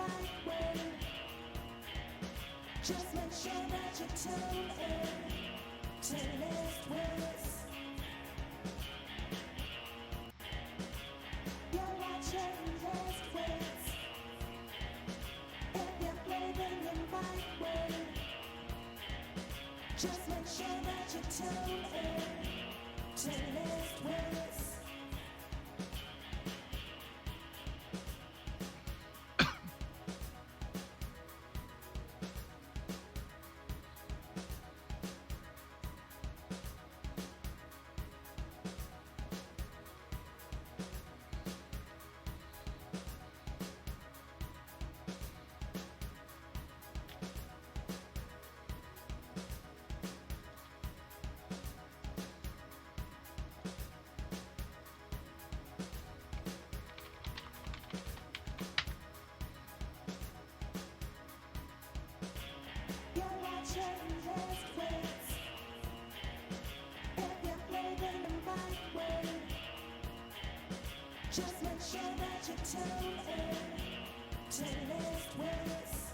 right way. Just make sure that you tune in to List Wits. You're watching List Wits. If you're playing the right way, just make sure that you tune in to List Wits. Just make sure that you tune in to List Wits.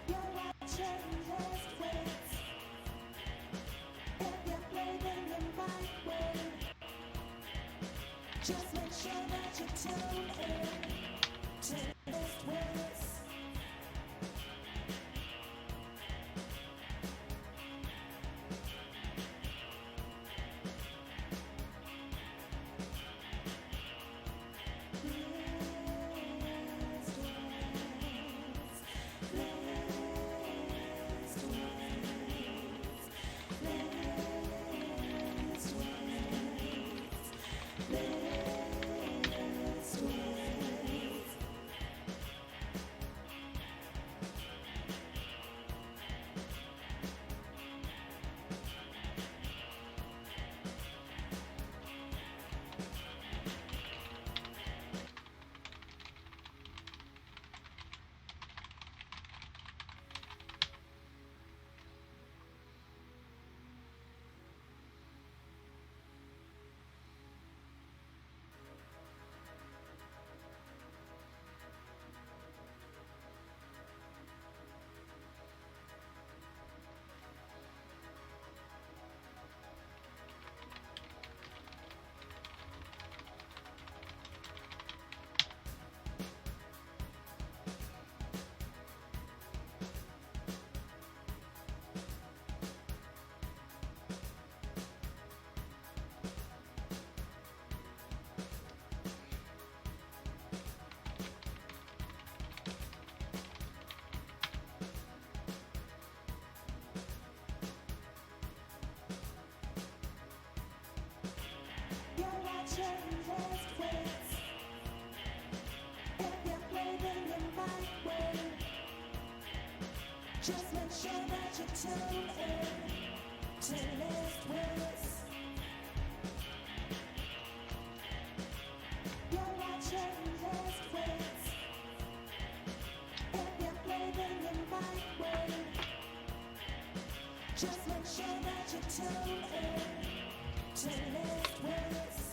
You're watching List Wits. If you're playing the right way, just make sure that you tune in to List Wits. Just make sure that you tune in to List Wits. You're watching List Wits. If you're playing the right way, just make sure that you tune in to List Wits.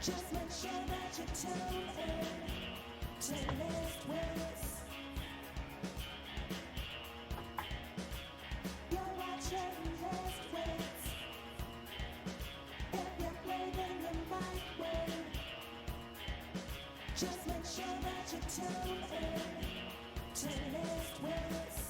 Just make sure that you tune in to List Wits. You're watching List Wits. If you're playing the right way, just make sure that you tune in to List Wits.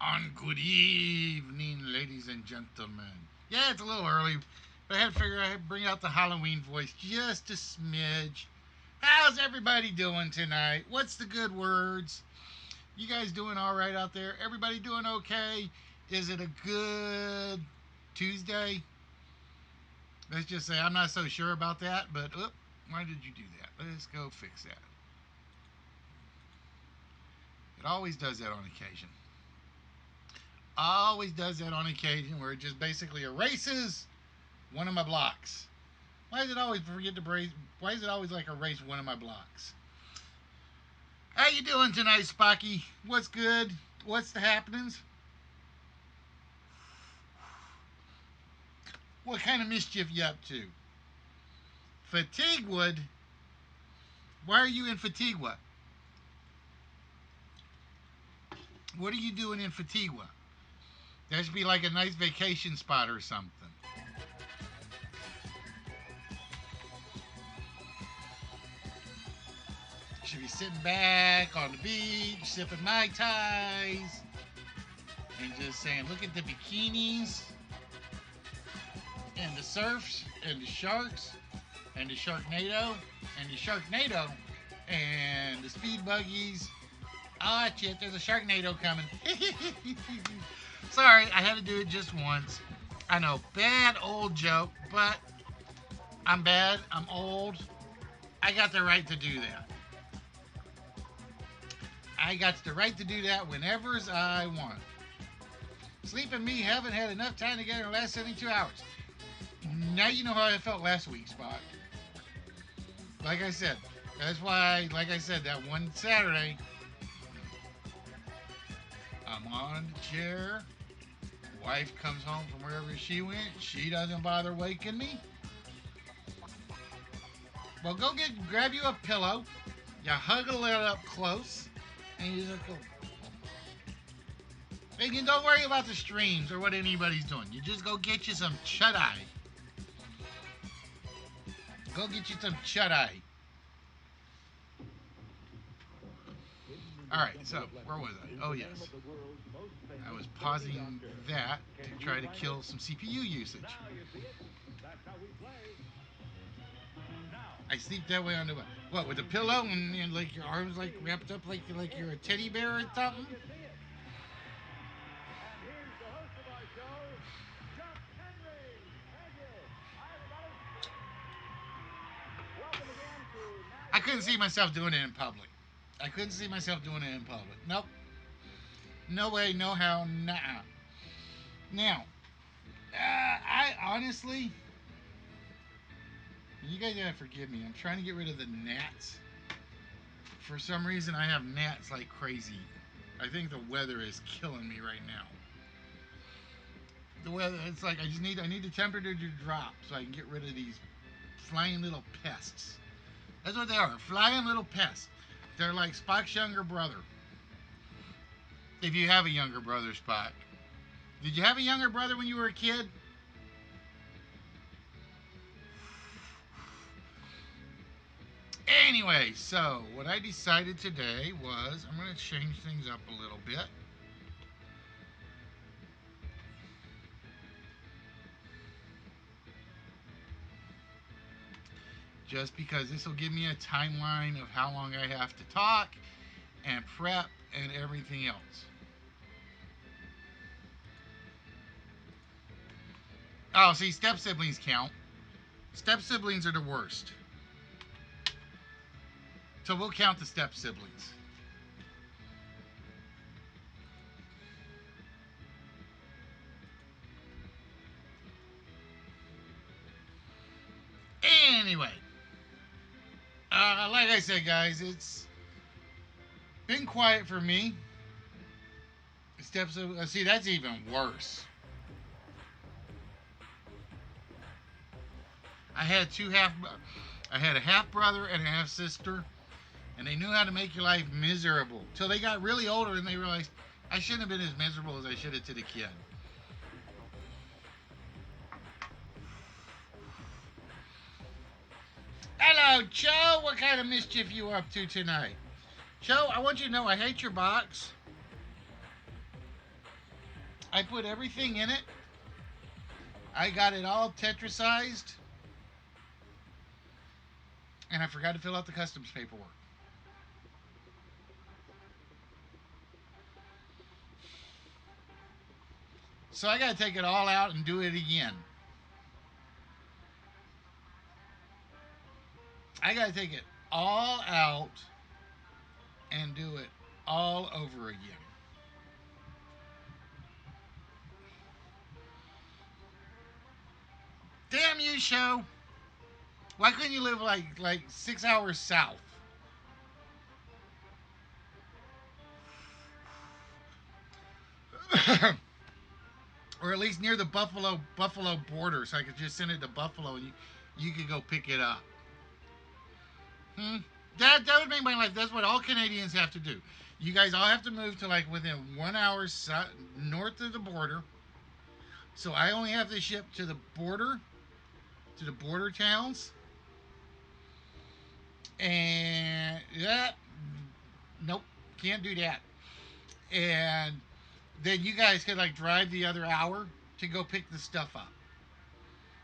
on good evening, ladies and gentlemen. Yeah, it's a little early, but I had to figure I'd bring out the Halloween voice just a smidge. How's everybody doing tonight? What's the good words? You guys doing all right out there? Everybody doing okay? Is it a good Tuesday? Let's just say I'm not so sure about that, but why did you do that? Let's go fix that. It always does that on occasion. Always does that on occasion where it just basically erases one of my blocks. Why does it always forget to brace? Why is it always like erase one of my blocks? How you doing tonight, Spocky? What's good? What's the happenings? What kind of mischief you up to? Fatiguewood? Why are you in Fatiguewood? What are you doing in Fatiguewood? That should be like a nice vacation spot or something. Should be sitting back on the beach, sipping Mai Tais, and just saying, look at the bikinis, and the surfs, and the sharks, and the Sharknado, and the Sharknado, and the speed buggies. Oh, shit, there's a Sharknado coming. Sorry, I had to do it just once. I know, bad old joke, but I'm bad, I'm old. I got the right to do that. I got the right to do that whenever I want. Sleep and me haven't had enough time together in the last 72 hours. Now you know how I felt last week, Spot. Like I said, that's why, like I said, that one Saturday, I'm on the chair. Wife comes home from wherever she went. She doesn't bother waking me. Well, grab you a pillow. You huggle it up close. And you just go. And you don't worry about the streams or what anybody's doing. You just go get you some shut-eye. Go get you some shut-eye. Alright, so where was I? Oh, yes. I was pausing that to try to kill some CPU usage. I sleep that way on the what, with a pillow and like your arms like wrapped up like you're a teddy bear or something? I couldn't see myself doing it in public. I couldn't see myself doing it in public. Nope. No way, no how, nah. Now, I honestly, you guys gotta forgive me. I'm trying to get rid of the gnats. For some reason, I have gnats like crazy. I think the weather is killing me right now. The weather, it's like I need the temperature to drop so I can get rid of these flying little pests. That's what they are, flying little pests. They're like Spock's younger brother. If you have a younger brother, Spock. Did you have a younger brother when you were a kid? Anyway, so what I decided today was I'm going to change things up a little bit. Just because this will give me a timeline of how long I have to talk and prep and everything else. Oh, see, step siblings count. Step siblings are the worst. So we'll count the step siblings. Anyway, like I said, guys, it's been quiet for me. Steps of, see, that's even worse. I had a half brother and a half sister, and they knew how to make your life miserable till they got really older and they realized I shouldn't have been as miserable as I should have to the kid. Hello, Joe. What kind of mischief you up to tonight? Joe, I want you to know I hate your box. I put everything in it. I got it all tetrasized, and I forgot to fill out the customs paperwork. So I got to take it all out and do it again. I got to take it all out and do it all over again. Damn you, show. Why couldn't you live like 6 hours south? Or at least near the Buffalo border, so I could just send it to Buffalo and you could go pick it up. That would make my life. That's what all Canadians have to do. You guys all have to move to like within 1 hour north of the border. So I only have to ship to the border towns. And nope, can't do that. And then you guys could like drive the other hour to go pick the stuff up.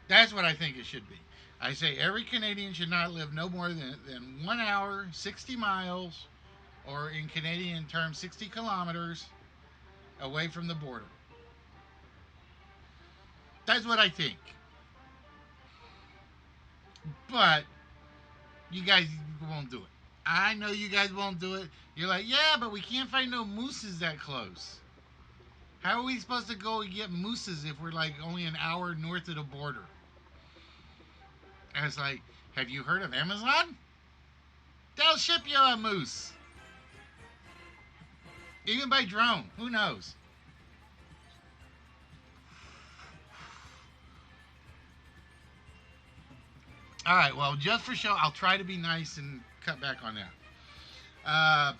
That's what I think it should be. I say every Canadian should not live no more than 1 hour, 60 miles, or in Canadian terms, 60 kilometers away from the border. That's what I think. But you guys won't do it. I know you guys won't do it. You're like, yeah, but we can't find no mooses that close. How are we supposed to go and get mooses if we're like only an hour north of the border? And it's like, have you heard of Amazon? They'll ship you a moose. Even by drone. Who knows? All right, well, just for show, I'll try to be nice and cut back on that.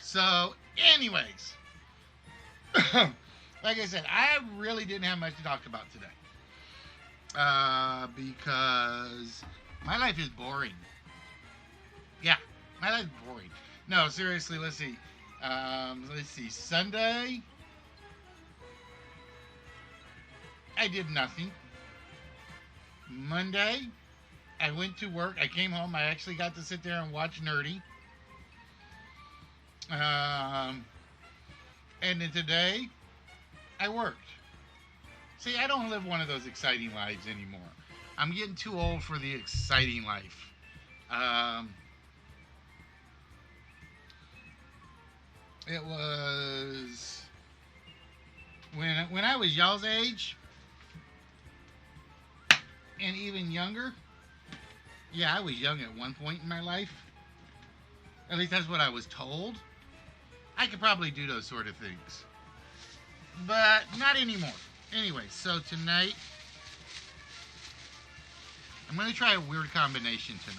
So, anyways, like I said, I really didn't have much to talk about today. Because my life is boring. Yeah, my life is boring. No, seriously, let's see. Sunday, I did nothing. Monday, I went to work. I came home. I actually got to sit there and watch Nerdy. And then today, I worked. See, I don't live one of those exciting lives anymore. I'm getting too old for the exciting life. It was when I was y'all's age and even younger. Yeah, I was young at one point in my life. At least that's what I was told. I could probably do those sort of things. But not anymore. Anyway, so tonight, I'm going to try a weird combination tonight.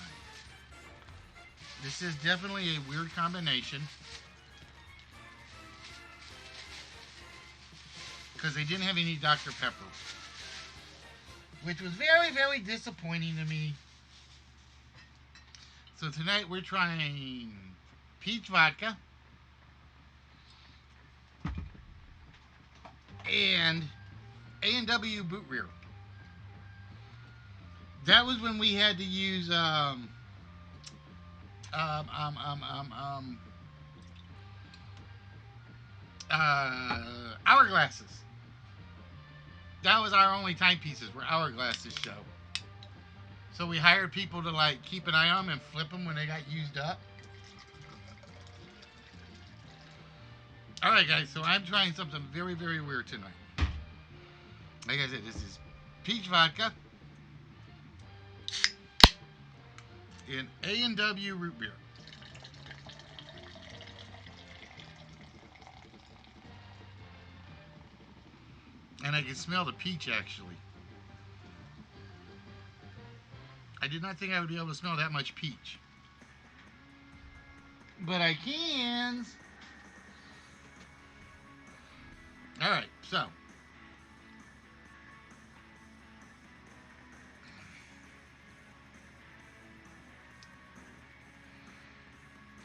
This is definitely a weird combination. Because they didn't have any Dr. Pepper. Which was very, very disappointing to me. So tonight we're trying peach vodka and A&W boot rear. That was when we had to use hourglasses. That was our only timepieces were hourglasses show. So we hired people to like keep an eye on them and flip them when they got used up. All right, guys. So I'm trying something very, very weird tonight. Like I said, this is peach vodka in A&W root beer. And I can smell the peach actually. I did not think I would be able to smell that much peach. But I can. Alright, so.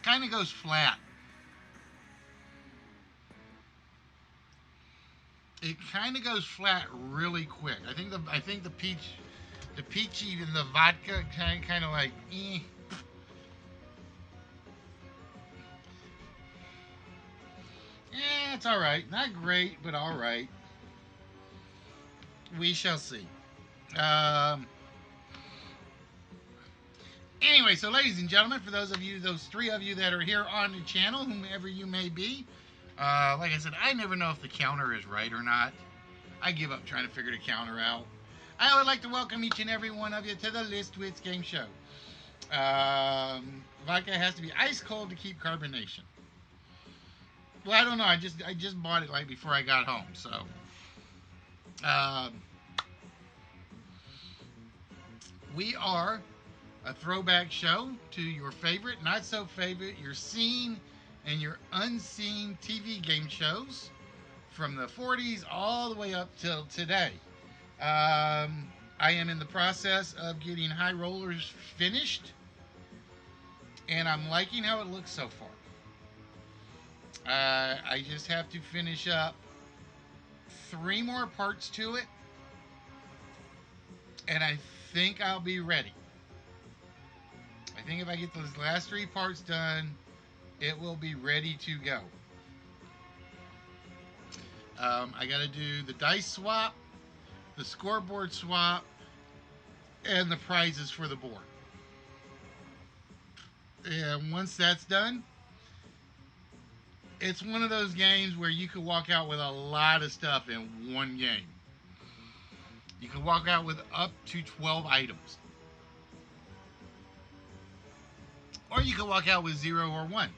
Kind of goes flat. it kind of goes flat really quick. I think the peachy and the vodka kind of like it's all right. Not great, but all right. We shall see. Um, anyway, so ladies and gentlemen, for those three of you that are here on the channel, whomever you may be, like I said, I never know if the counter is right or not. I give up trying to figure the counter out. I would like to welcome each and every one of you to the List Wits Game Show. Vodka has to be ice cold to keep carbonation. Well, I don't know. I just bought it like before I got home, so. Um, we are a throwback show to your favorite, not so favorite, your seen and your unseen TV game shows from the 40s all the way up till today. I am in the process of getting High Rollers finished, and I'm liking how it looks so far. I just have to finish up 3 more parts to it, and I think I'll be ready. I think if I get those last 3 parts done, it will be ready to go. I got to do the dice swap, the scoreboard swap, and the prizes for the board. And once that's done, it's one of those games where you could walk out with a lot of stuff in one game. You can walk out with up to 12 items. Or you can walk out with 0 or 1.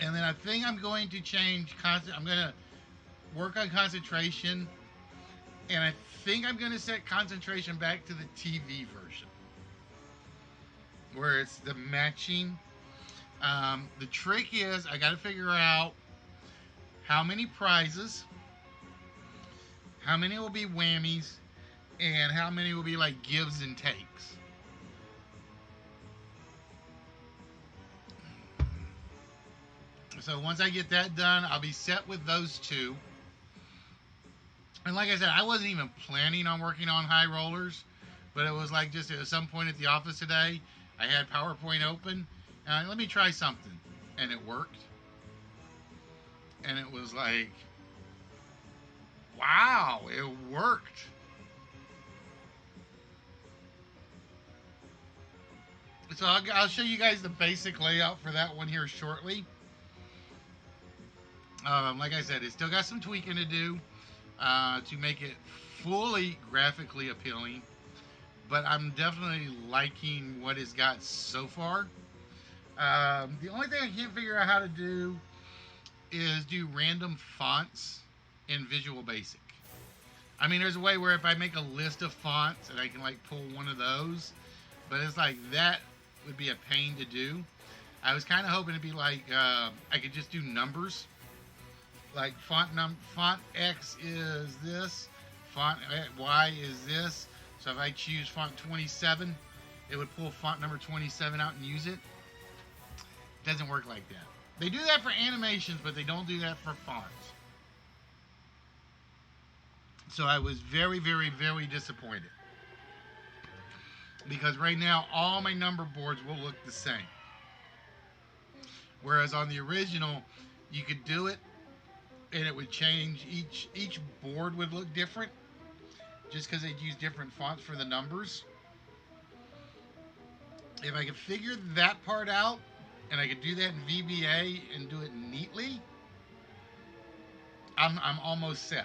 And then I think I'm going to change I'm going to work on concentration, and I think I'm going to set concentration back to the TV version, where it's the matching. The trick is I got to figure out how many prizes, how many will be whammies, and how many will be like gives and takes. So once I get that done, I'll be set with those 2. And like I said, I wasn't even planning on working on High Rollers, but it was like just at some point at the office today, I had PowerPoint open, and let me try something, and it worked. And it was like, wow, it worked. So I'll show you guys the basic layout for that one here shortly. Like I said, it's still got some tweaking to do to make it fully graphically appealing, but I'm definitely liking what it's got so far. The only thing I can't figure out how to do is do random fonts in Visual Basic. I mean, there's a way where if I make a list of fonts and I can like pull one of those, but it's like that would be a pain to do. I was kind of hoping it'd be like I could just do numbers. Like font X is this, font Y is this. So if I choose font 27, it would pull font number 27 out and use it. It doesn't work like that. They do that for animations, but they don't do that for fonts. So I was very, very, very disappointed. Because right now, all my number boards will look the same. Whereas on the original, you could do it, and it would change, each board would look different, just because they'd use different fonts for the numbers. If I could figure that part out, and I could do that in VBA and do it neatly, I'm almost set.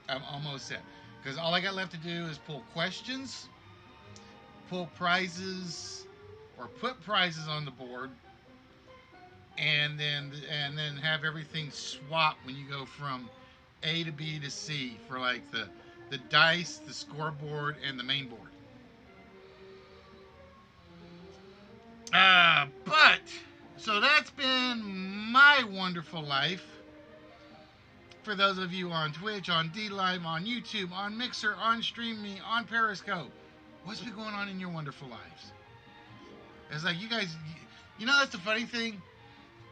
I'm almost set. Because all I got left to do is pull questions, pull prizes, or put prizes on the board, and then have everything swap when you go from A to B to C for like the dice, the scoreboard, and the main board. But so that's been my wonderful life. For those of you on Twitch, on DLive, on YouTube, on Mixer, on StreamMe, on Periscope, what's been going on in your wonderful lives? It's like you guys You know, that's the funny thing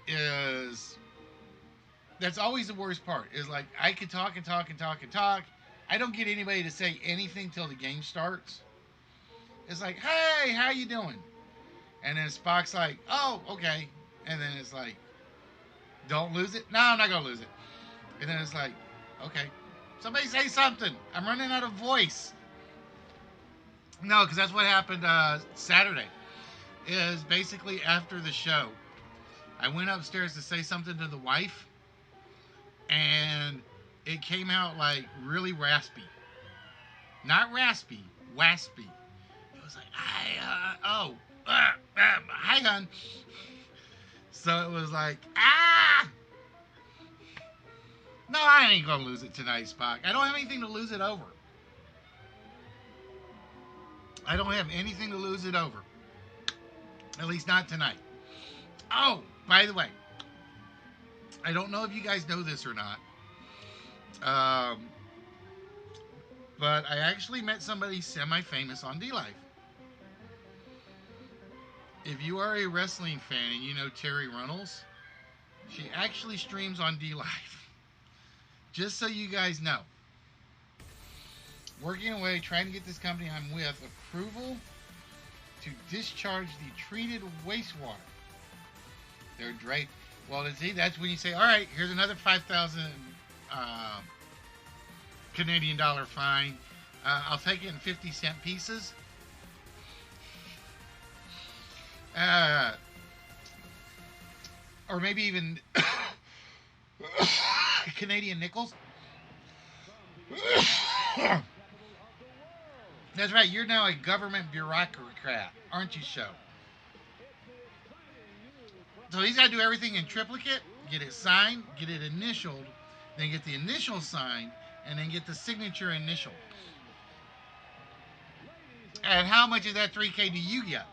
is that's always the worst part. Is like I could talk and talk and talk and talk. I don't get anybody to say anything till the game starts. It's like, hey, how you doing? And then Spock's like, oh, okay. And then it's like, don't lose it. No, I'm not gonna lose it. And then it's like, okay, somebody say something. I'm running out of voice. No, because that's what happened Saturday. Is basically after the show, I went upstairs to say something to the wife, and it came out like really raspy. Not raspy, waspy. It was like, hi, hon. So it was like, ah! No, I ain't gonna lose it tonight, Spock. I don't have anything to lose it over. I don't have anything to lose it over. At least not tonight. Oh, by the way, I don't know if you guys know this or not. But I actually met somebody semi-famous on D-Life. If you are a wrestling fan and you know Terry Runnels, she actually streams on D-Life. Just so you guys know. Working away, trying to get this company I'm with approval to discharge the treated wastewater. They're great. Well, see, that's when you say, all right, here's another 5,000 Canadian dollar fine. I'll take it in 50-cent pieces. Or maybe even Canadian nickels. That's right, you're now a government bureaucrat, aren't you, Show? So he's got to do everything in triplicate, get it signed, get it initialed, then get the initial signed, and then get the signature initial. And how much of that 3K do you get?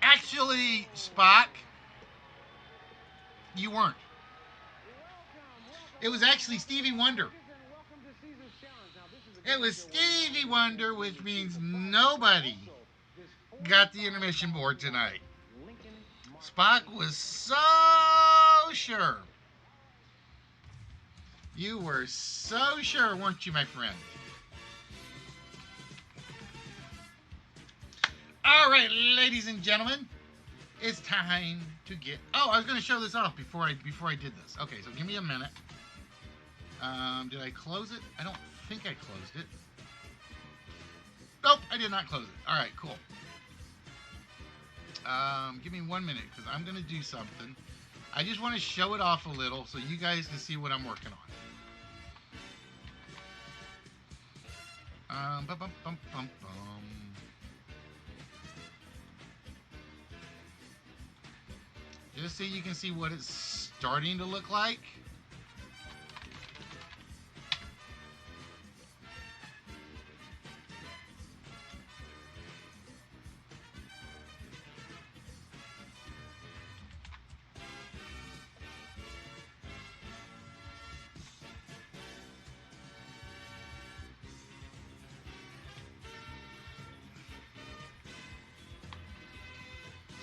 Actually, Spock, you weren't. It was actually Stevie Wonder. It was Stevie Wonder, which means nobody got the intermission board tonight. Spock was so sure. You were so sure, weren't you, my friend? All right, ladies and gentlemen, it's time to get. Oh, I was going to show this off before I did this. Okay, so give me a minute. Did I close it? I don't think I closed it. Nope, I did not close it. All right, cool. Give me 1 minute because I'm going to do something. I just want to show it off a little so you guys can see what I'm working on. Bum, bum, bum, bum, bum. Just so you can see what it's starting to look like.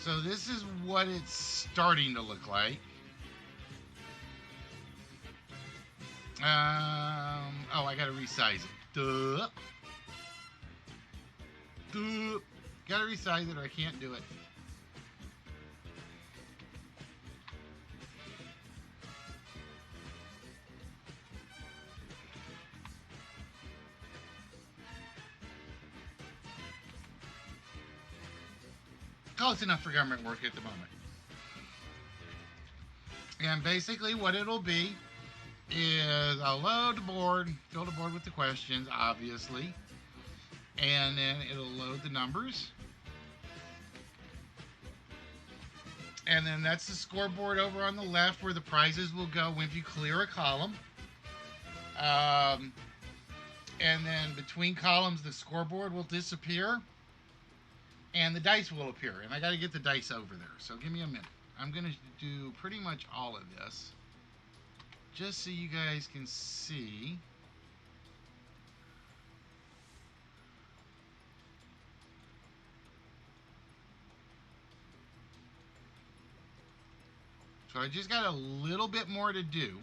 So this is what it's starting to look like. Oh, I gotta resize it. Duh. Gotta resize it or I can't do it. Close enough for government work at the moment. And basically what it'll be is I'll load the board, fill the board with the questions, obviously. And then it'll load the numbers. And then that's the scoreboard over on the left where the prizes will go if you clear a column. And then between columns, the scoreboard will disappear. And the dice will appear. And I got to get the dice over there. So give me a minute. I'm going to do pretty much all of this. Just so you guys can see. So I just got a little bit more to do.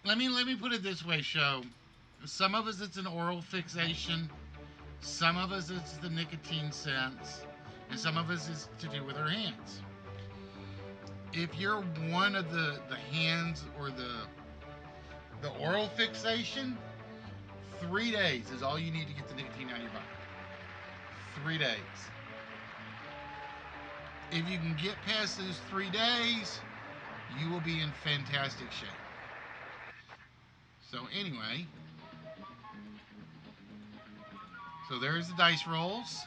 Let me put it this way, show. Some of us it's an oral fixation, some of us it's the nicotine sense, and some of us is to do with our hands. If you're one of the hands or the oral fixation, 3 days is all you need to get the nicotine out of your body. 3 days. If you can get past those 3 days, you will be in fantastic shape. So anyway, so there's the dice rolls.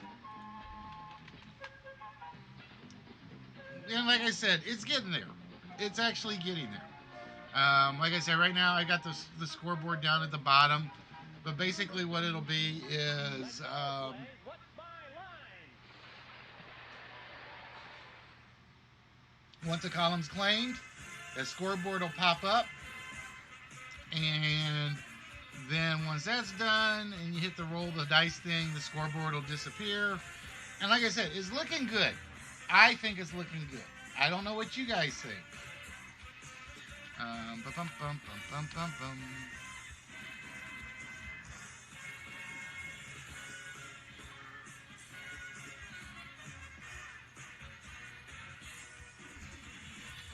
And like I said, it's getting there. It's actually getting there. Like I said, right now I got the scoreboard down at the bottom. But basically what it'll be is once a column's claimed, a scoreboard will pop up. And then once that's done and you hit the roll the dice thing, the scoreboard will disappear. And like I said, it's looking good. I think it's looking good. I don't know what you guys think.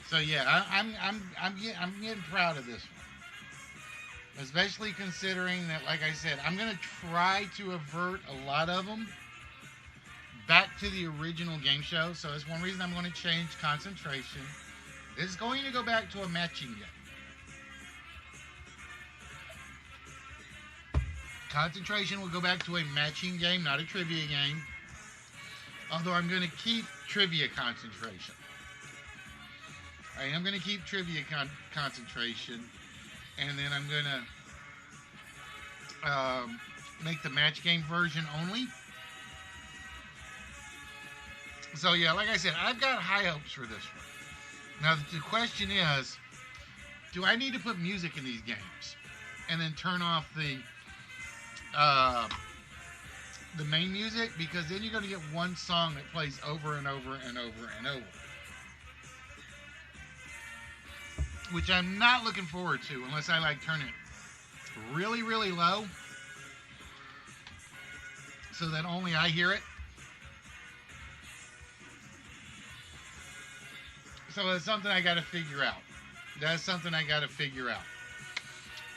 So yeah, I'm getting proud of this one, especially considering that, like I said, I'm gonna try to avert a lot of them back to the original game show. So that's one reason I'm going to change concentration. It's going to go back to a matching game. Concentration will go back to a matching game, not a trivia game. Although I'm going to keep trivia concentration. I am going to keep trivia concentration. And then I'm going to make the match game version only. So yeah, like I said, I've got high hopes for this one. Now the question is, do I need to put music in these games and then turn off the main music? Because then you're going to get one song that plays over and over and over and over, which I'm not looking forward to unless I like turn it really, really low so that only I hear it. So that's something I got to figure out. That's something I got to figure out.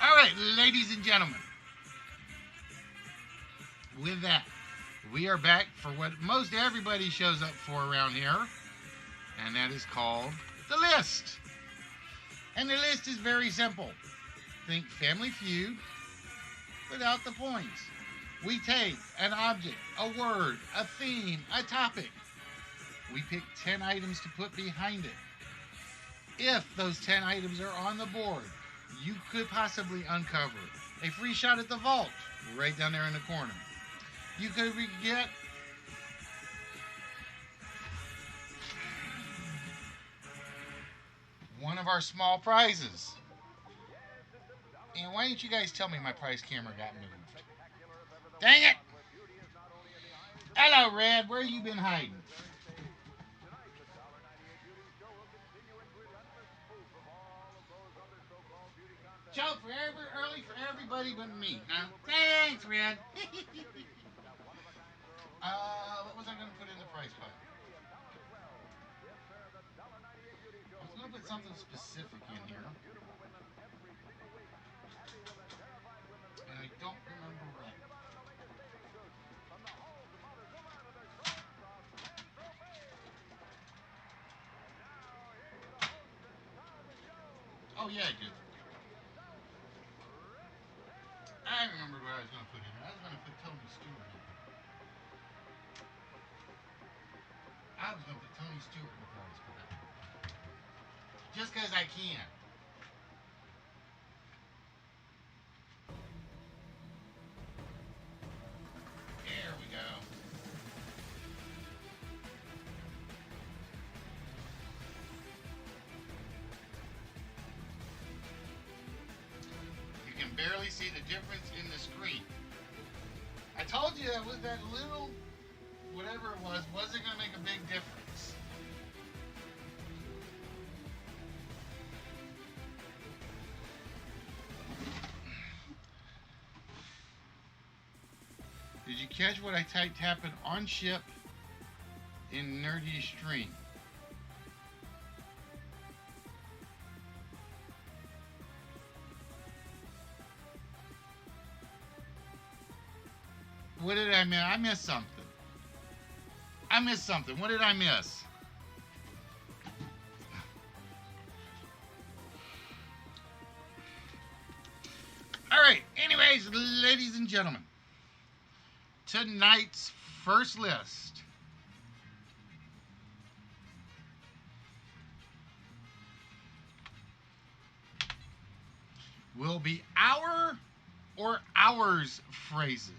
All right, ladies and gentlemen. With that, we are back for what most everybody shows up for around here. And that is called the list. And the list is very simple. Think Family Feud without the points. We take an object, a word, a theme, a topic. We pick 10 items to put behind it. If those 10 items are on the board, you could possibly uncover a free shot at the vault right down there in the corner. You could get one of our small prizes. And why didn't you guys tell me my prize camera got moved? Dang it! Hello, Red. Where you been hiding? Joke for early for everybody but me. Thanks, Red. What was I going to put in the price pot? I was going to put something specific in here. And I don't remember what. Oh, yeah, I do. I remembered what I was going to put in there. I was going to put Tony Stewart in there. I was going to put Tony Stewart in the prize for that. Just because I can. There we go. You can barely see the difference in the screen. I told you that was that little, whatever it was, wasn't going to make a big difference. Did you catch what I typed happened on ship in Nerdy Stream? What did I miss? I missed something. I missed something. What did I miss? All right. Anyways, ladies and gentlemen, tonight's first list will be our or ours phrases.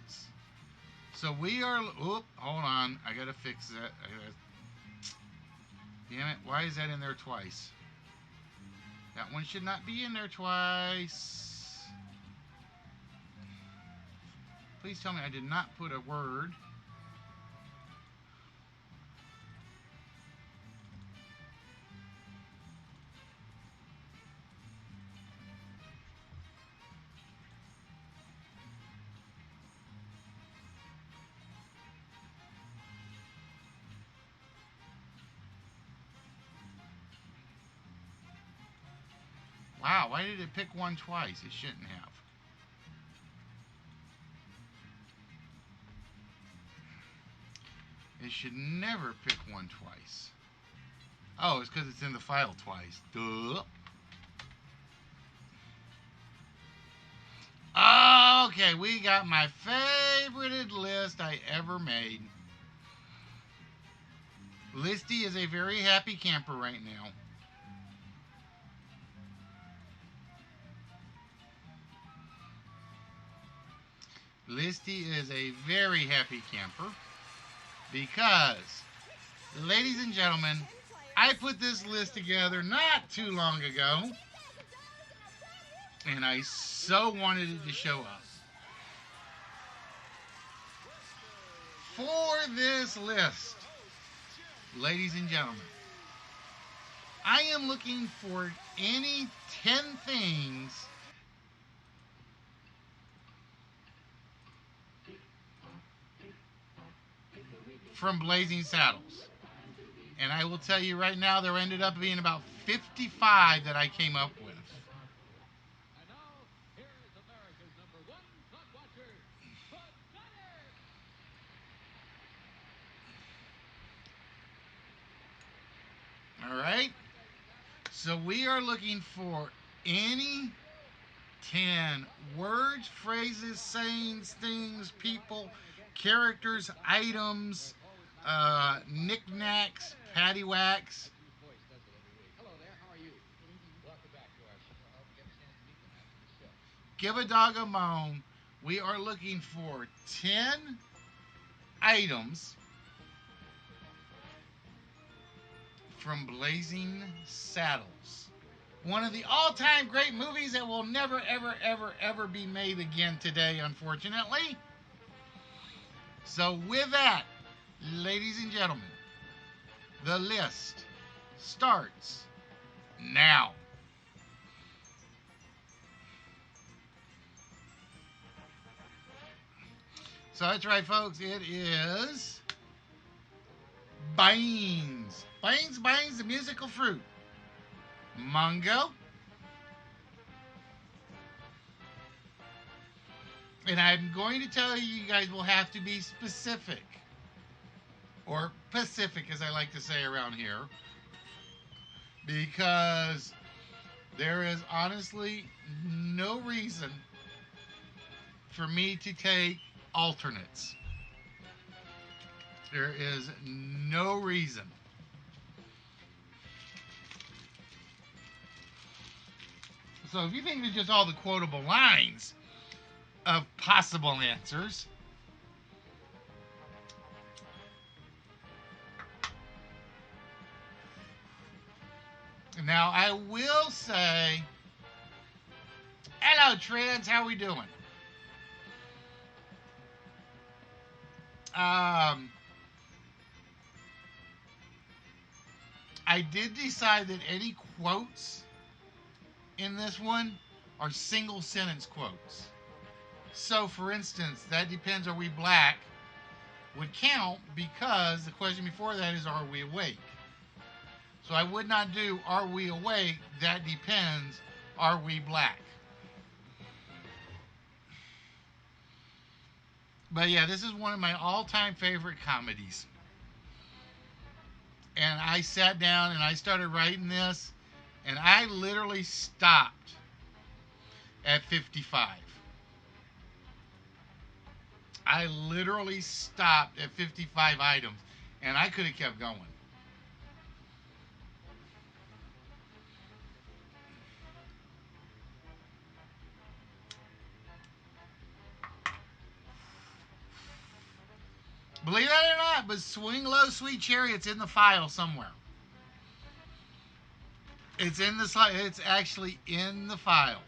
So we are. Oop, hold on. I gotta fix that. Damn it! Why is that in there twice? That one should not be in there twice. Please tell me I did not put a word. Wow, why did it pick one twice? It shouldn't have. It should never pick one twice. Oh, it's because it's in the file twice. Duh. Okay, we got my favorited list I ever made. Listy is a very happy camper right now. Listy is a very happy camper because, ladies and gentlemen, I put this list together not too long ago, and I so wanted it to show up. For this list, ladies and gentlemen, I am looking for any 10 things from Blazing Saddles. And I will tell you right now, there ended up being about 55 that I came up with. And now, here is America's #1 clock watcher, the Gunner. All right? So we are looking for any 10 words, phrases, sayings, things, people, characters, items, knickknacks, paddywhacks. Hello there, how are you? Welcome back to our show. I hope you get a chance to meet them after the show. Give a dog a bone. We are looking for 10 items from Blazing Saddles. One of the all-time great movies that will never, ever, ever, ever be made again today, unfortunately. So with that, ladies and gentlemen, the list starts now. So that's right, folks. It is beans. Beans, the musical fruit. Mango. And I'm going to tell you, you guys will have to be specific. Or Pacific, as I like to say around here. Because there is honestly no reason for me to take alternates. There is no reason. So if you think it's just all the quotable lines of possible answers, now I will say, hello Trans, how we doing? I did decide that any quotes in this one are single sentence quotes. So, for instance, that depends, are we black, would count because the question before that is, are we awake? So I would not do, are we awake? That depends, are we black? But yeah, this is one of my all-time favorite comedies. And I sat down and I started writing this, and I literally stopped at 55. I literally stopped at 55 items, and I could have kept going. Believe that or not, but Swing Low, Sweet Chariot's in the file somewhere. It's in the slide. It's actually in the file.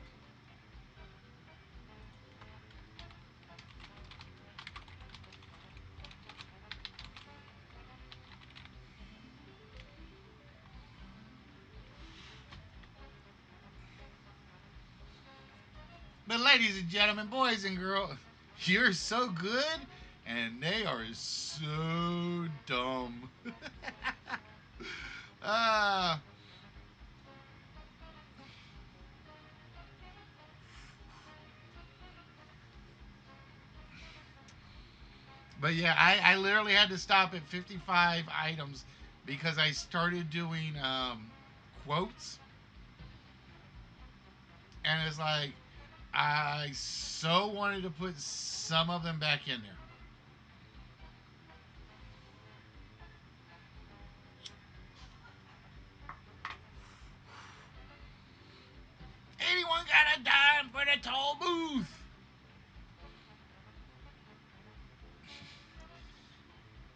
But ladies and gentlemen, boys and girls, you're so good, and they are so dumb. uh, but yeah, I literally had to stop at 55 items because I started doing quotes. And it's like, I so wanted to put some of them back in there. Anyone got a dime for the toll booth?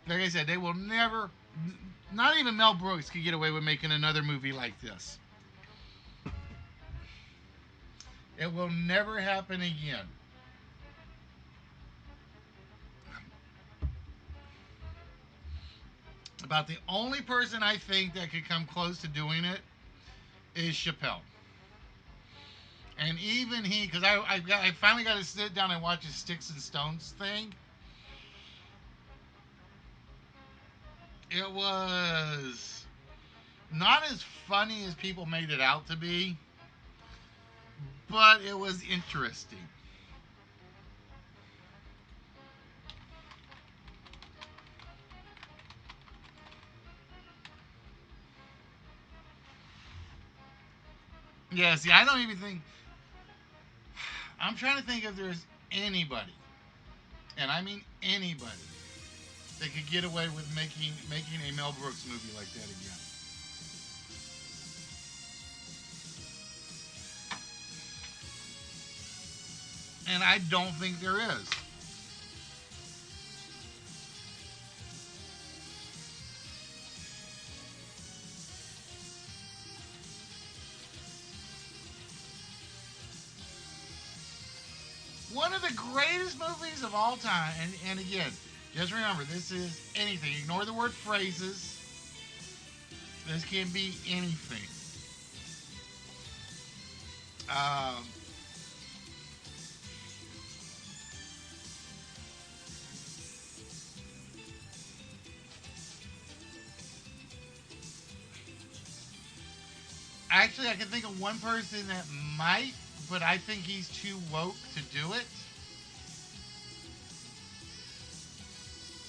Like I said, they will never, not even Mel Brooks could get away with making another movie like this. It will never happen again. About the only person I think that could come close to doing it is Chappelle. And even he, because I finally got to sit down and watch his Sticks and Stones thing. It was not as funny as people made it out to be, but it was interesting. Yeah, see, I don't even think. I'm trying to think if there's anybody, and I mean anybody, that could get away with making a Mel Brooks movie like that again. And I don't think there is. One of the greatest movies of all time, and again, just remember, this is anything. Ignore the word phrases. This can be anything. Um, Actually, I can think of one person that might, but I think he's too woke to do it.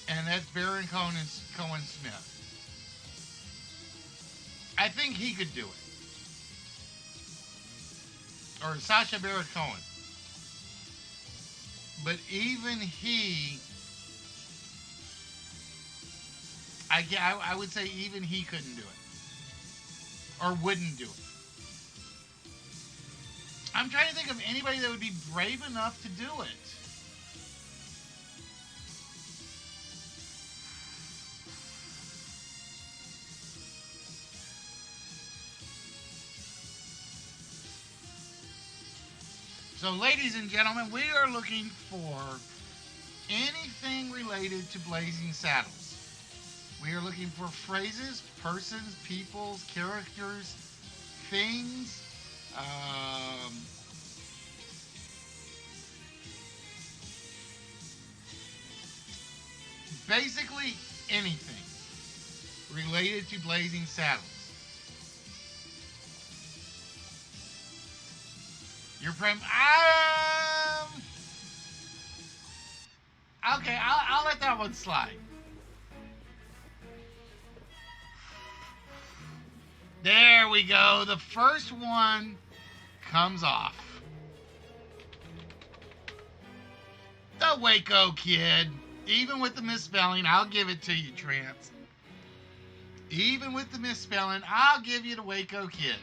And that's Baron Cohen Smith. I think he could do it. Or Sacha Baron Cohen. But even he, I would say even he couldn't do it or wouldn't do it. I'm trying to think of anybody that would be brave enough to do it. So, ladies and gentlemen, we are looking for anything related to Blazing Saddles. We are looking for phrases, persons, peoples, characters, things, um, basically anything related to Blazing Saddles. Your prem. Okay, I'll let that one slide. There we go. The first one comes off. The Waco Kid. Even with the misspelling, I'll give it to you, Trance. Even with the misspelling, I'll give you the Waco Kid.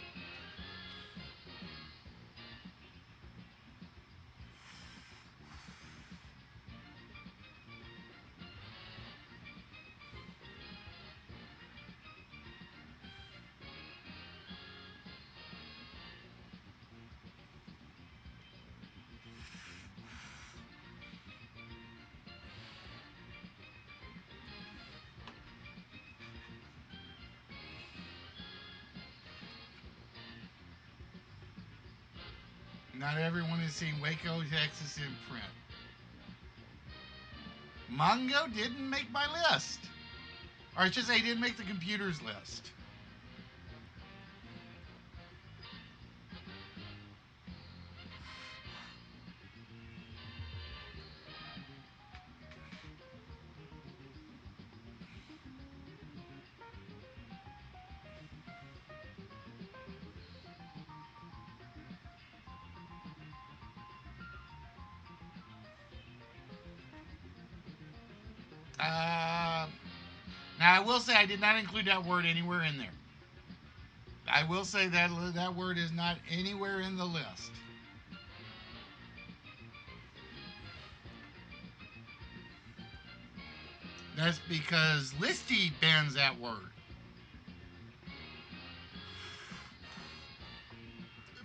Not everyone has seen Waco, Texas in print. Mongo didn't make my list. Or I should say, he didn't make the computer's list. Now, I will say I did not include that word anywhere in there. I will say that that word is not anywhere in the list. That's because Listy bans that word.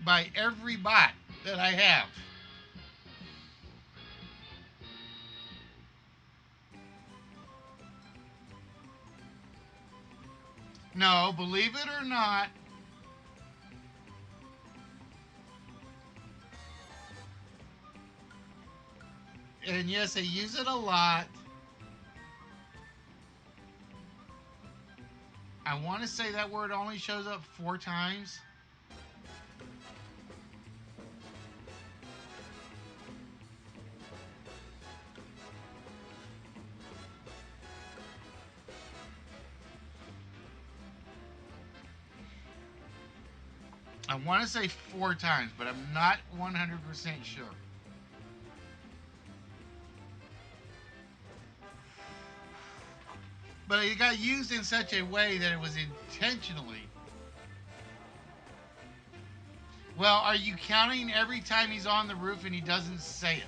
By every bot that I have. No, believe it or not, and yes, they use it a lot. I want to say that word only shows up 4 times. I want to say 4 times, but I'm not 100% sure. But it got used in such a way that it was intentionally. Well, are you counting every time he's on the roof and he doesn't say it?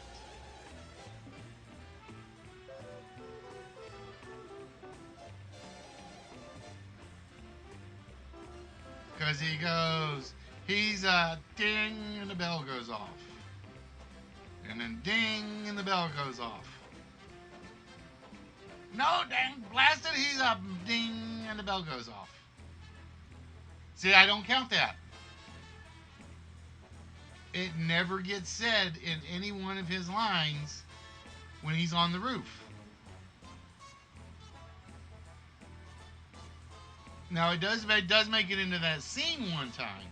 Because he goes, he's a ding and the bell goes off. And then ding and the bell goes off. No, dang, blasted, he's a ding and the bell goes off. See, I don't count that. It never gets said in any one of his lines when he's on the roof. Now, it does make it into that scene one time.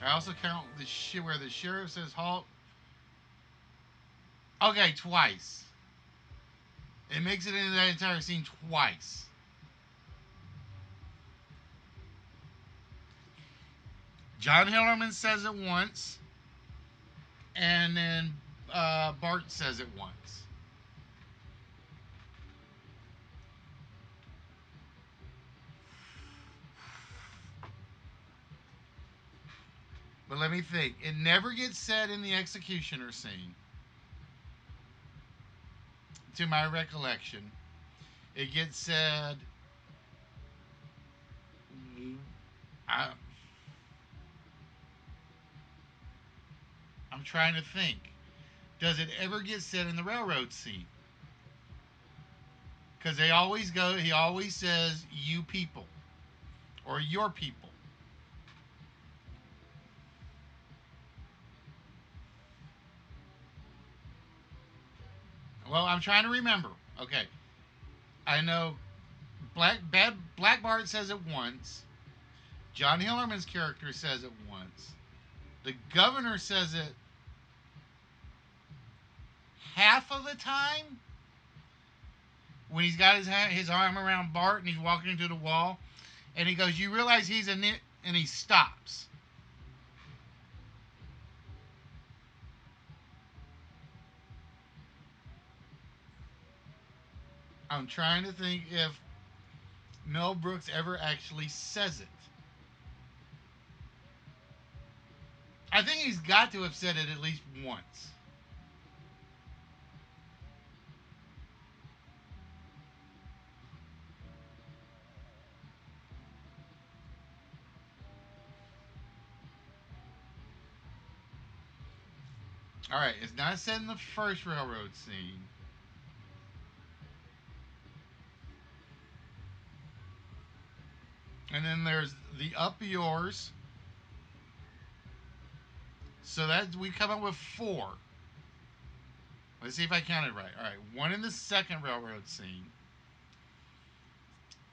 I also count the shit where the sheriff says halt. Okay, twice. It makes it into that entire scene twice. John Hillerman says it once, and then Bart says it once. But let me think. It never gets said in the executioner scene, to my recollection. It gets said. I, I'm trying to think. Does it ever get said in the railroad scene? Because they always go. He always says "you people" or "your people." Well, I'm trying to remember. Okay, I know Black Bart says it once. John Hillerman's character says it once. The governor says it half of the time when he's got his arm around Bart and he's walking into the wall, and he goes, "You realize he's a nit," and he stops. I'm trying to think if Mel Brooks ever actually says it. I think he's got to have said it at least once. All right, it's not said in the first railroad scene. And then there's the up yours. So that we come up with 4. Let's see if I counted right. All right, 1 in the second railroad scene.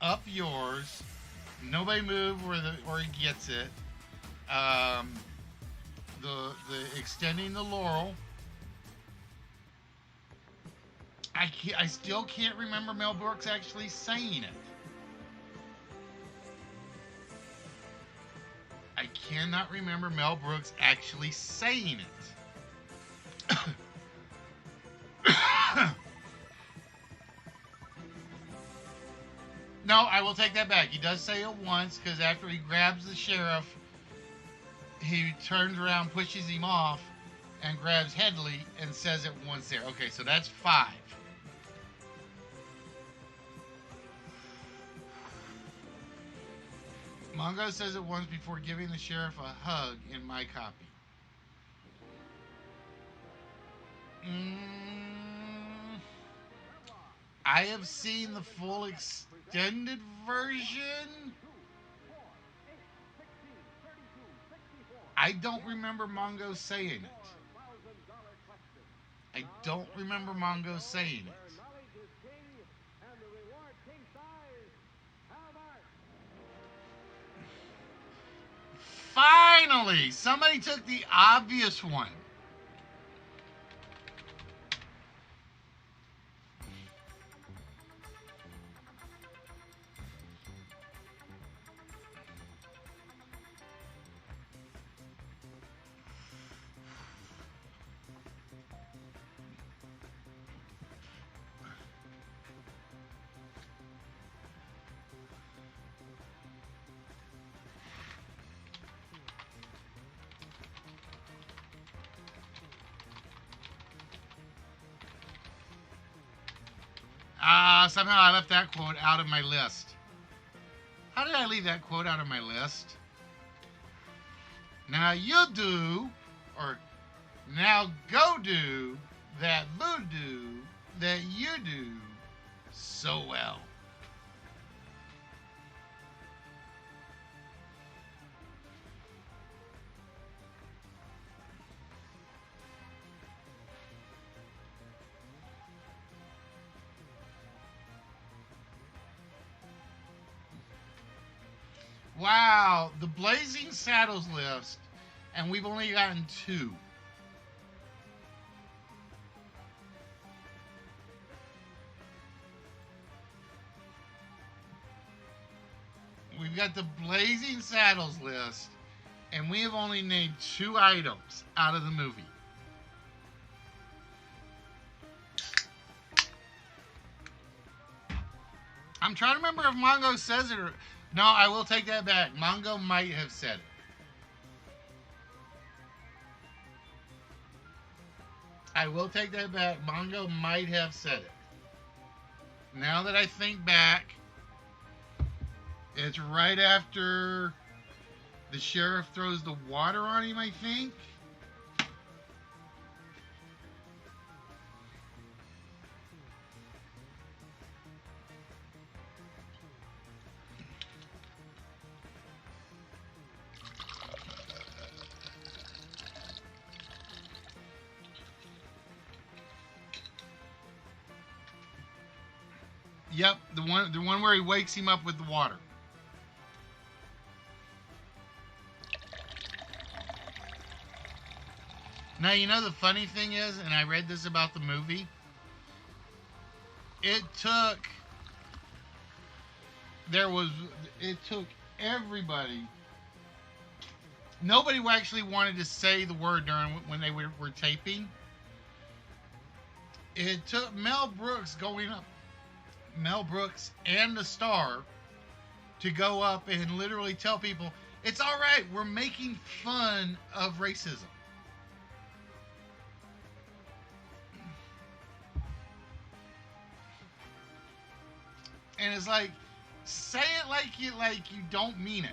Up yours. Nobody move where he gets it. The extending the laurel. I still can't remember Mel Brooks actually saying it. I cannot remember Mel Brooks actually saying it. No, I will take that back. He does say it once because after he grabs the sheriff, he turns around, pushes him off, and grabs Headley and says it once there. Okay, so that's 5. Mongo says it once before giving the sheriff a hug in my copy. I have seen the full extended version. I don't remember Mongo saying it. I don't remember Mongo saying it. Finally, somebody took the obvious one. Somehow I left that quote out of my list. How did I leave that quote out of my list? Now you do, or now go do that voodoo that you do so well. Wow, the Blazing Saddles list and we've only gotten 2. We've got the Blazing Saddles list, and we have only named 2 items out of the movie. I'm trying to remember if Mongo says it or... No, I will take that back. Mongo might have said it. I will take that back. Mongo might have said it. Now that I think back, it's right after the sheriff throws the water on him, I think. Yep, the one where he wakes him up with the water. Now, you know the funny thing is, and I read this about the movie, it took everybody. Nobody actually wanted to say the word during when they were taping. It took Mel Brooks and the star to go up and literally tell people, it's all right, we're making fun of racism. And it's like, say it like you don't mean it.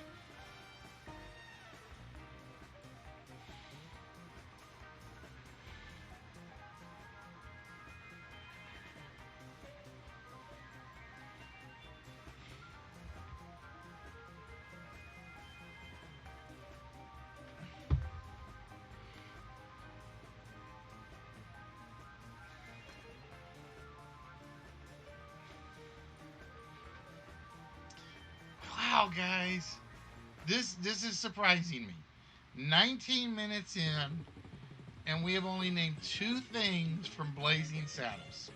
Wow, guys, this is surprising me. 19 minutes in, and we have only named 2 things from Blazing Saddles.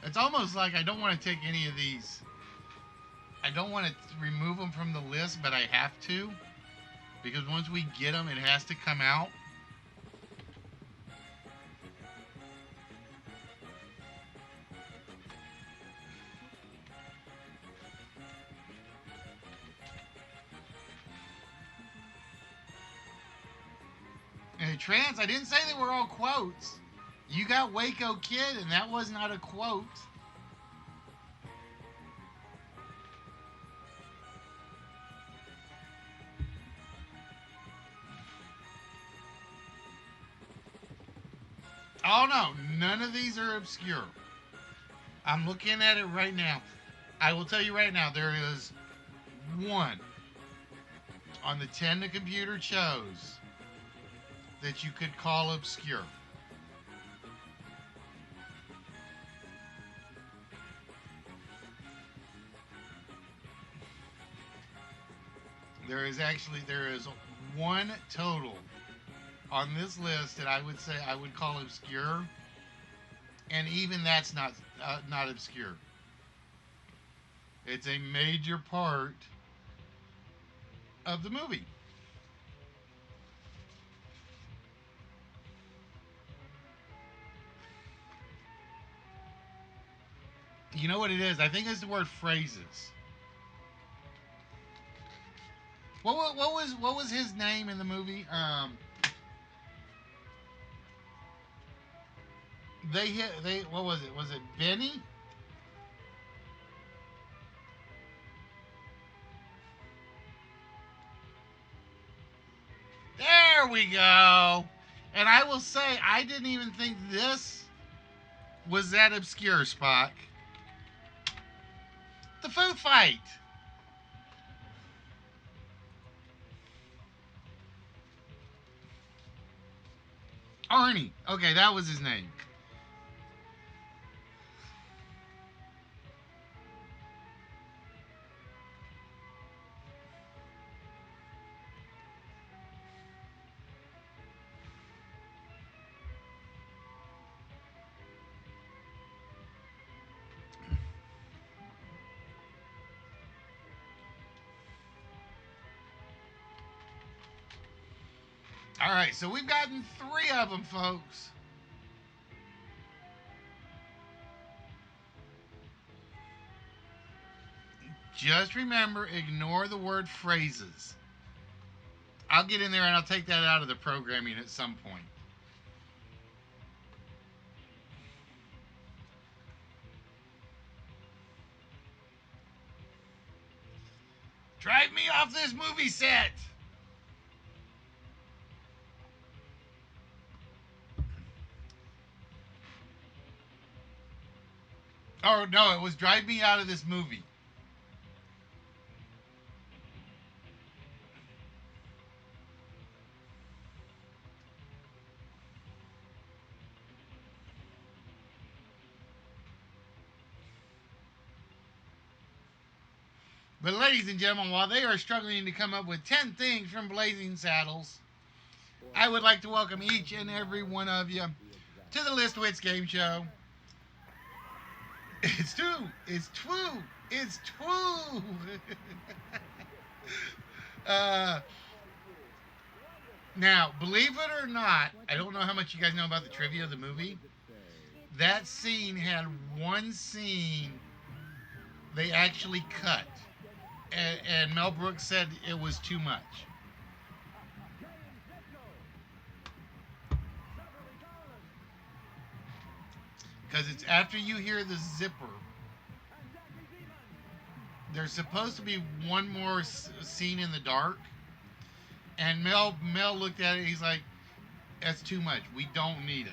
It's almost like I don't want to take any of these. I don't want to remove them from the list, but I have to. Because once we get them, it has to come out. And trans, I didn't say they were all quotes. You got Waco Kid, and that was not a quote. Oh no, none of these are obscure. I'm looking at it right now. I will tell you right now, there is one on the 10 the computer chose that you could call obscure. There is one total on this list that I would say I would call obscure, and even that's not obscure. It's a major part of the movie. You know what it is? I think it's the word phrases. What was his name in the movie? What was it? Was it Benny? There we go. And I will say, I didn't even think this was that obscure, Spock. The food fight. Arnie. Okay, that was his name. All right, so we've gotten three of them, folks. Just remember, ignore the word phrases. I'll get in there and I'll take that out of the programming at some point. Drive me off this movie set. Oh, no, it was drive me out of this movie. But ladies and gentlemen, while they are struggling to come up with 10 things from Blazing Saddles, I would like to welcome each and every one of you to the List Wits Game Show. It's true. It's true. It's true. Now, believe it or not, I don't know how much you guys know about the trivia of the movie. That scene had one scene they actually cut. And Mel Brooks said it was too much. Because it's after you hear the zipper. There's supposed to be one more scene in the dark. And Mel looked at it. He's like, that's too much. We don't need it.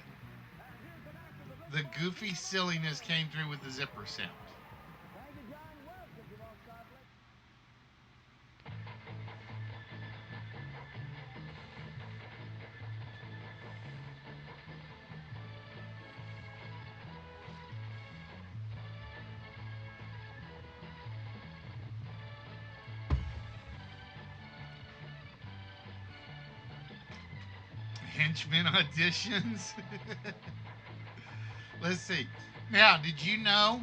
The goofy silliness came through with the zipper sound. Henchman auditions. Let's see. Now, did you know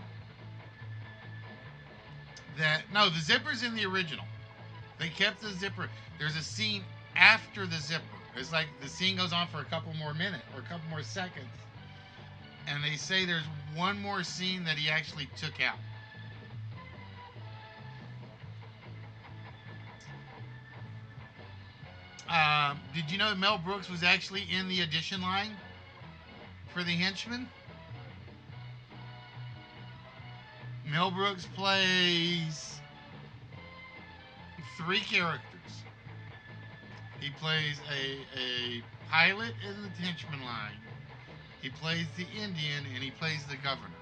that no, the zipper's in the original. They kept the zipper. There's a scene after the zipper. It's like the scene goes on for a couple more minutes or a couple more seconds. And they say there's one more scene that he actually took out. Did you know that Mel Brooks was actually in the audition line for the Henchman? Mel Brooks plays three characters. He plays a pilot in the Henchman line. He plays the Indian, and he plays the governor.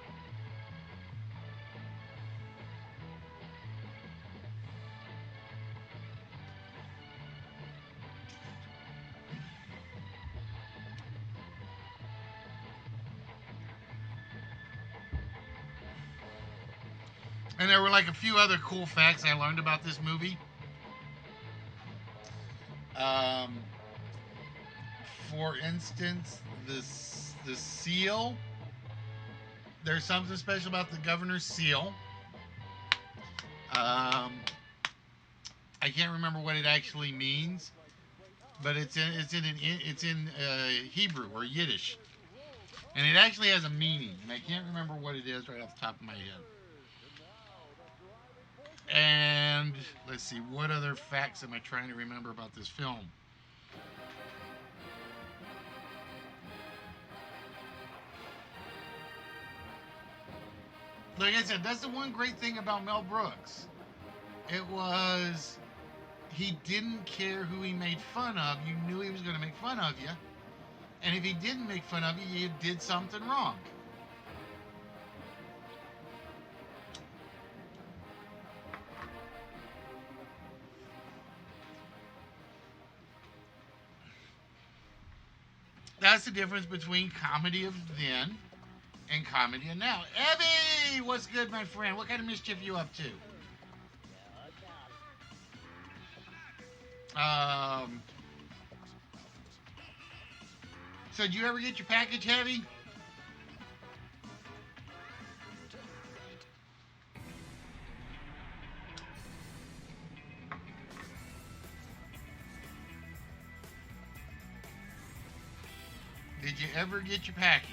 And there were like a few other cool facts I learned about this movie. For instance, the seal. There's something special about the governor's seal. I can't remember what it actually means, but it's in Hebrew or Yiddish, and it actually has a meaning. And I can't remember what it is right off the top of my head. And let's see, what other facts am I trying to remember about this film? Like I said, that's the one great thing about Mel Brooks. It was, he didn't care who he made fun of. You knew he was going to make fun of you. And if he didn't make fun of you, you did something wrong. that's the difference between comedy of then and comedy of now. Evie, what's good, my friend? What kind of mischief you up to? Um, so did you ever get your package, Heavy? Did you ever get your package?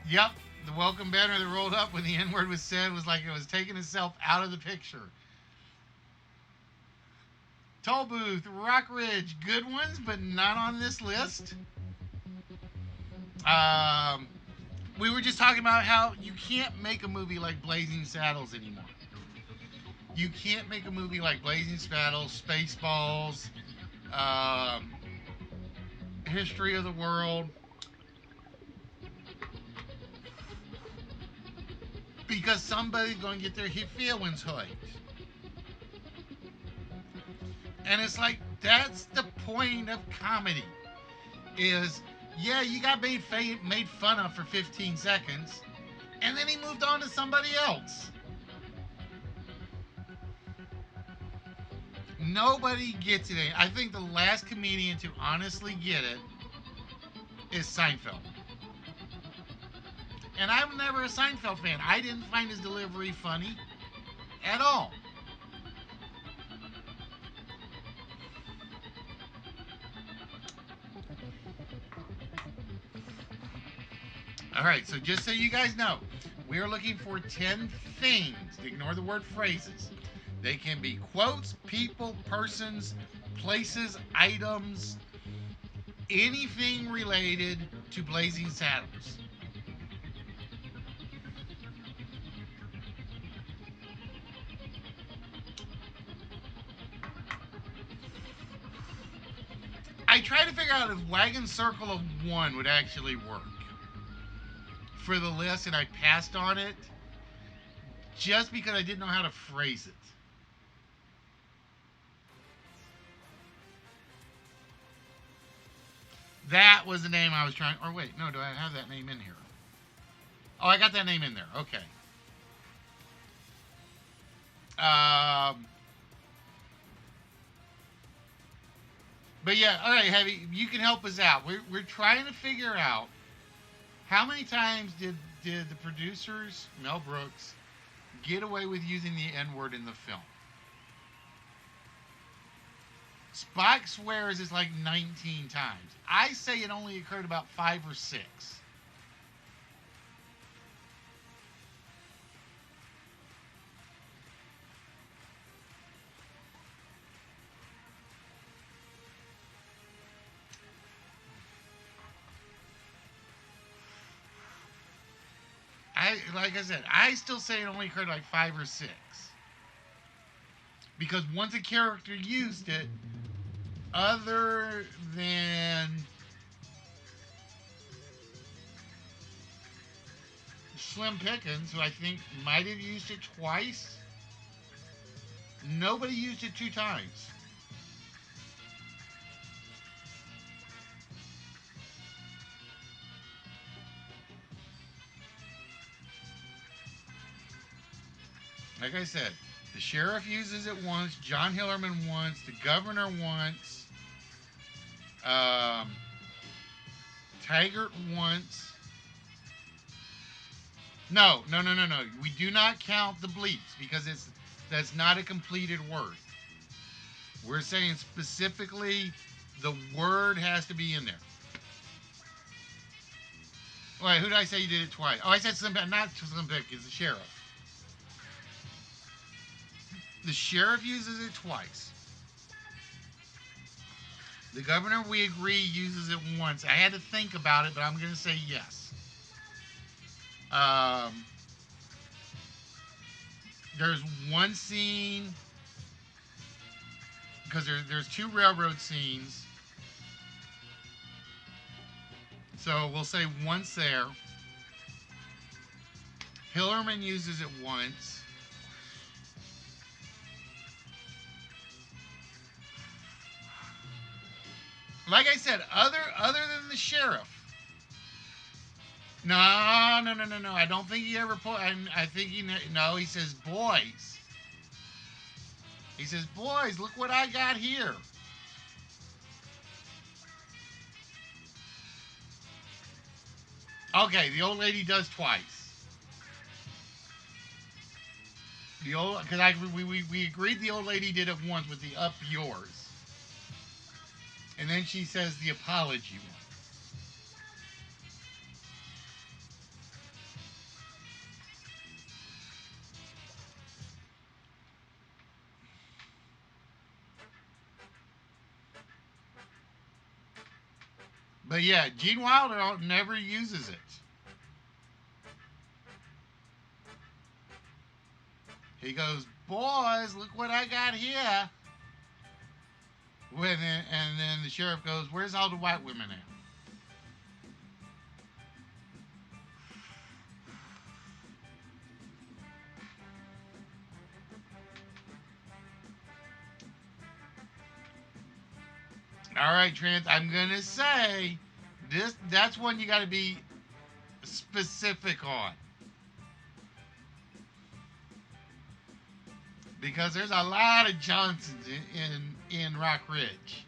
Yep, the welcome banner that rolled up when the N word was said was like it was taking itself out of the picture. Toll Booth, Rock Ridge, good ones, but not on this list. Um, we were just talking about how you can't make a movie like Blazing Saddles anymore. You can't make a movie like Blazing Saddles, Spaceballs, um, History of the World, because somebody's going to get their feelings hurt. And it's like, that's the point of comedy. Is, yeah, you got made fun of for 15 seconds, and then he moved on to somebody else. Nobody gets it. I think the last comedian to honestly get it is Seinfeld. And I'm never a Seinfeld fan. I didn't find his delivery funny at all. All right, so just so you guys know, we are looking for 10 things. Ignore the word phrases. They can be quotes, people, persons, places, items, anything related to Blazing Saddles. I tried to figure out if Wagon Circle of One would actually work for the list, and I passed on it just because I didn't know how to phrase it. That was the name I was trying. Or wait, no, do I have that name in here? Oh, I got that name in there. Okay. But yeah, all right, Heavy, you can help us out. We're trying to figure out how many times did the producers, Mel Brooks, get away with using the N-word in the film? Spike swears it's like 19 times. I say it only occurred about 5 or 6. Like I said, I still say it only occurred like 5 or 6. Because once a character used it, other than Slim Pickens, who I think might have used it twice, nobody used it 2 times. Like I said, the sheriff uses it once, John Hillerman once, the governor once, Taggart once. No. We do not count the bleeps because that's not a completed word. We're saying specifically the word has to be in there. Wait, who did I say you did it twice? Oh, I said not Slim Pickens, the sheriff. The sheriff uses it twice. The governor, we agree, uses it once. I had to think about it, but I'm going to say yes. There's one scene, because there's 2 railroad scenes. So we'll say once there. Hillerman uses it once. Like I said, other than the sheriff. No, no, no, no, no. I don't think he ever put. I think he no. He says boys. He says boys. Look what I got here. Okay, the old lady does twice. The old because we agreed the old lady did it once with the up yours, and then she says the apology one. But yeah, Gene Wilder never uses it. He goes, boys, look what I got here. And then the sheriff goes, where's all the white women at? All right, Trent, I'm going to say that's one you got to be specific on. Because there's a lot of Johnsons in Rock Ridge.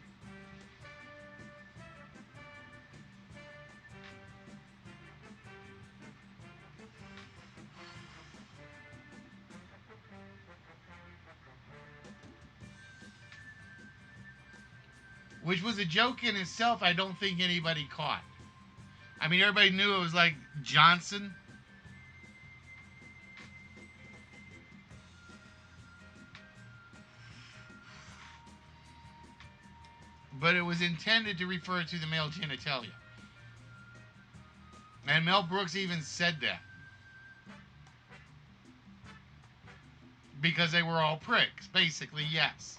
Which was a joke in itself I don't think anybody caught. I mean, everybody knew it was like Johnson. But it was intended to refer to the male genitalia. And Mel Brooks even said that. Because they were all pricks, basically, yes.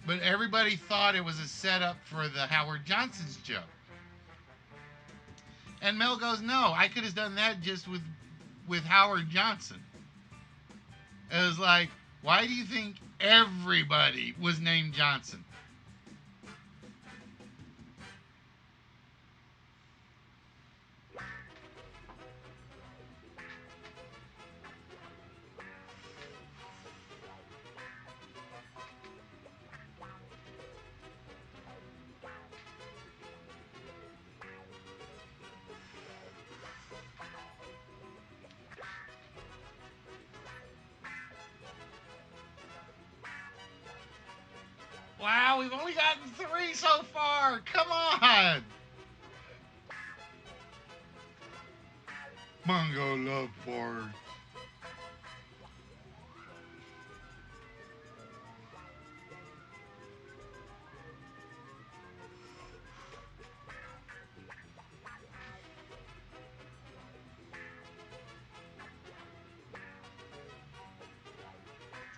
But everybody thought it was a setup for the Howard Johnson's joke. And Mel goes, no, I could have done that just with Howard Johnson. It was like, why do you think everybody was named Johnson? Wow, we've only gotten 3 so far. Come on. Mongo Love Board.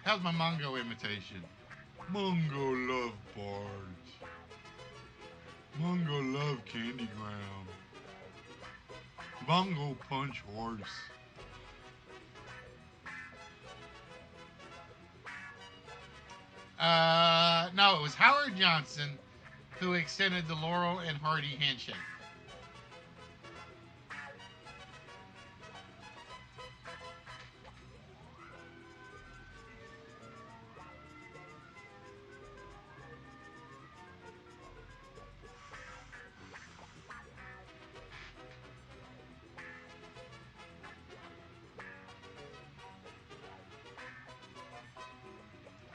How's my Mongo imitation? Mongo love bars. Mongo love candy ground. Mongo punch horse. No, it was Howard Johnson who extended the Laurel and Hardy handshake.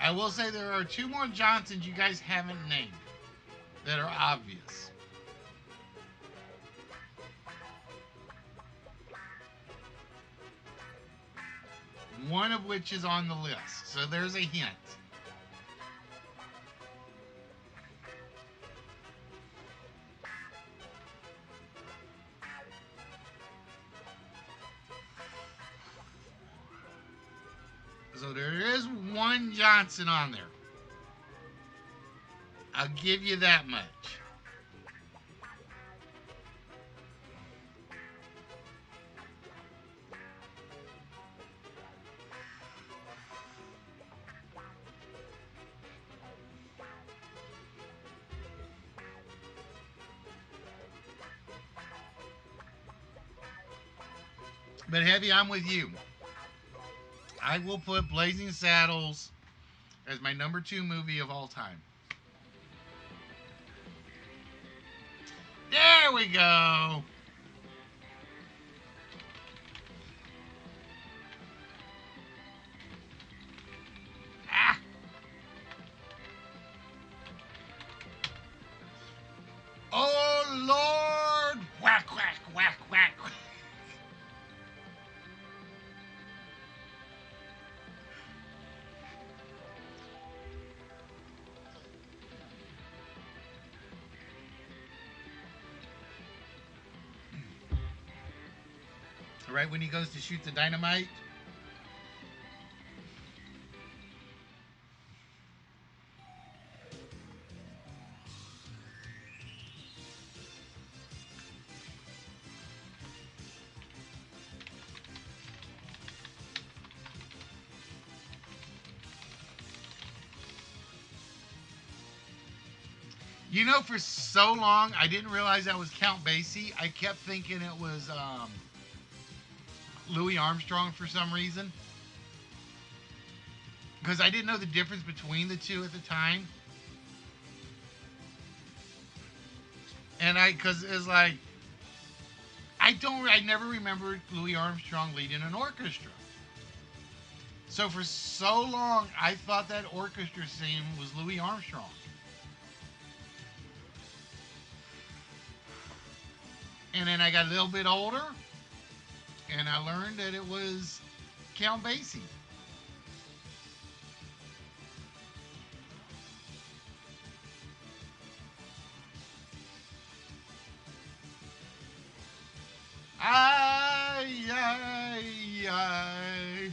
I will say there are 2 more Johnsons you guys haven't named that are obvious. One of which is on the list, so there's a hint. So there is one Johnson on there. I'll give you that much. But Heavy, I'm with you. I will put Blazing Saddles as my number 2 movie of all time. There we go. Ah. Oh Lord! Whack, whack, whack, whack. Right when he goes to shoot the dynamite. You know, for so long, I didn't realize that was Count Basie. I kept thinking it was Louis Armstrong for some reason. Because I didn't know the difference between the two at the time. And because it's like, I never remembered Louis Armstrong leading an orchestra. So for so long, I thought that orchestra scene was Louis Armstrong. And then I got a little bit older, and I learned that it was Count Basie. Ay, ay, ay.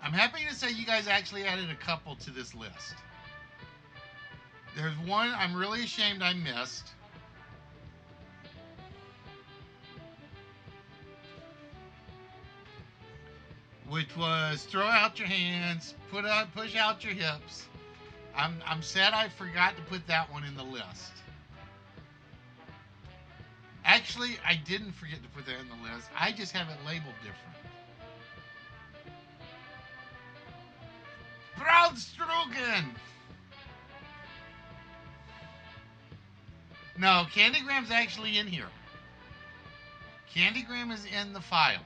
I'm happy to say you guys actually added a couple to this list. There's one I'm really ashamed I missed. Which was throw out your hands, push out your hips. I'm sad I forgot to put that one in the list. Actually, I didn't forget to put that in the list. I just have it labeled different. Braunstrugen! No, Candygram's actually in here. Candygram is in the file.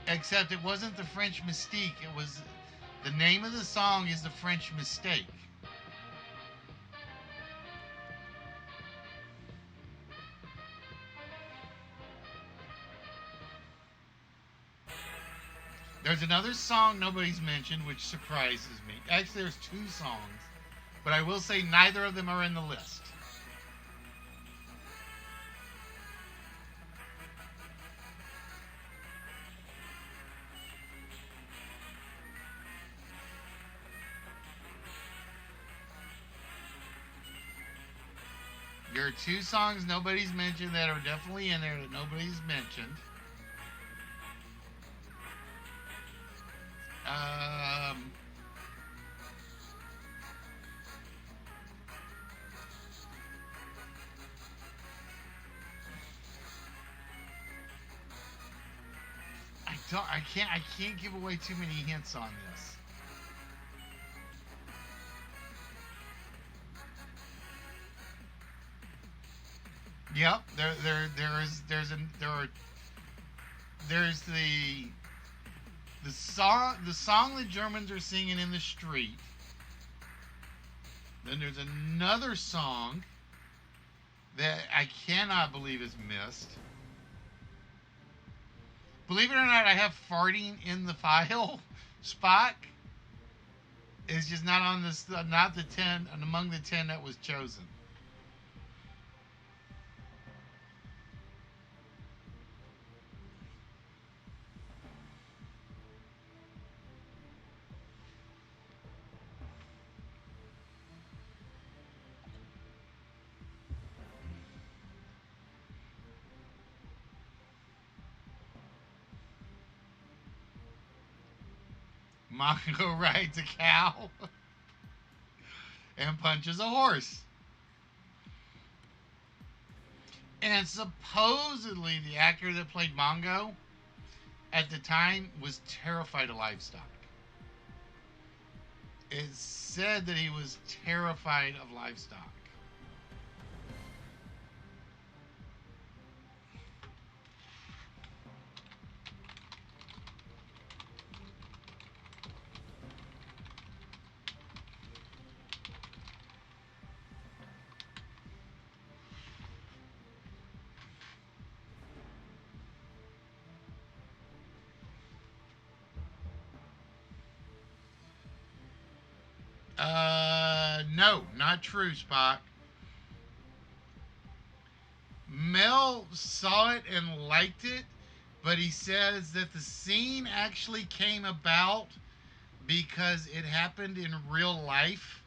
Except it wasn't the French Mystique. It was the name of the song is the French Mistake. There's another song nobody's mentioned, which surprises me. Actually, there's 2 songs, but I will say neither of them are in the list. There are 2 songs nobody's mentioned that are definitely in there that nobody's mentioned. I can't give away too many hints on this. Yep. There's the song the Germans are singing in the street. Then there's another song that I cannot believe is missed. Believe it or not, I have farting in the file. Spock is just not on this, not the 10, among the 10 that was chosen. Mongo rides a cow and punches a horse. And supposedly the actor that played Mongo at the time was terrified of livestock. It said that he was terrified of livestock. No, not true, Spock. Mel saw it and liked it, but he says that the scene actually came about because it happened in real life.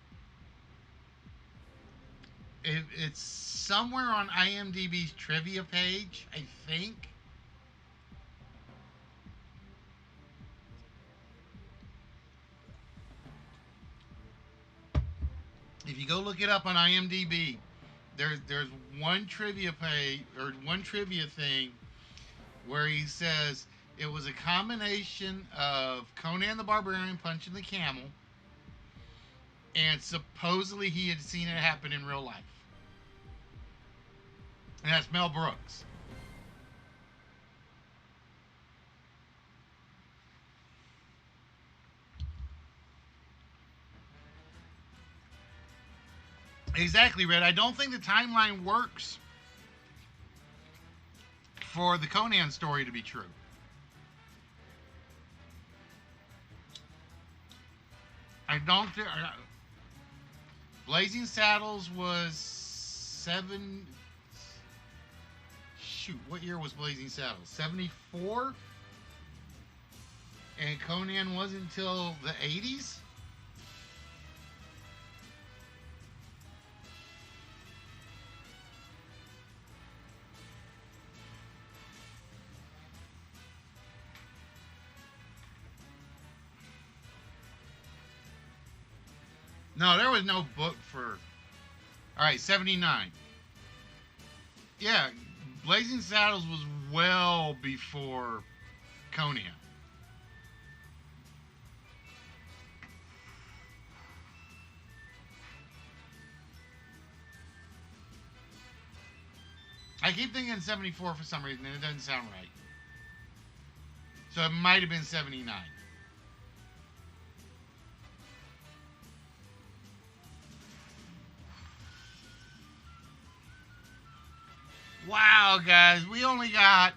It's somewhere on IMDb's trivia page, I think. If you go look it up on IMDb, there's one trivia page or one trivia thing where he says it was a combination of Conan the Barbarian punching the camel, and supposedly he had seen it happen in real life. And that's Mel Brooks. Exactly, Red. I don't think the timeline works for the Conan story to be true. I don't think. Blazing Saddles was seven. Shoot, what year was Blazing Saddles? 74? And Conan wasn't until the 80s? No, there was no book for. All right, 79. Yeah, Blazing Saddles was well before Conan. I keep thinking 74 for some reason, and it doesn't sound right. So it might have been 79. Wow, guys, we only got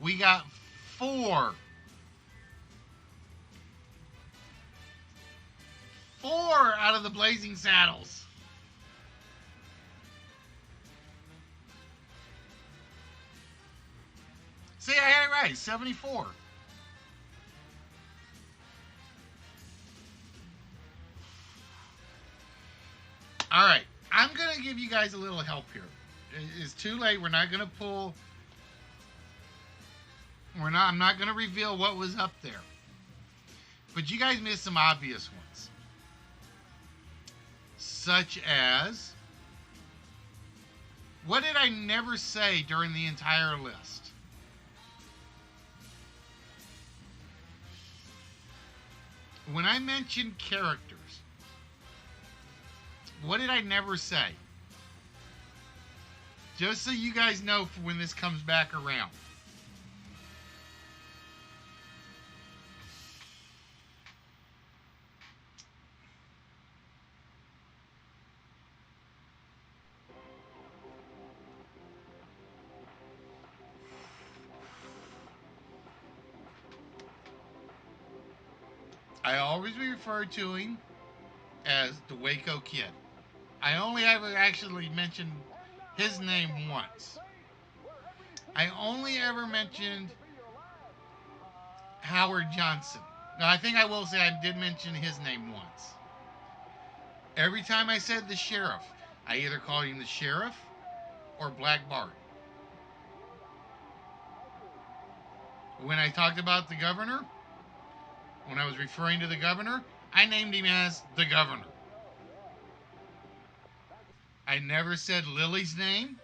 we got 4. 4 out of the Blazing Saddles. See, I had it right. 74. All right. I'm going to give you guys a little help here. It's too late. We're not going to pull. I'm not going to reveal what was up there. But you guys missed some obvious ones. Such as, what did I never say during the entire list? When I mentioned characters, what did I never say? Just so you guys know for when this comes back around. I always refer to him as the Waco Kid. I only ever actually mentioned his name once. I only ever mentioned Howard Johnson. Now, I think I will say I did mention his name once. Every time I said the sheriff, I either called him the sheriff or Black Bart. When I talked about the governor, when I was referring to the governor, I named him as the governor. I never said Lily's name.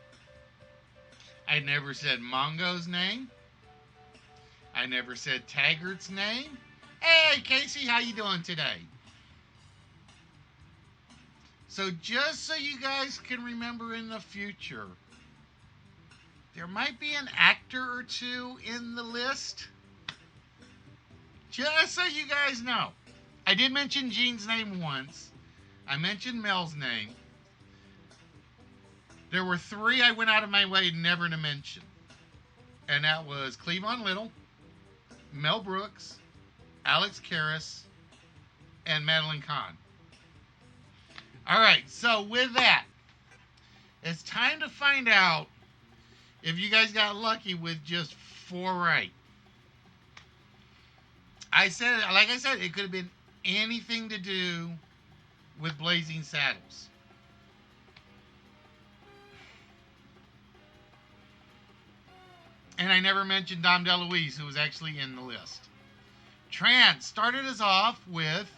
I never said Mongo's name. I never said Taggart's name. Hey, Casey, how you doing today? So just so you guys can remember in the future, there might be an actor or two in the list. Just so you guys know. I did mention Gene's name once. I mentioned Mel's name. There were three I went out of my way never to mention. And that was Cleavon Little, Mel Brooks, Alex Karras, and Madeline Kahn. Alright, so with that, it's time to find out if you guys got lucky with just 4 right. Like I said, it could have been anything to do with Blazing Saddles. And I never mentioned Dom DeLuise, who was actually in the list. Trance started us off with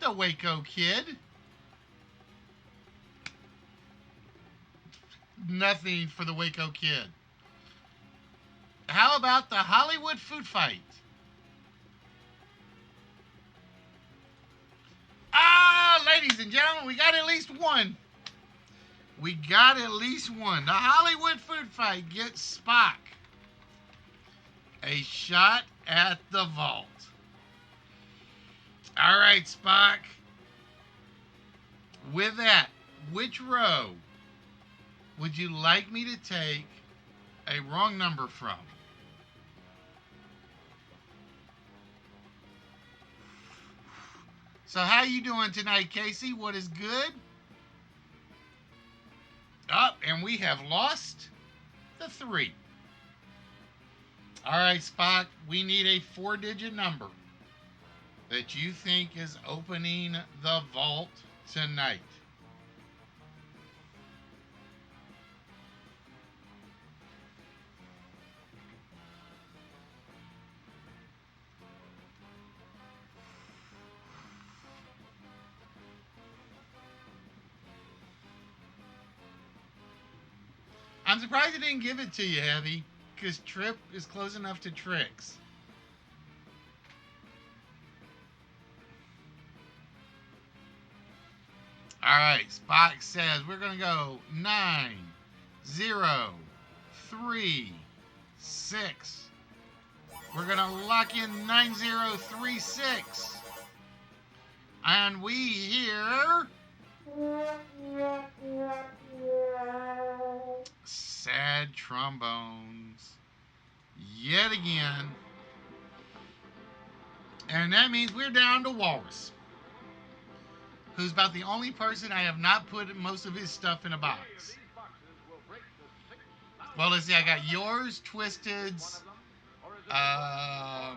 the Waco Kid. Nothing for the Waco Kid. How about the Hollywood food fight? Ladies and gentlemen, we got at least one. We got at least one. The Hollywood food fight gets Spock a shot at the vault. All right, Spock. With that, which row would you like me to take a wrong number from? So how you doing tonight, Casey? What is good? Up, and we have lost the 3. All right, Spock, we need a 4-digit number that you think is opening the vault tonight. I'm surprised it didn't give it to you, Heavy, because Trip is close enough to Tricks. All right, Spock says we're going to go 9, 0, 3, 6. We're going to lock in 9036. And we hear sad trombones yet again. And that means we're down to Walrus, who's about the only person I have not put most of his stuff in a box. Well, let's see. I got yours, Twisted's. I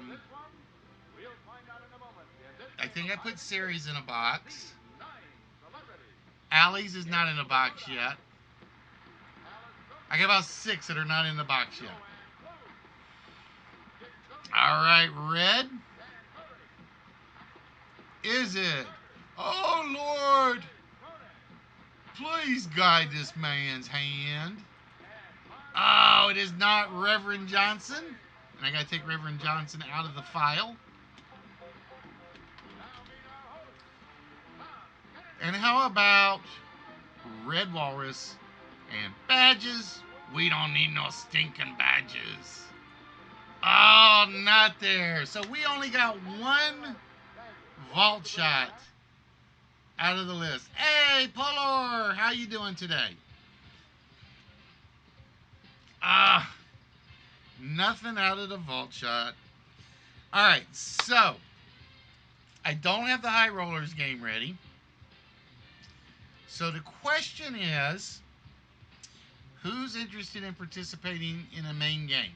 think I put Sari's in a box. Allie's is not in a box yet. I got about 6 that are not in the box yet. All right, Red. Is it? Oh, Lord. Please guide this man's hand. Oh, it is not Reverend Johnson. And I got to take Reverend Johnson out of the file. And how about Red Walrus and badges? We don't need no stinking badges. Oh, not there. So we only got one vault shot out of the list. Hey, Polar, how you doing today? Nothing out of the vault shot. All right, so I don't have the High Rollers game ready. So the question is, who's interested in participating in a main game?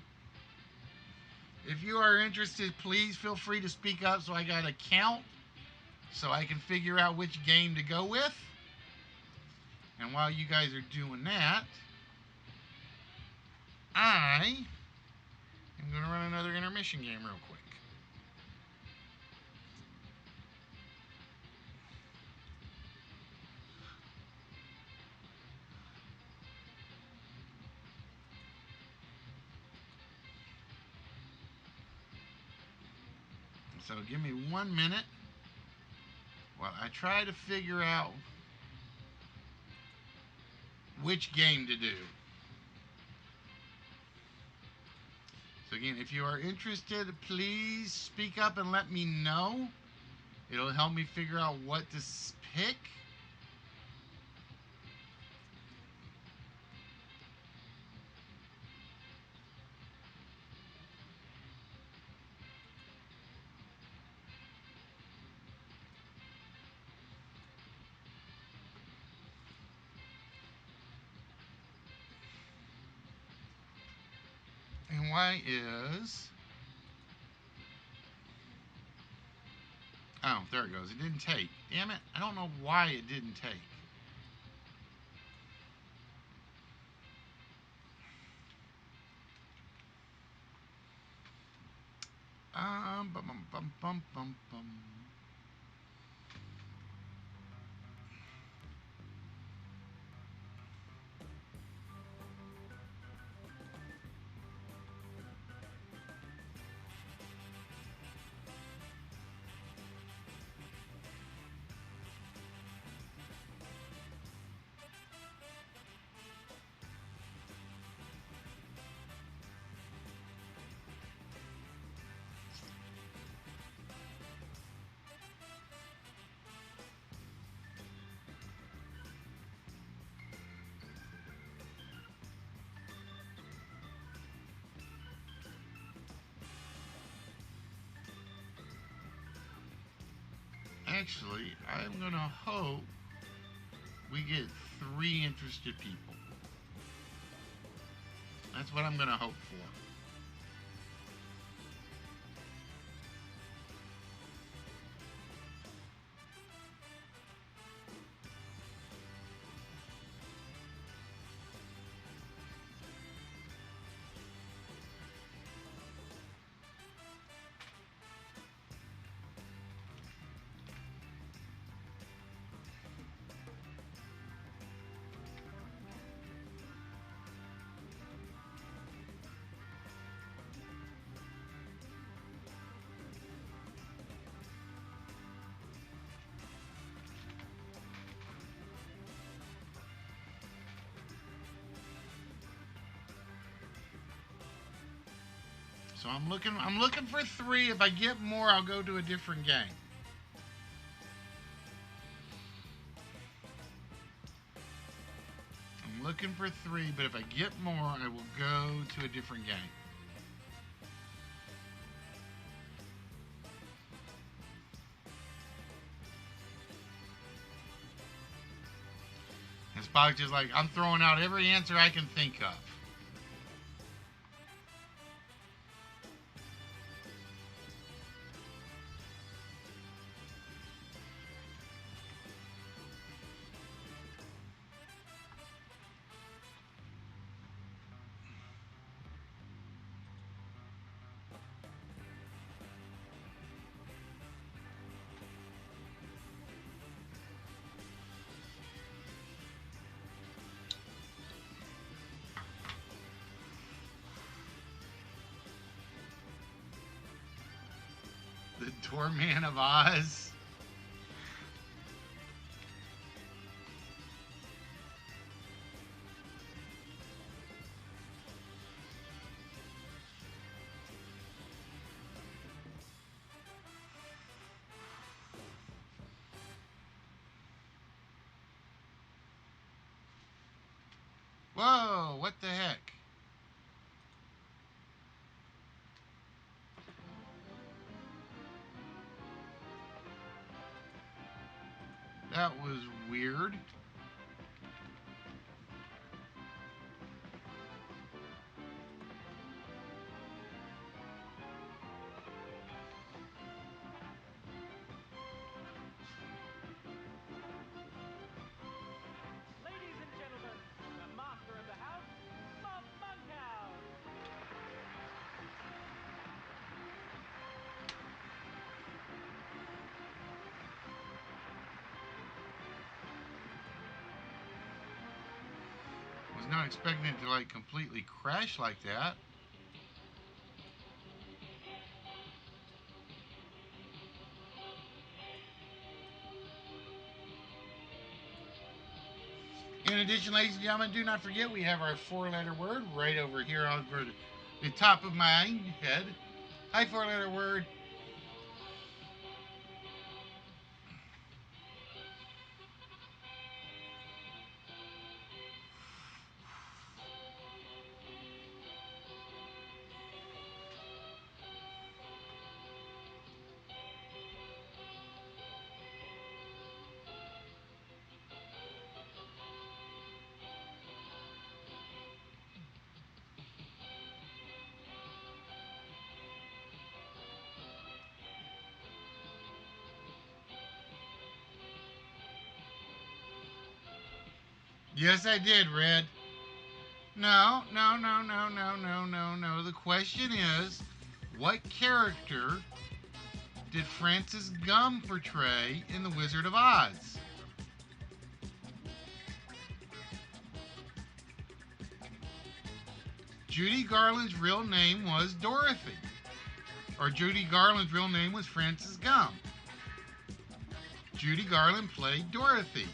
If you are interested, please feel free to speak up so I got a count so I can figure out which game to go with. And while you guys are doing that, I am going to run another intermission game real quick. So give me 1 minute while I try to figure out which game to do. So again, if you are interested, please speak up and let me know. It'll help me figure out what to pick. And why is... Oh, there it goes. It didn't take. Damn it. I don't know why it didn't take. Bum, bum, bum, bum, bum, bum. Actually, I'm going to hope we get 3 interested people. That's what I'm going to hope for. So I'm looking for 3. If I get more, I'll go to a different game. I'm looking for 3, but if I get more, I will go to a different game. And Spock's just like, I'm throwing out every answer I can think of. The Doorman of Oz. That was weird. Ladies and gentlemen, the master of the house, Bob Monkhouse. Was not expecting it to like completely crash like that. In addition, ladies and gentlemen, do not forget we have our four-letter word right over here on the top of my head. Hi, four-letter word. Yes, I did, Red. No, no, no, no, no, no, no, no. The question is, what character did Francis Gum portray in The Wizard of Oz? Judy Garland's real name was Dorothy. Or Judy Garland's real name was Francis Gum. Judy Garland played Dorothy.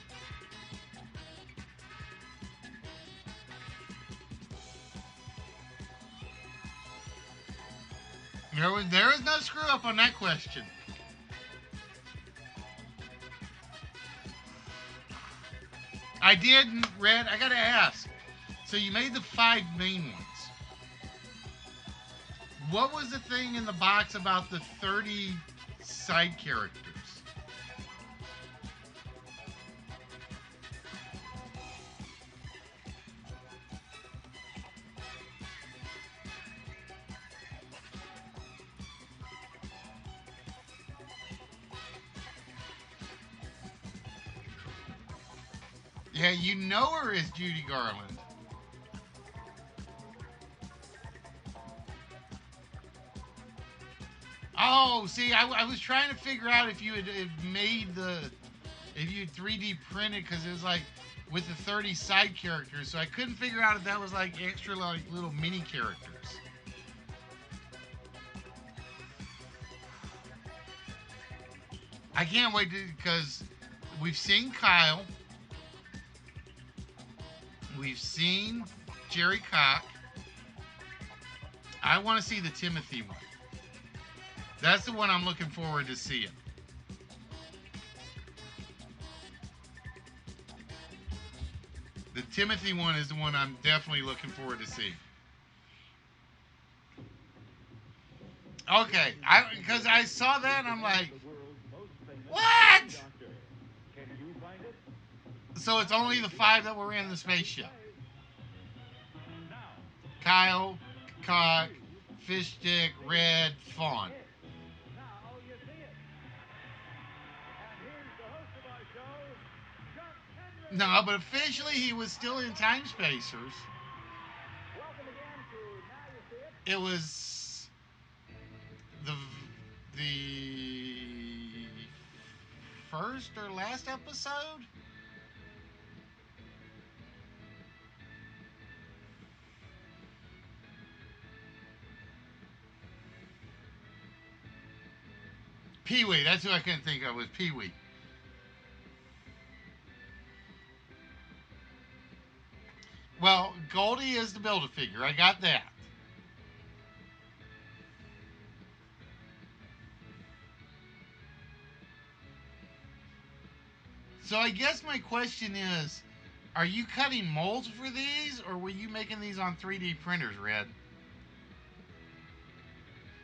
There was no screw up on that question. I did, Red. I gotta ask. So you made the 5 main ones. What was the thing in the box about the 30 side characters? Yeah, you know her as Judy Garland. Oh, see, I was trying to figure out if you had if you had 3D printed, because it was like with the 30 side characters, so I couldn't figure out if that was like extra like little mini characters. I can't wait because we've seen Kyle, we've seen Jerry Cock. I want to see the Timothy one. That's the one I'm looking forward to seeing. The Timothy one is the one I'm definitely looking forward to seeing. Okay, because I saw that and I'm like, what? So it's only the 5 that were in the spaceship. Kyle, Cock, Fish Stick, Red, Fawn. No, but officially he was still in Time Spacers. It was the first or last episode. Pee-wee, that's who I couldn't think of, was Pee-wee. Well, Goldie is the Build-A-Figure. I got that. So I guess my question is, are you cutting molds for these, or were you making these on 3D printers, Red?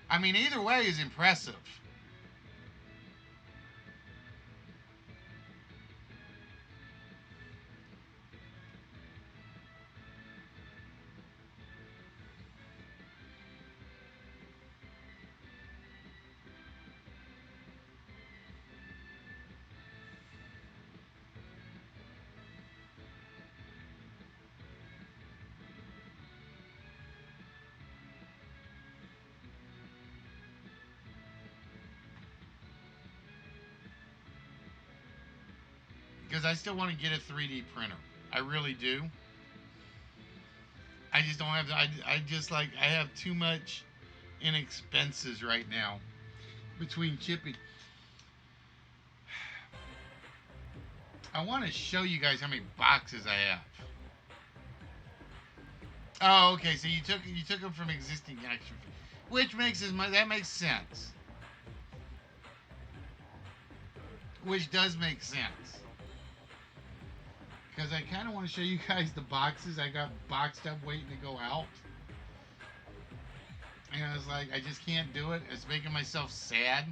I mean, either way is impressive. because I still want to get a 3D printer. I really do. I just don't have. I just like I have too much in expenses right now between shipping. I want to show you guys how many boxes I have. Oh, okay. So you took them from existing action, which that makes sense. Which does make sense. Because I kind of want to show you guys the boxes I got boxed up waiting to go out. And I was like, I just can't do it. It's making myself sad.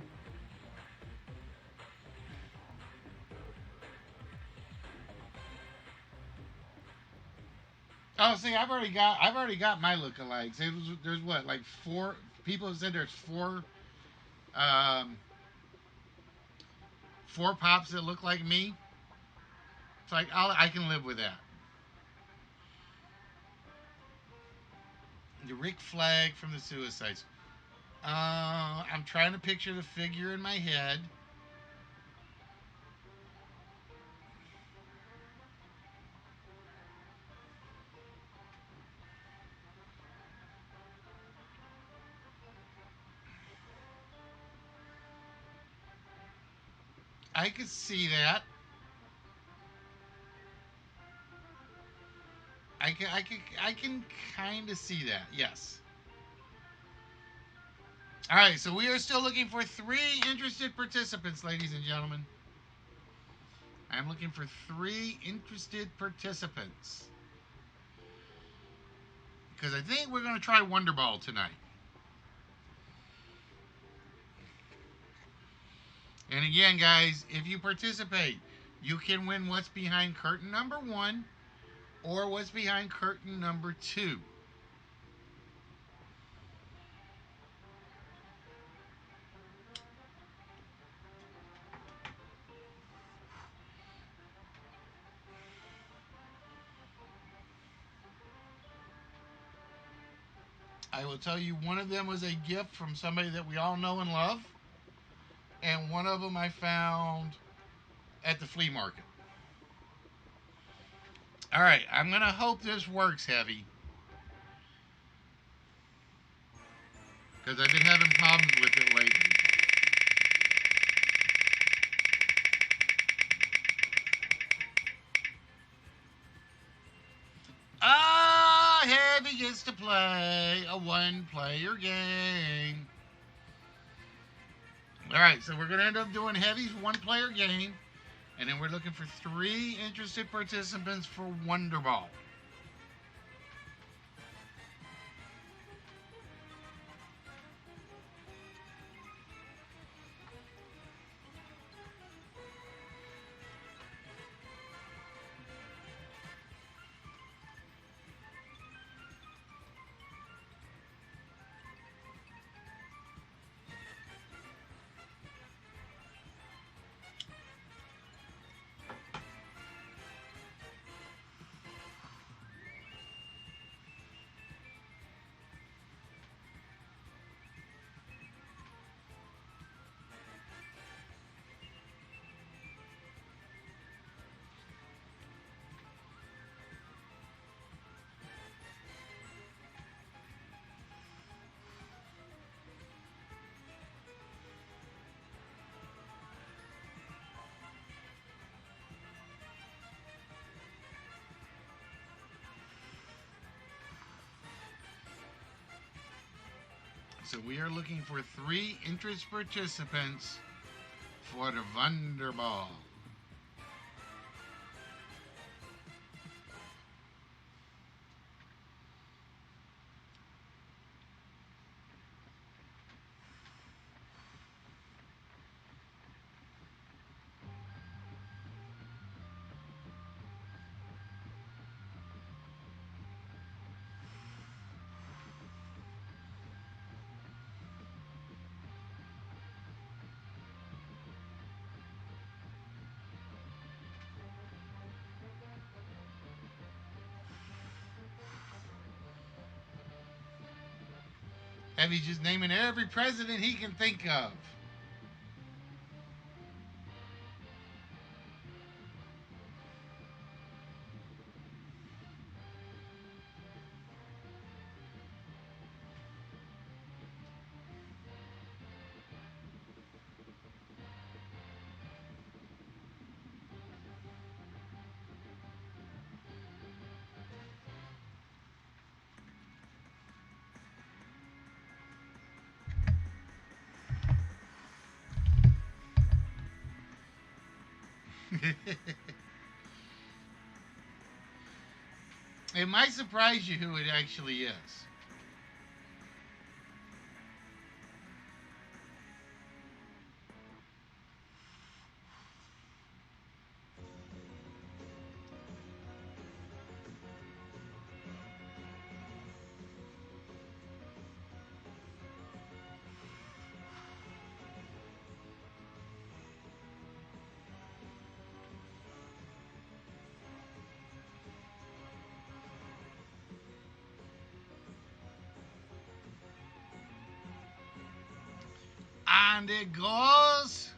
Oh, see, I've already got my lookalikes. There's what, like four people have said there's um, four pops that look like me. It's like I can live with that. The Rick Flag from the Suicides. I'm trying to picture the figure in my head. I could see that. I can kind of see that. Yes. All right. So we are still looking for 3 interested participants, ladies and gentlemen. I'm looking for 3 interested participants because I think we're going to try Wonder Ball tonight. And again, guys, if you participate, you can win what's behind curtain number 1 or what's behind curtain number 2. I will tell you, one of them was a gift from somebody that we all know and love, and one of them I found at the flea market. All right, I'm going to hope this works, Heavy, because I've been having problems with it lately. Ah, Heavy gets to play a 1-player game. All right, so we're going to end up doing Heavy's 1-player game, and then we're looking for 3 interested participants for Wonder Ball. So we are looking for 3 interested participants for the Wonder Ball. Heavy's just naming every president he can think of. It might surprise you who it actually is. And it goes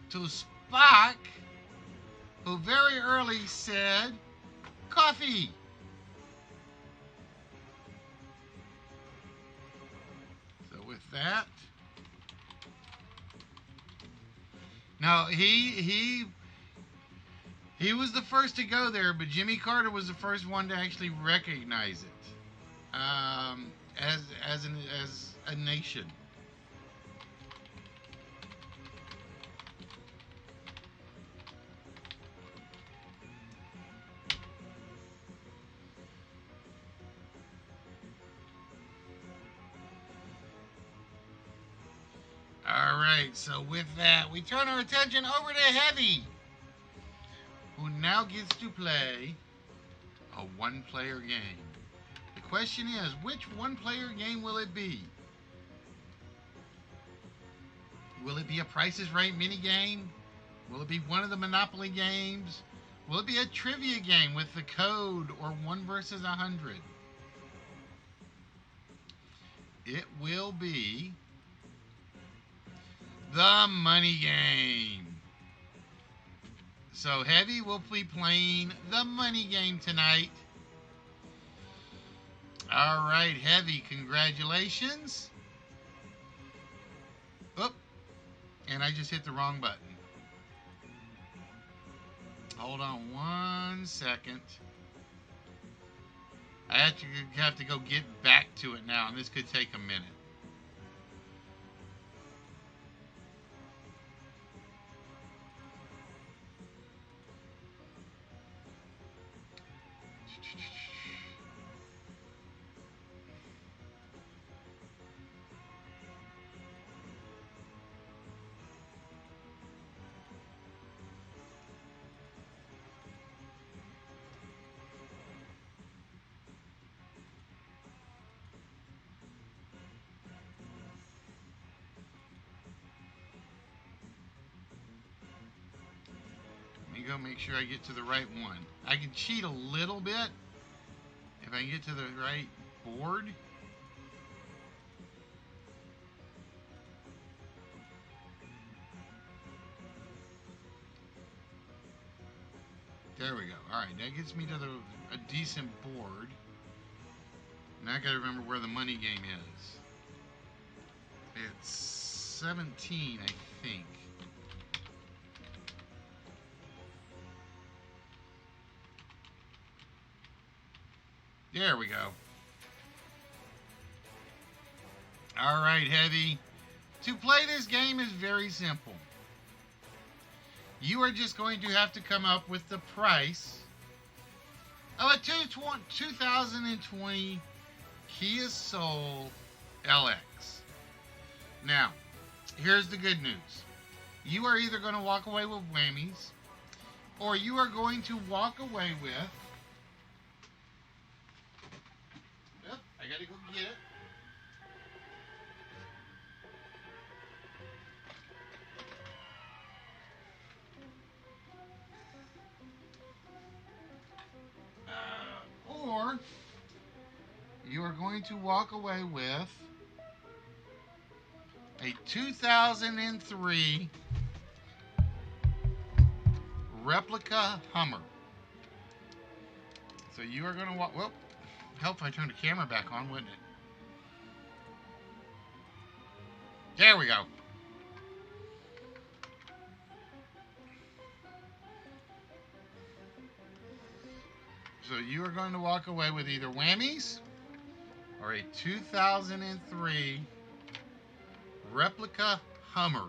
to Spock, who very early said, coffee. So with that, now he was the first to go there, but Jimmy Carter was the first one to actually recognize it as a nation. All right, so with that, we turn our attention over to Heavy, who now gets to play a one-player game. The question is, which one-player game will it be? Will it be a Price is Right mini game? Will it be one of the Monopoly games? Will it be a trivia game with the code or 1 versus 100? It will be the money game. So Heavy will be playing the money game tonight. All right, Heavy, congratulations. Oop, and I just hit the wrong button. Hold on 1 second. I have to go get back to it now, and this could take a minute. Let me go make sure I get to the right one. I can cheat a little bit if I can get to the right board. There we go. All right, that gets me to a decent board. Now I got to remember where the money game is. It's 17, I think. There we go. All right, Heavy. To play this game is very simple. You are just going to have to come up with the price of a 2020 Kia Soul LX. Now, here's the good news. You are either going to walk away with whammies, or you are going to walk away with... Yep, I got to go get it. Or you are going to walk away with a 2003 replica Hummer. So you are going to walk... Well, help if I turn the camera back on, wouldn't it? There we go. So you are going to walk away with either whammies or a 2003 replica Hummer.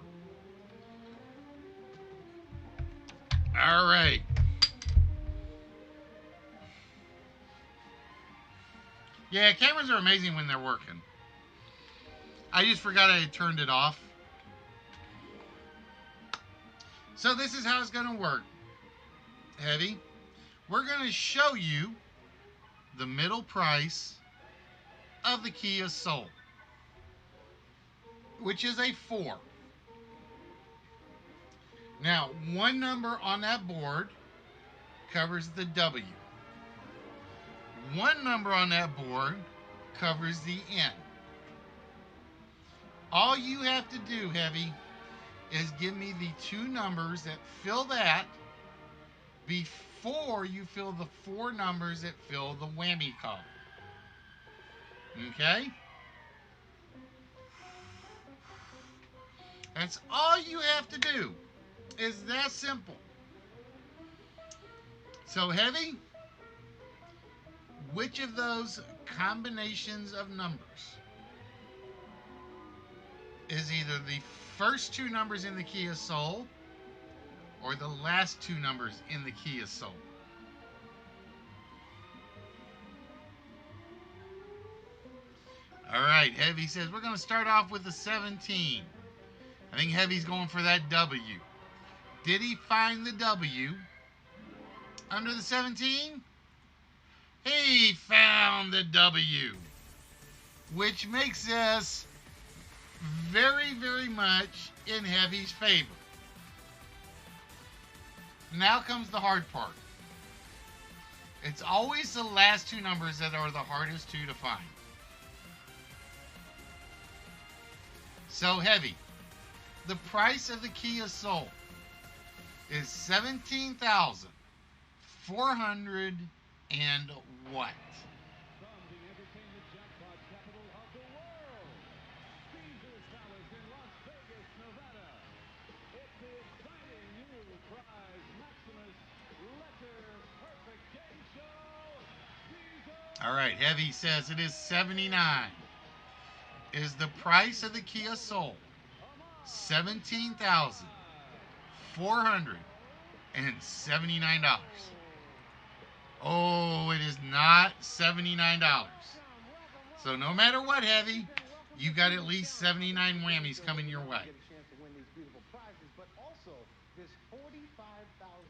All right. Yeah, cameras are amazing when they're working. I just forgot I had turned it off. So this is how it's going to work, Heavy. We're going to show you the middle price of the Kia Soul, which is a 4. Now, one number on that board covers the W. One number on that board covers the N. All you have to do, Heavy, is give me the 2 numbers that fill that before you fill the 4 numbers that fill the whammy column. Okay? That's all you have to do. It's that simple. So, Heavy, which of those combinations of numbers is either the first 2 numbers in the Kia Soul or the last 2 numbers in the Kia Soul? All right, Heavy says we're going to start off with the 17. I think Heavy's going for that W. Did he find the W under the 17? He found the W, which makes us very, very much in Heavy's favor. Now comes the hard part. It's always the last 2 numbers that are the hardest 2 to find. So, Heavy, the price of the Kia Soul is $17,400 and what? From the entertainment jackpot capital of the world, Caesar's Palace in Las Vegas, Nevada. It's the exciting new prize Maximus Letter Perfect Game Show. Caesar. All right, Heavy says it is 79. Is the price of the Kia Soul $17,479? Oh, it is not $79. So no matter what, Heavy, you got at least 79 whammies coming your way.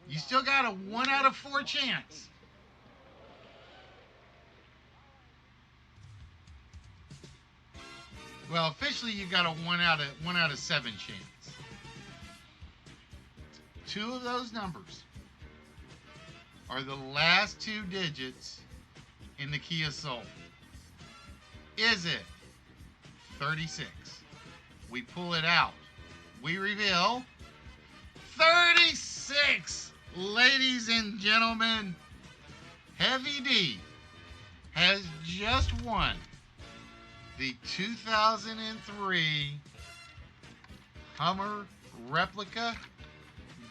You still got a 1 out of 4 chance. Well, officially you got a 1 out of 7 chance. 2 of those numbers are the last 2 digits in the Kia Soul. Is it 36? We pull it out. We reveal 36. Ladies and gentlemen, Heavy D has just won the 2003 Hummer replica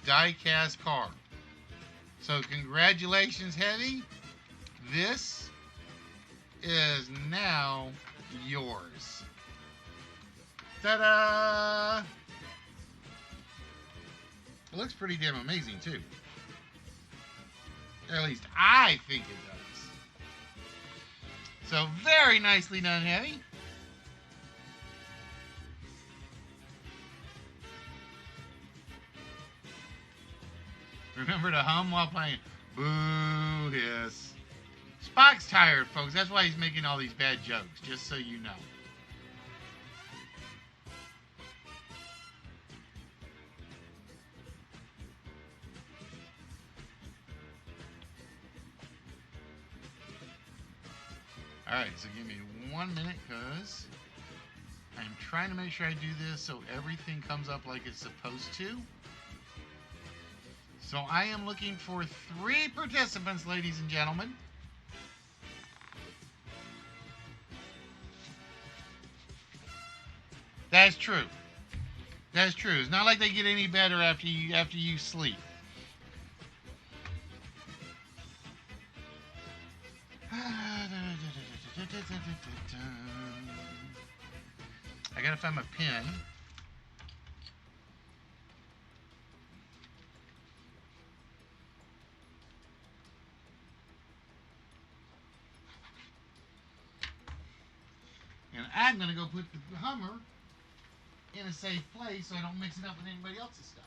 die-cast car. So congratulations, Heavy. This is now yours. Ta-da! It looks pretty damn amazing, too. At least I think it does. So very nicely done, Heavy. Remember to hum while playing. Boo hiss. Spock's tired, folks. That's why he's making all these bad jokes, just so you know. Alright, so give me 1 minute, because I'm trying to make sure I do this so everything comes up like it's supposed to. So I am looking for 3 participants, ladies and gentlemen. That's true. That's true. It's not like they get any better after you sleep. I gotta find my pen. And I'm going to go put the Hummer in a safe place so I don't mix it up with anybody else's stuff.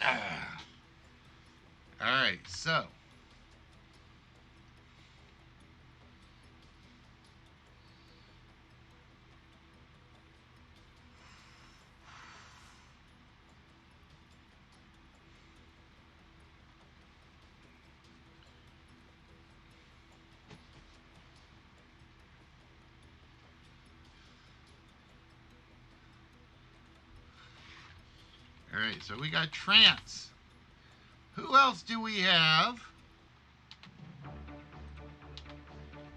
Ah. All right, so we got Trance. Who else do we have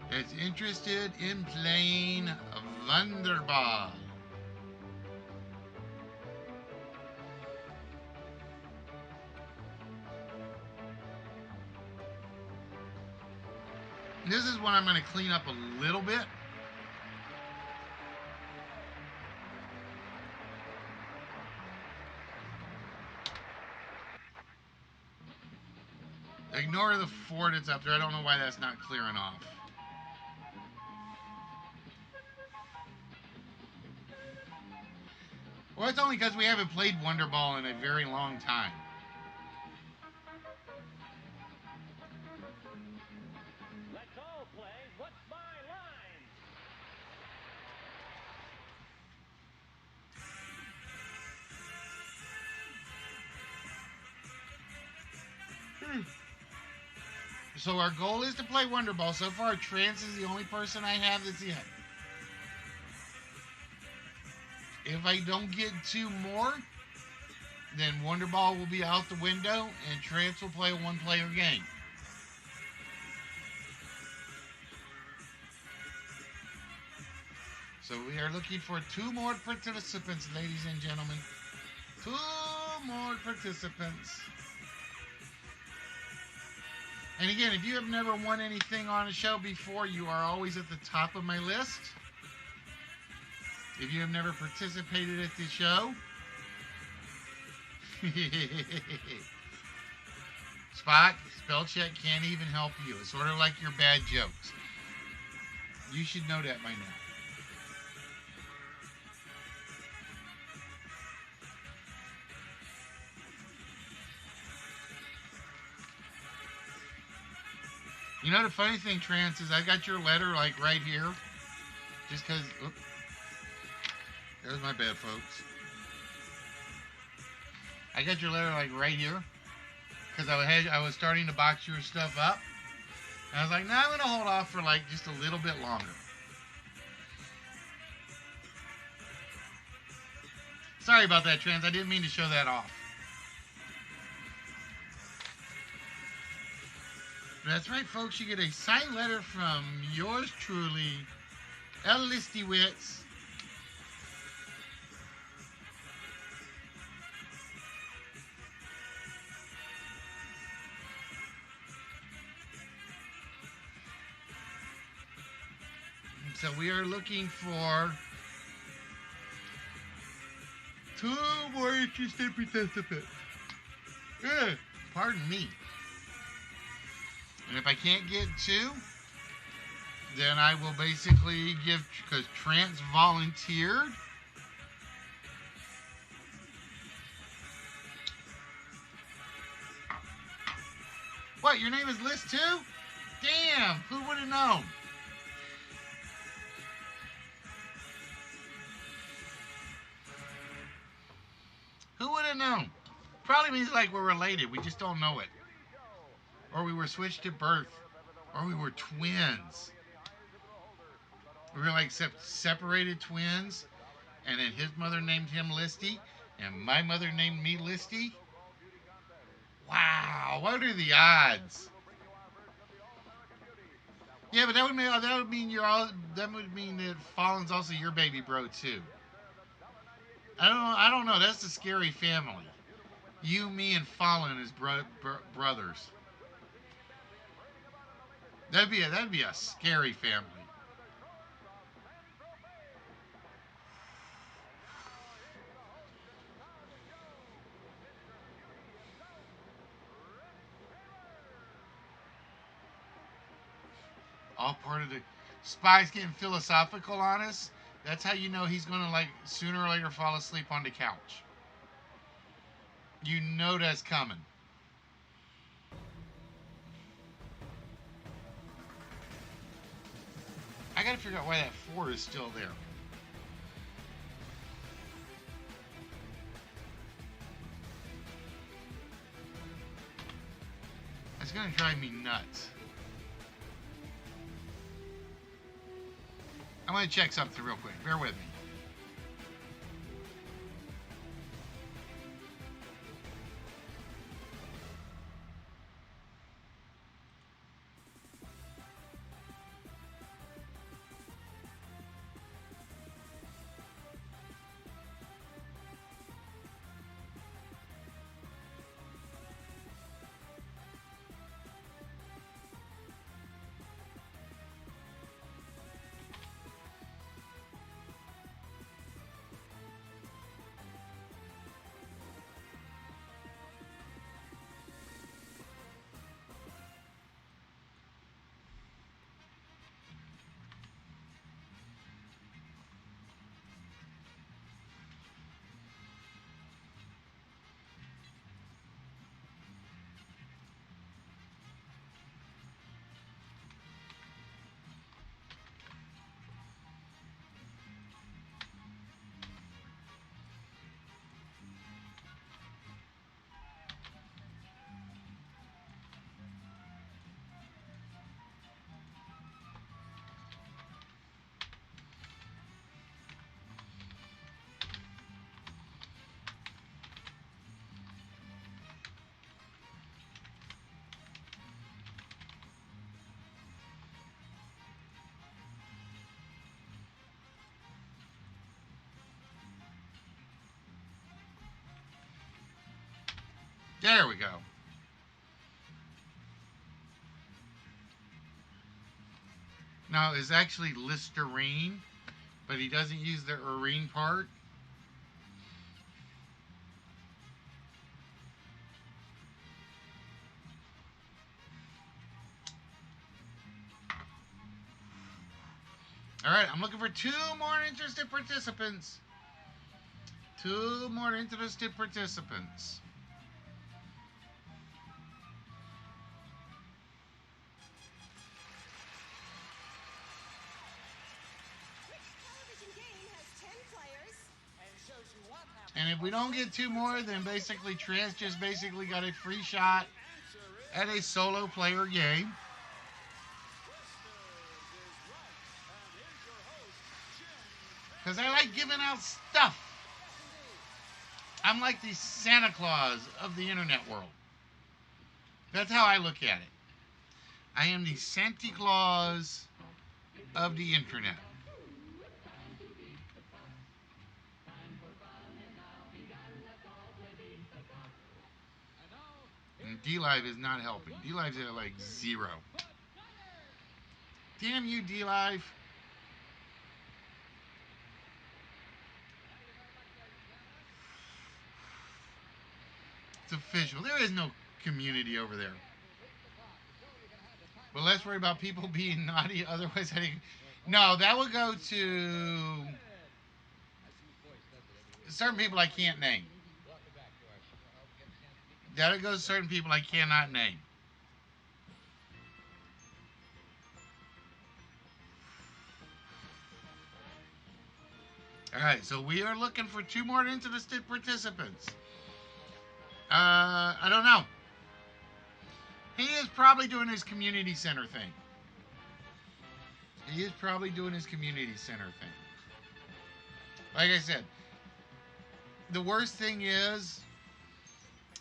that's interested in playing Wonderball? This is one I'm going to clean up a little bit. Ignore the 4 that's up there. I don't know why that's not clearing off. Well, it's only because we haven't played Wonderball in a very long time. Let's all play What's My Line? So our goal is to play Wonderball. So far, Trance is the only person I have that's in. If I don't get 2 more, then Wonderball will be out the window and Trance will play a 1-player game. So we are looking for 2 more participants, ladies and gentlemen. 2 more participants. And again, if you have never won anything on a show before, you are always at the top of my list. If you have never participated at the show, Spot, spell check can't even help you. It's sort of like your bad jokes. You should know that by now. You know the funny thing, Trance, is I got your letter like right here. Just because... There's my bad, folks. I got your letter like right here. Because I was starting to box your stuff up. And I was like, no, I'm going to hold off for like just a little bit longer. Sorry about that, Trance. I didn't mean to show that off. That's right, folks. You get a signed letter from yours truly, Listy Wits. So we are looking for 2 more interested participants. Pardon me. And if I can't get 2, then I will basically give, because Trance volunteered. What, your name is List too? Damn, who would have known? Who would have known? Probably means like we're related. We just don't know it. Or we were switched at birth. Or we were twins. We were like separated twins. And then his mother named him Listy. And my mother named me Listy. Wow. What are the odds? Yeah, but that would mean that would mean that Fallen's also your baby bro too. I don't know. That's a scary family. You, me, and Fallen as brothers. That'd be a scary family. All part of the spies getting philosophical on us. That's how you know he's gonna like sooner or later fall asleep on the couch. You know that's coming. I gotta figure out why that 4 is still there. That's gonna drive me nuts. I'm gonna check something real quick. Bear with me. There we go. Now it's actually Listerine, but he doesn't use the urine part. All right, I'm looking for 2 more interested participants. 2 more interested participants. Which television game has 10 players and shows you what happens? And if we don't get 2 more, then basically Trent just basically got a free shot at a solo player game. Because I like giving out stuff. I'm like the Santa Claus of the internet world. That's how I look at it. I am the Santa Claus of the internet. And D-Live is not helping. D-Live's at like 0. Damn you, D-Live. It's official. There is no community over there. But let's worry about people being naughty. Otherwise, I think... No, that would go to certain people I can't name. That would go to certain people I cannot name. All right, so we are looking for 2 more interested participants. I don't know. He is probably doing his community center thing. He is probably doing his community center thing. Like I said, the worst thing is,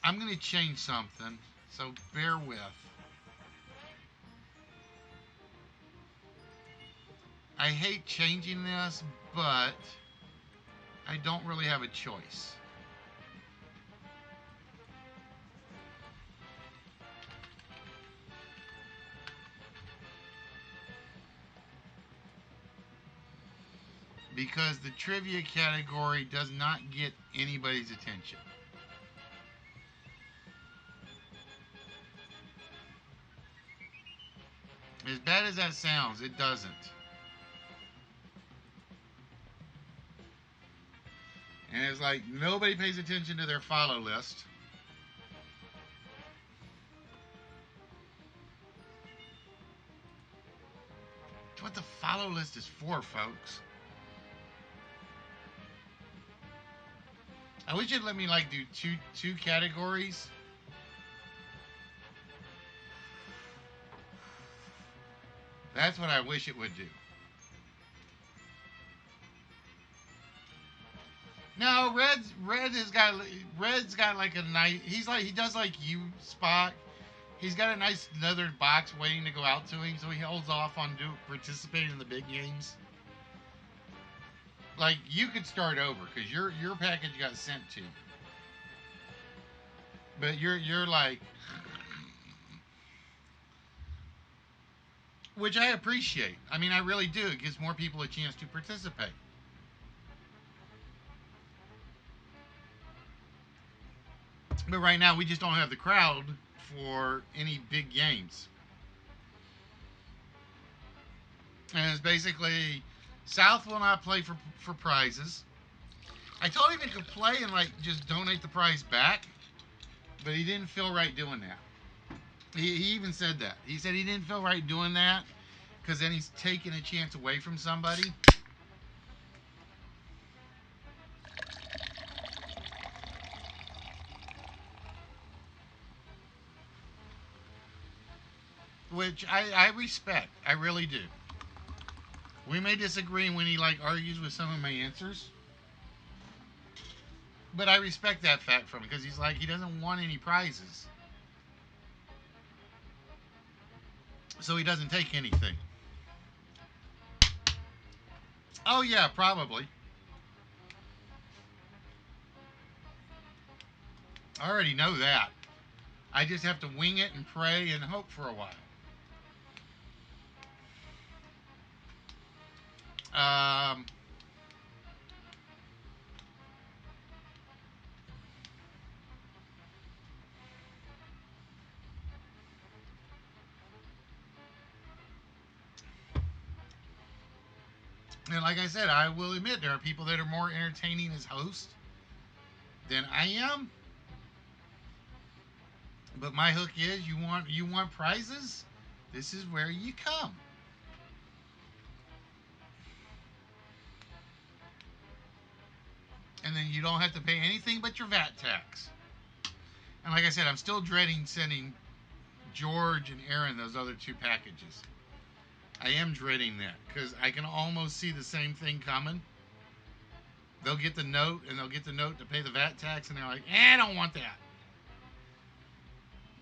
I'm going to change something, so bear with. I hate changing this, but I don't really have a choice. because the trivia category does not get anybody's attention. As bad as that sounds, it doesn't. And it's like nobody pays attention to their follow list. That's what the follow list is for, folks. I wish you'd let me like do two categories. That's what I wish it would do. No, Red's got like a nice. He does like you, Spock. He's got a nice leather box waiting to go out to him, so he holds off on participating in the big games. Like you could start over because your package got sent to you, but you're like, which I appreciate. I mean, I really do. It gives more people a chance to participate. But right now, we just don't have the crowd for any big games. And it's basically, South will not play for prizes. I told him he could play and like just donate the prize back, but he didn't feel right doing that. He even said that. He said he didn't feel right doing that because then he's taking a chance away from somebody. Which I respect. I really do. We may disagree when he like argues with some of my answers. But I respect that fact from him because he's like, he doesn't want any prizes. So he doesn't take anything. Oh yeah, probably. I already know that. I just have to wing it and pray and hope for a while. Um, and like I said, I will admit there are people that are more entertaining as hosts than I am. But my hook is you want prizes? This is where you come. And then you don't have to pay anything but your VAT tax. And like I said, I'm still dreading sending George and Aaron those other two packages. I am dreading that because I can almost see the same thing coming. They'll get the note and they'll get the note to pay the VAT tax and they're like, I don't want that.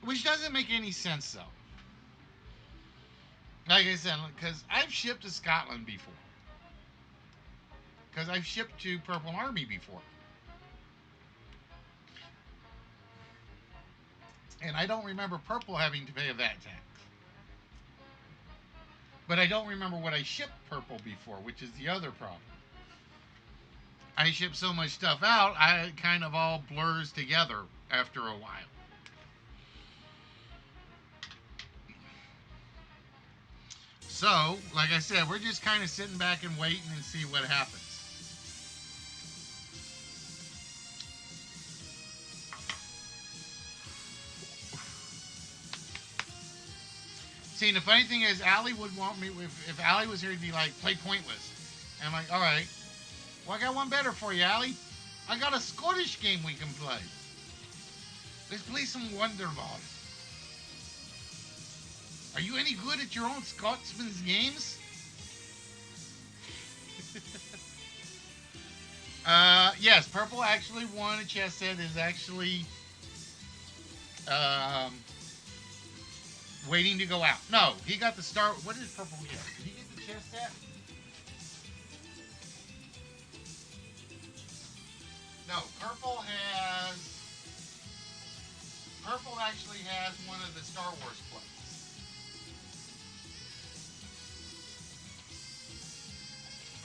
Which doesn't make any sense though. Like I said, because I've shipped to Scotland before. Because I've shipped to Purple Army before. And I don't remember Purple having to pay a VAT tax. But I don't remember what I shipped Purple before, which is the other problem. I ship so much stuff out, it kind of all blurs together after a while. So, like I said, we're just kind of sitting back and waiting and see what happens. See, and the funny thing is, Allie would want me, if Allie was here, to be like, play Pointless. And I'm like, all right. Well, I got one better for you, Allie. I got a Scottish game we can play. Let's play some Wonderball. Are you any good at your own Scotsman's games? Yes, Purple actually won a chess set. Is actually waiting to go out. No, he got the star. What did Purple get? Did he get the chess set? No, Purple actually has one of the Star Wars plays.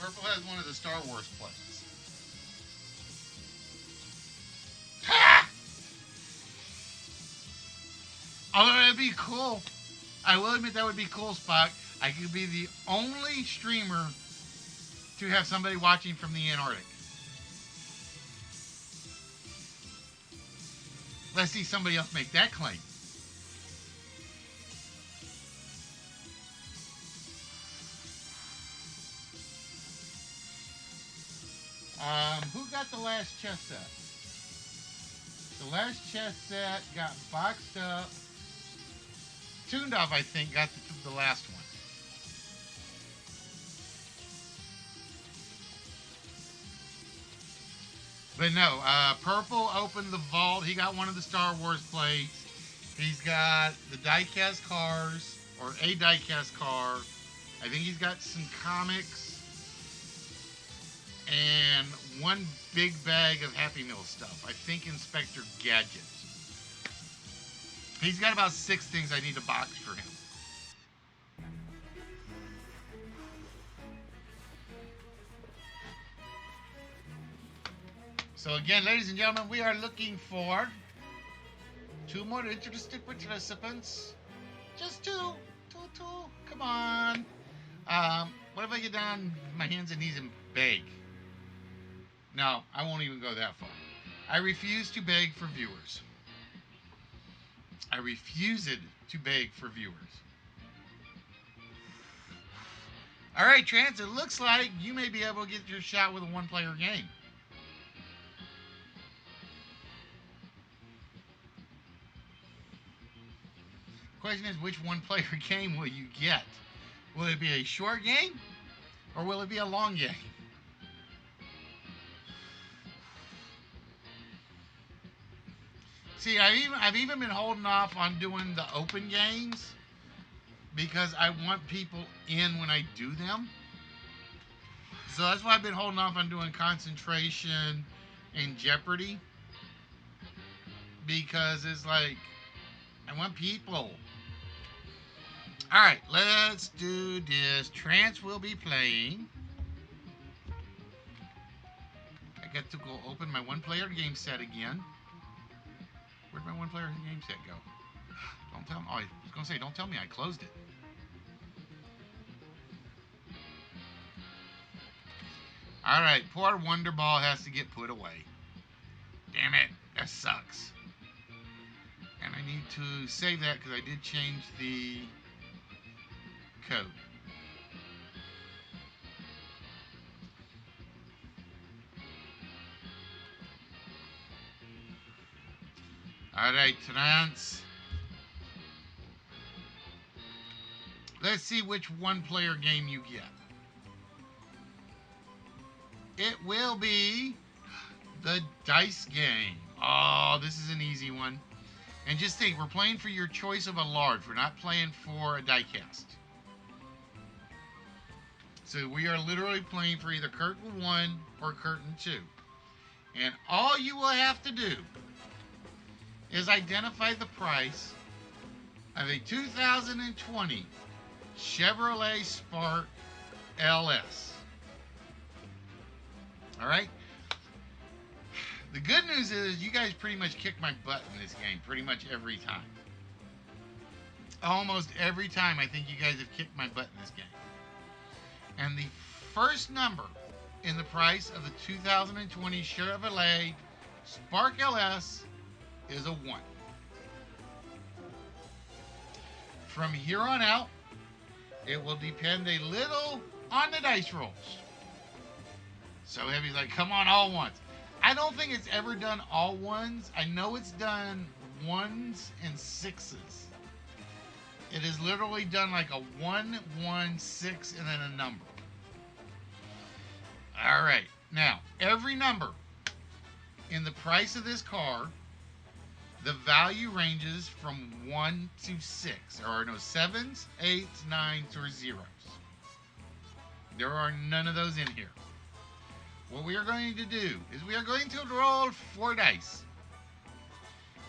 Purple has one of the Star Wars plates. Ha! Although that'd be cool. I will admit that would be cool, Spock. I could be the only streamer to have somebody watching from the Antarctic. Let's see somebody else make that claim. Who got the last chess set? The last chess set got boxed up. Tuned Off, I think, got the last one. But no, Purple opened the vault. He got one of the Star Wars plates. He's got the diecast cars, or a diecast car. I think he's got some comics. And one big bag of Happy Meal stuff. I think Inspector Gadget. He's got about 6 things I need to box for him. So again, ladies and gentlemen, we are looking for 2 more interested participants. Just 2. 2. Come on. What if I get down on my hands and knees and beg? No, I won't even go that far. I refuse to beg for viewers. I refuse it to beg for viewers. All right, Trans, it looks like you may be able to get your shot with a 1-player game. Question is, which 1-player game will you get? Will it be a short game or will it be a long game? See, I've even been holding off on doing the open games because I want people in when I do them. So that's why I've been holding off on doing Concentration and Jeopardy, because it's like I want people. All right, let's do this. Trance will be playing. I got to go open my 1-player game set again. Where'd my 1-player game set go? Don't tell me. Oh, I was going to say, don't tell me I closed it. All right, poor Wonder Ball has to get put away. Damn it, that sucks. And I need to save that because I did change the code. All right, Trance. Let's see which 1-player game you get. It will be the dice game. Oh, this is an easy one. And just think, we're playing for your choice of a large. We're not playing for a diecast. So we are literally playing for either curtain 1 or curtain 2. And all you will have to do is identify the price of a 2020 Chevrolet Spark LS. All right? The good news is you guys pretty much kick my butt in this game pretty much every time. Almost every time I think you guys have kicked my butt in this game. And the first number in the price of the 2020 Chevrolet Spark LS is a 1. From here on out, it will depend a little on the dice rolls. So Heavy's like, come on, all ones. I don't think it's ever done all ones. I know it's done 1s and 6s. It is literally done like a 1, 1, 6, and then a number. All right. Now, every number in the price of this car, the value ranges from 1 to 6. There are no 7s, 8s, 9s, or 0s. There are none of those in here. What we are going to do is we are going to roll 4 dice.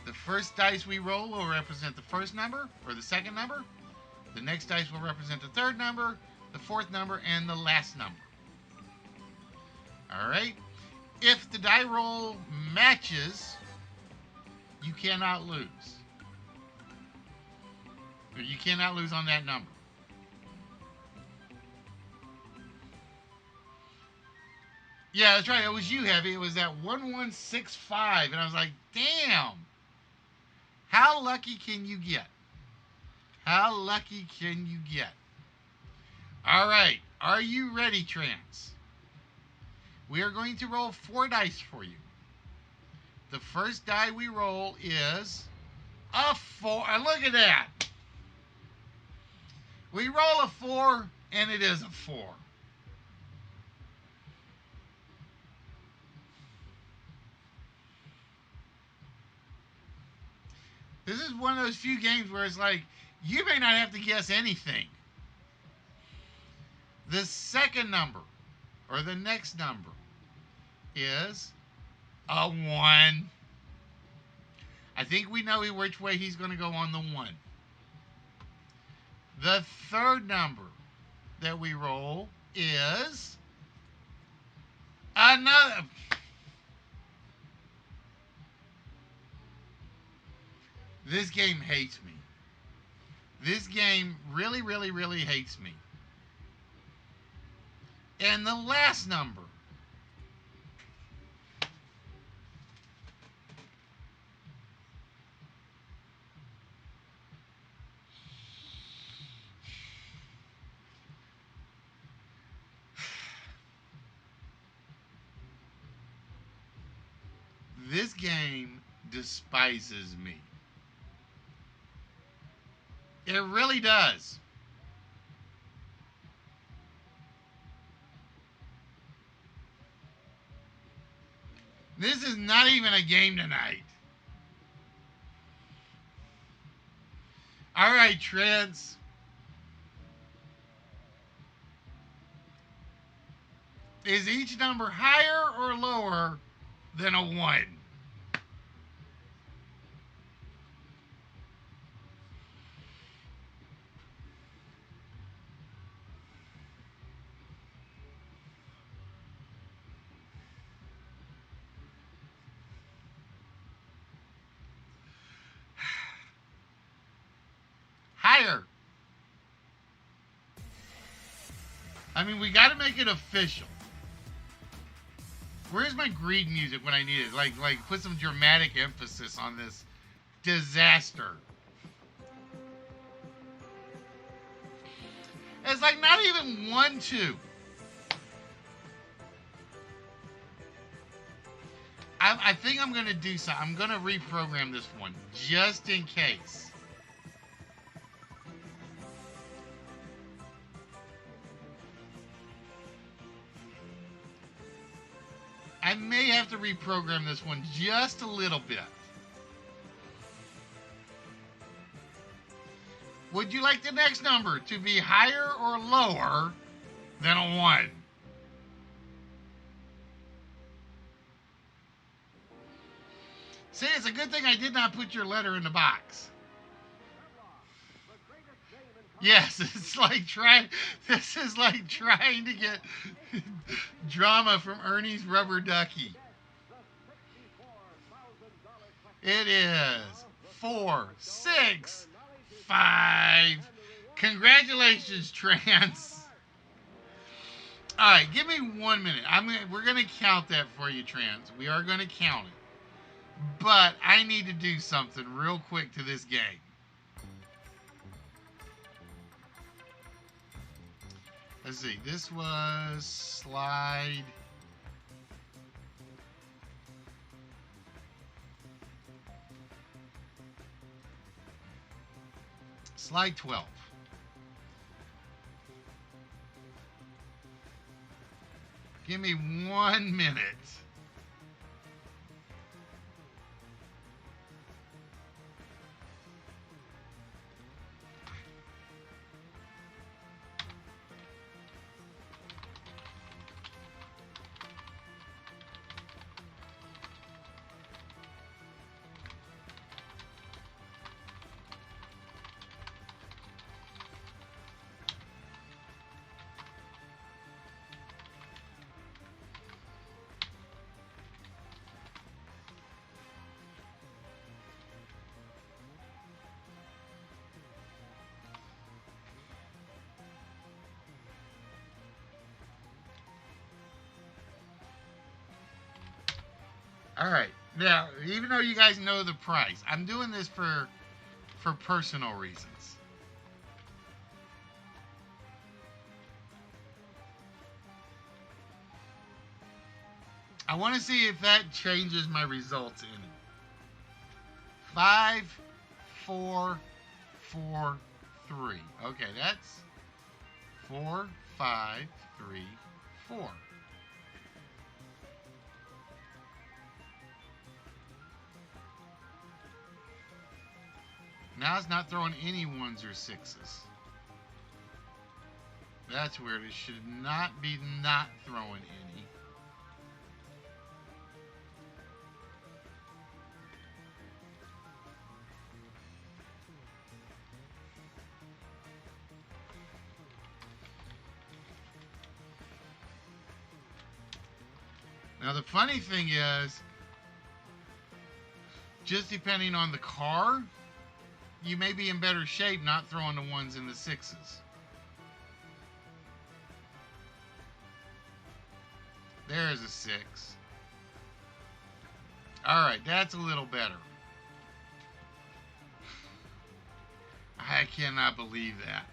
The first dice we roll will represent the first number or the second number. The next dice will represent the third number, the fourth number, and the last number. All right. If the die roll matches, you cannot lose. Or you cannot lose on that number. Yeah, that's right. It was you, Heavy. It was that 1165. And I was like, damn. How lucky can you get? How lucky can you get? All right. Are you ready, Trance? We are going to roll 4 dice for you. The first die we roll is a 4. Look at that. We roll a 4, and it is a 4. This is one of those few games where it's like, you may not have to guess anything. The second number, or the next number, is a 1. I think we know which way he's going to go on the 1. The third number that we roll is another. This game hates me. This game really, really, really hates me. And the last number. This game despises me. It really does. This is not even a game tonight. All right, Trents. Is each number higher or lower than a 1? Higher. I mean, we got to make it official. Where's my greed music when I need it? Like, put some dramatic emphasis on this disaster. It's like not even 1, 2. I think I'm going to do something. I'm going to reprogram this one just in case. I may have to reprogram this one just a little bit. Would you like the next number to be higher or lower than a 1? See, it's a good thing I did not put your letter in the box. Yes, it's like trying. This is like trying to get drama from Ernie's Rubber Ducky. It is 4, 6, 5. Congratulations, Trance. All right, give me 1 minute. We're gonna count that for you, Trance. We are gonna count it, but I need to do something real quick to this game. Let's see. This was slide. Slide 12. Give me 1 minute. All right. Now, even though you guys know the price, I'm doing this for personal reasons. I want to see if that changes my results any. 5, 4, 4, 3. Okay, that's 4, 5, 3, 4. Now it's not throwing any ones or sixes. That's weird. It should not be not throwing any. Now the funny thing is, just depending on the car, you may be in better shape not throwing the ones and the sixes. There's a 6. Alright, that's a little better. I cannot believe that.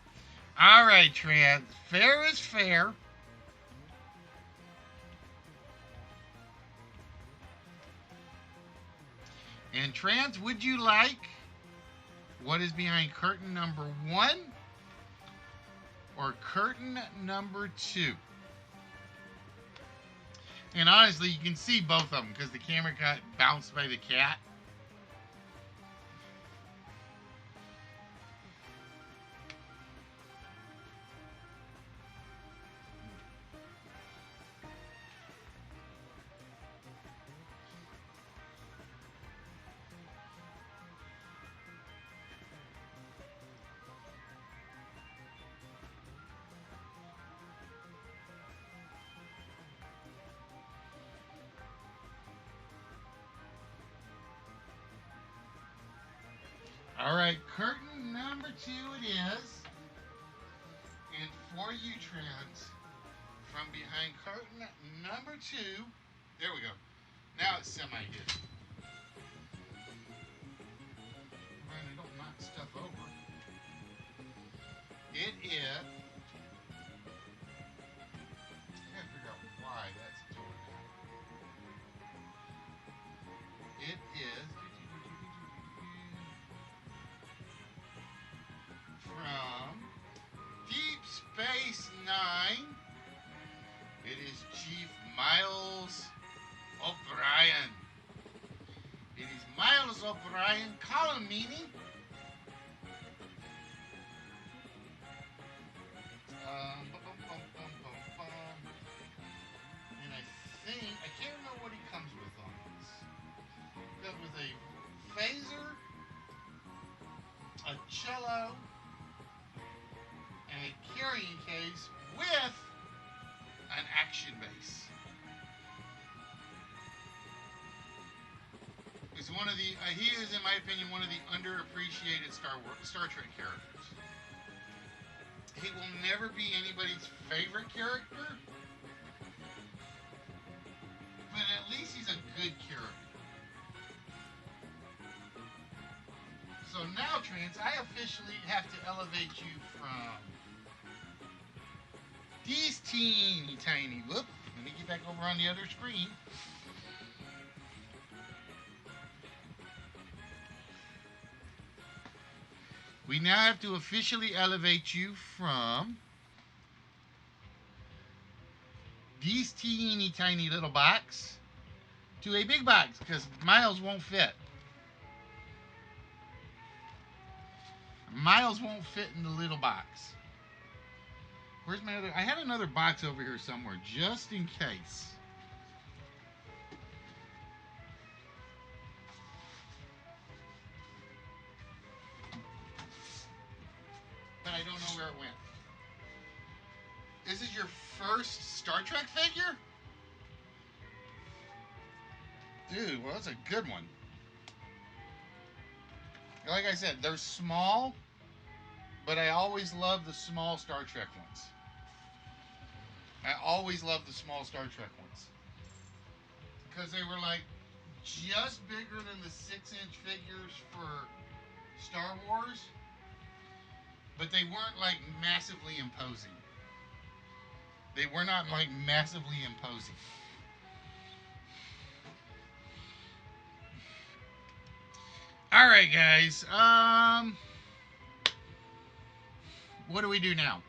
Alright, Trans. Fair is fair. And Trans, would you like what is behind curtain number 1 or curtain number 2? And honestly, you can see both of them because the camera got bounced by the cat. All right, curtain number 2 it is. And for you, Trans, from behind curtain number 2, there we go. Now it's semi-hidden. Brandon, don't knock stuff over. It is. I gotta figure out why that's doing that. It is. From Deep Space Nine, it is Chief Miles O'Brien. It is Miles O'Brien, column meaning. And I think, I can't remember what he comes with on this. He comes with a phaser, a cello, and a carrying case with an action base. He's one of the, he is, in my opinion, one of the underappreciated Star Trek characters. He will never be anybody's favorite character, but at least he's a good character. So now, Trans, I officially have to elevate you from these teeny tiny, whoop, let me get back over on the other screen. We now have to officially elevate you from these teeny tiny little box to a big box because Miles won't fit. Miles won't fit in the little box. Where's my other? I had another box over here somewhere just in case. But I don't know where it went. This is your first Star Trek figure? Dude, well, that's a good one. Like I said, they're small, but I always love the small Star Trek ones. I always love the small Star Trek ones. Because they were like just bigger than the 6-inch figures for Star Wars, but they weren't like massively imposing. They were not like massively imposing. All right, guys. What do we do now?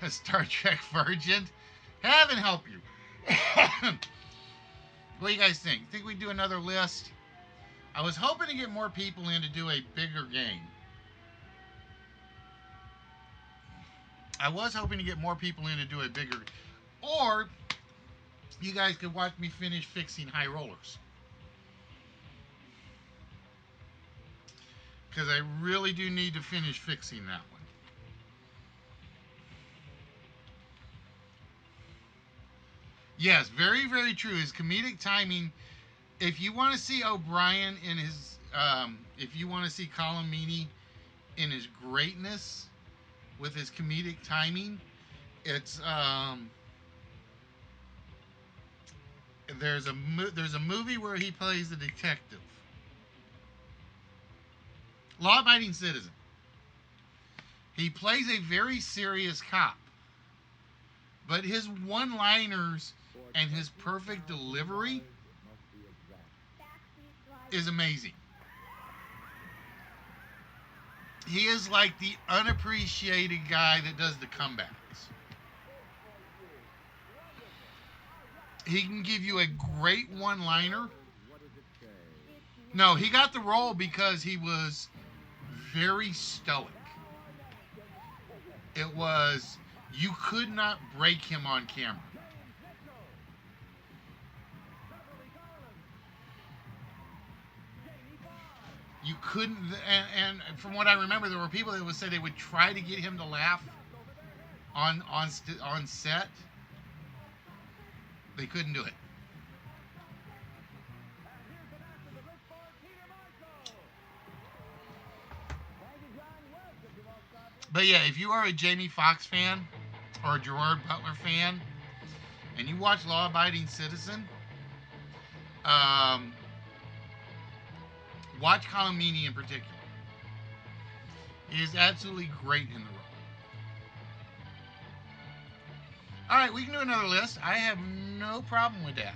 A Star Trek Virgin? Heaven help you. What do you guys think? Think we do another list? I was hoping to get more people in to do a bigger game. I was hoping to get more people in to do a bigger, or you guys could watch me finish fixing high rollers. Because I really do need to finish fixing that one. Yes, very, very true. His comedic timing. If you want to see O'Brien in his, if you want to see Colin Meaney in his greatness with his comedic timing, it's there's a movie where he plays a detective, law-abiding citizen. He plays a very serious cop, but his one-liners and his perfect delivery is amazing. He is like the unappreciated guy that does the comebacks. He can give you a great one-liner. No, he got the role because he was very stoic. It was, you could not break him on camera. You couldn't, and from what I remember, there were people that would say they would try to get him to laugh on set. They couldn't do it. But yeah, if you are a Jamie Foxx fan or a Gerard Butler fan, and you watch Law Abiding Citizen, watch Colin Meaney in particular. He is absolutely great in the role. All right, we can do another list. I have no problem with that.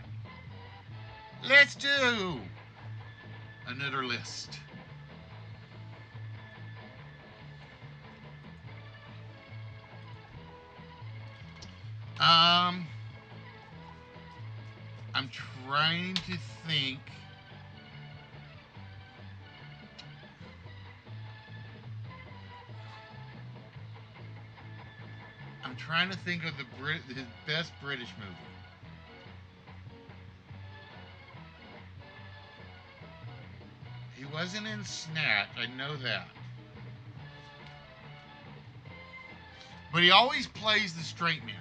Let's do another list. I'm trying to think. I'm trying to think of his best British movie. He wasn't in Snatch, I know that. But he always plays the straight man.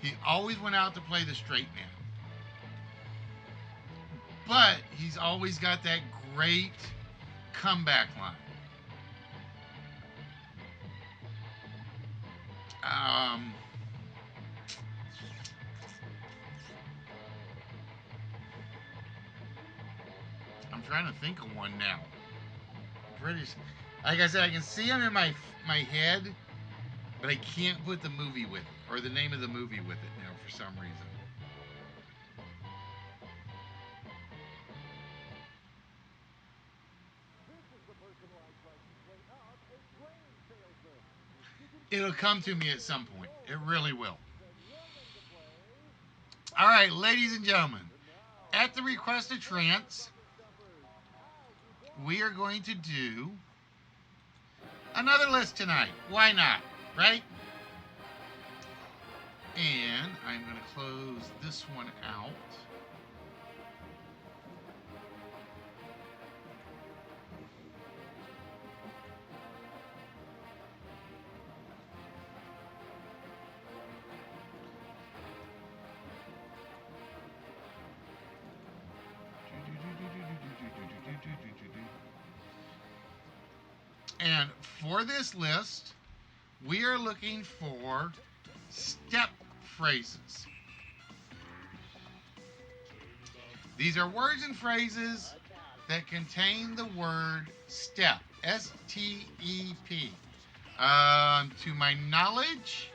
He always went out to play the straight man. But he's always got that great comeback line. I'm trying to think of one now. British. Like I said, I can see him in my head, but I can't put the movie with it, or the name of the movie with it now for some reason. It'll come to me at some point. It really will. All right, ladies and gentlemen, at the request of Trance, we are going to do another list tonight. Why not, right? And I'm going to close this one out. And for this list, We are looking for step phrases. These are words and phrases that contain the word step. S-T-E-P. To my knowledge,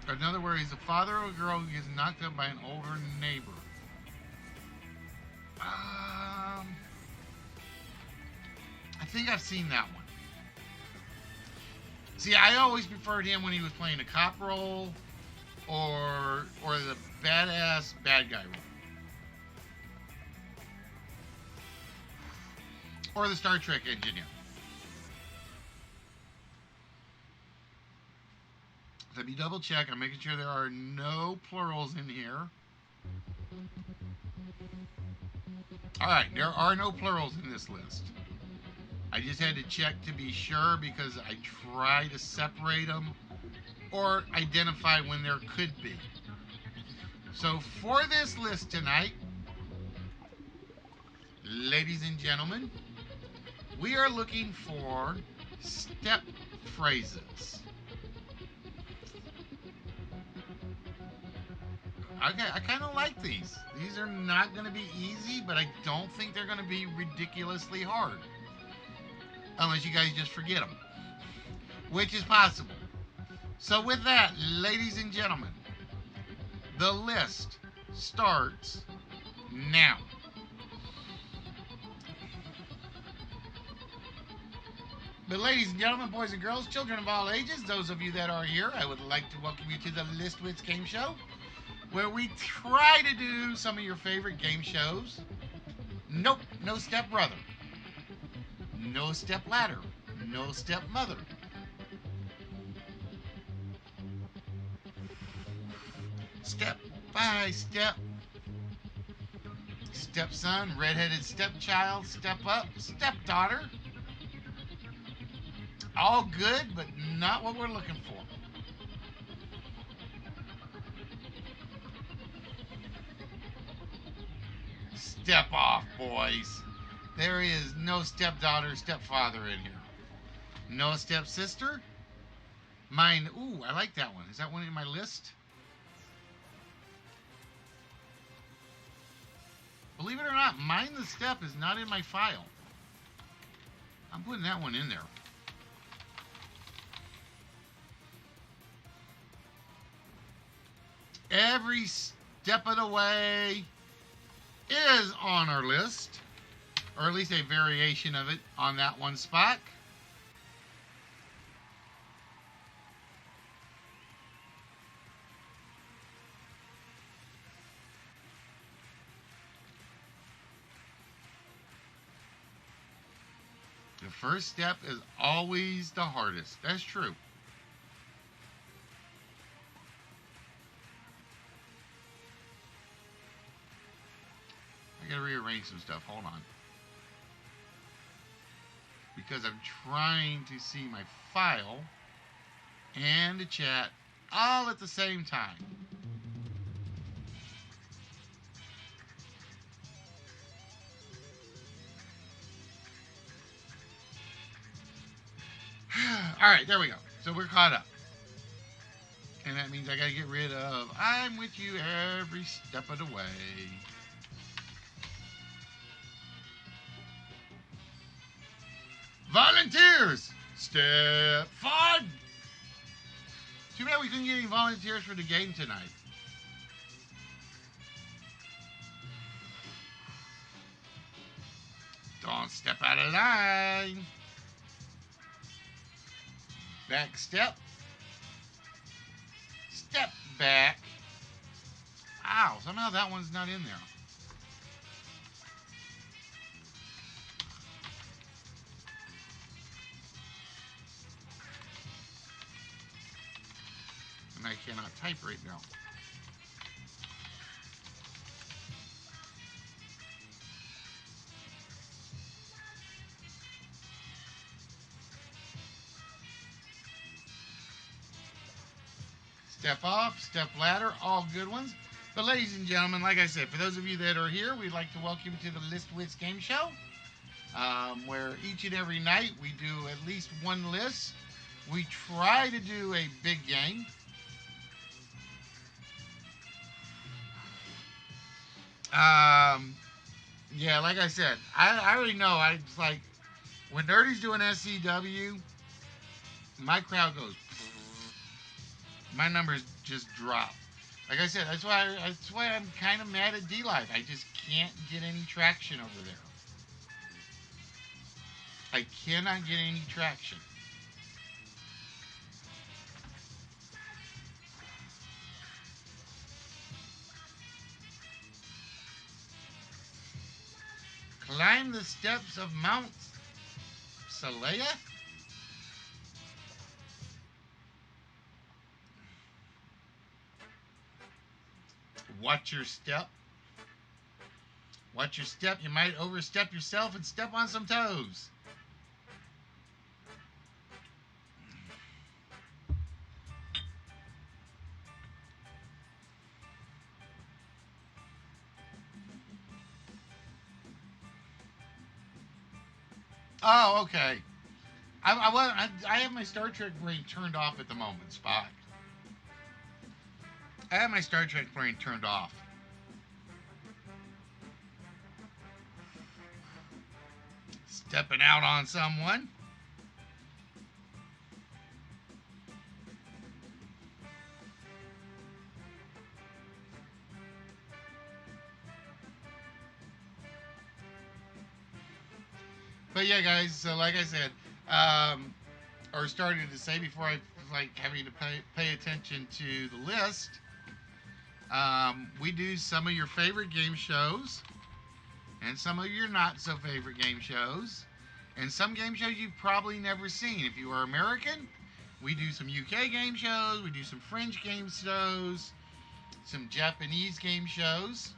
another word is a father of a girl who gets knocked up by an older neighbor. I think I've seen that one. See, I always preferred him when he was playing a cop role or the badass bad guy role. Or the Star Trek engineer. Let me double check. I'm making sure there are no plurals in here. Alright, there are no plurals in this list. I just had to check to be sure because I try to separate them or identify when there could be. So for this list tonight, ladies and gentlemen, we are looking for step phrases. I kind of like these. These are not going to be easy, but I don't think they're going to be ridiculously hard. Unless you guys just forget them. Which is possible. So with that, ladies and gentlemen, the list starts now. But ladies and gentlemen, boys and girls, children of all ages, those of you that are here, I would like to welcome you to the List Wits Game Show, where we try to do some of your favorite game shows. Nope, no step brother. No step ladder. No step mother. Step by step. Stepson, redheaded stepchild, step up, stepdaughter. All good, but not what we're looking for. Step off, boys. There is no stepdaughter, stepfather in here. No stepsister. Mine, ooh, I like that one. Is that one in my list? Believe it or not, Mind the Step is not in my file. I'm putting that one in there. Every Step of the Way is on our list, or at least a variation of it on that one spot. The first step is always the hardest. That's true. I gotta rearrange some stuff. Hold on. Because I'm trying to see my file and the chat all at the same time. Alright, there we go. So we're caught up. And that means I gotta get rid of I'm with you every step of the way. Volunteers! Step forward! Too bad we couldn't get any volunteers for the game tonight. Don't step out of line. Back step. Step back. Ow, somehow that one's not in there. And I cannot type right now. Step off, step ladder, all good ones. But ladies and gentlemen, like I said, for those of you that are here, we'd like to welcome you to the List Wits Game Show, where each and every night we do at least one list. We try to do a big game. Um, yeah, like I said, I already know. I it's like when Nerdy's doing SCW, my crowd goes. My numbers just drop. Like I said, that's why I'm kind of mad at D Live. I just can't get any traction over there. I cannot get any traction. Climb the steps of Mount Salaya? Watch your step. Watch your step. You might overstep yourself and step on some toes. Oh, okay. I have my Star Trek brain turned off at the moment, Spock. I have my Star Trek brain turned off. Stepping out on someone. But yeah, guys. So like I said, or started to say before I like having to pay attention to the list. We do some of your favorite game shows, and some of your not so favorite game shows, and some game shows you've probably never seen. If you are American, we do some UK game shows, we do some French game shows, some Japanese game shows.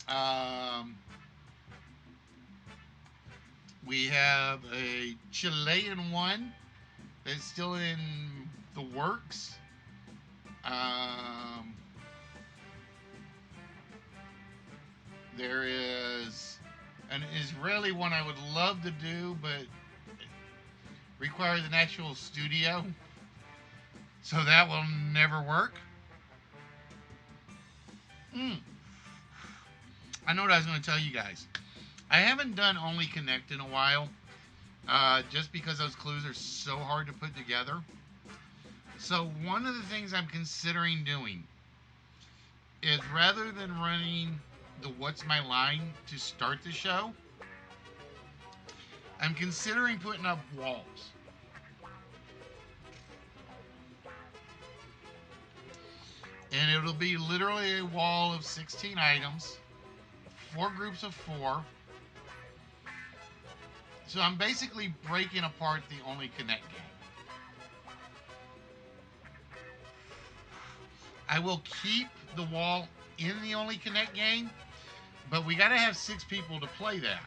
Um, we have a Chilean one that's still in the works. There is an Israeli one I would love to do, but it requires an actual studio, so that will never work. Mm. I know what I was going to tell you guys. I haven't done Only Connect in a while, just because those clues are so hard to put together. So one of the things I'm considering doing is rather than running the What's My Line to start the show, I'm considering putting up walls. And it'll be literally a wall of 16 items, 4 groups of 4. So I'm basically breaking apart the Only Connect game. I will keep the wall in the Only Connect game, but we got to have 6 people to play that.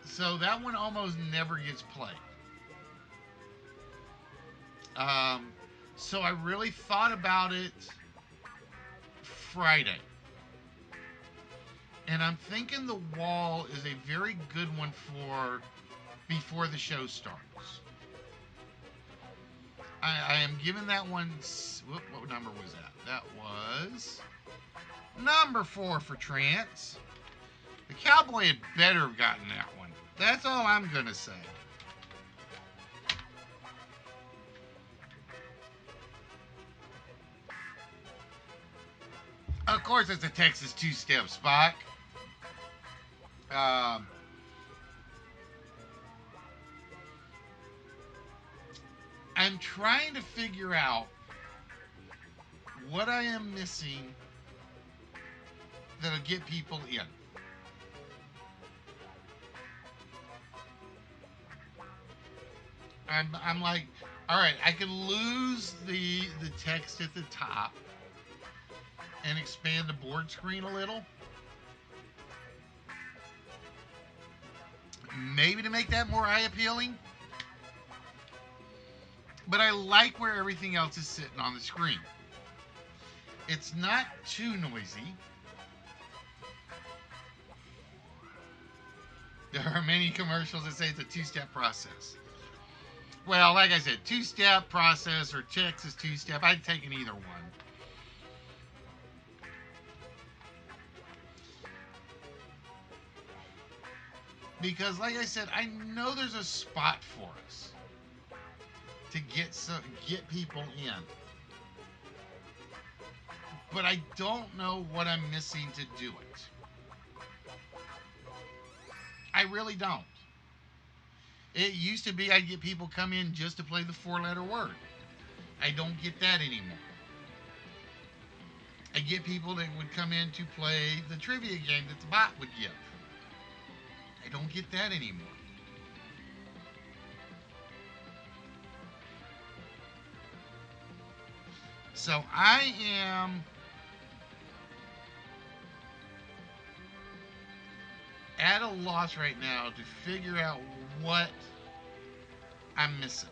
So that one almost never gets played. So I really thought about it Friday. And I'm thinking the wall is a very good one for before the show starts. I am giving that one. What number was that? That was number 4 for Trance. The Cowboy had better have gotten that one. That's all I'm going to say. Of course, it's a Texas two-step, Spock. I'm trying to figure out what I am missing that'll get people in. I'm like, all right, I could lose the text at the top and expand the board screen a little. Maybe to make that more eye appealing. But I like where everything else is sitting on the screen. It's not too noisy. There are many commercials that say it's a two-step process. Well, like I said, two-step process or Texas two-step. I'd taken either one. Because, like I said, I know there's a spot for us to get people in, but I don't know what I'm missing to do it. I really don't. It used to be I'd get people come in just to play the four-letter word. I don't get that anymore. I get people that would come in to play the trivia game that the bot would give. I don't get that anymore. So I am at a loss right now to figure out what I'm missing.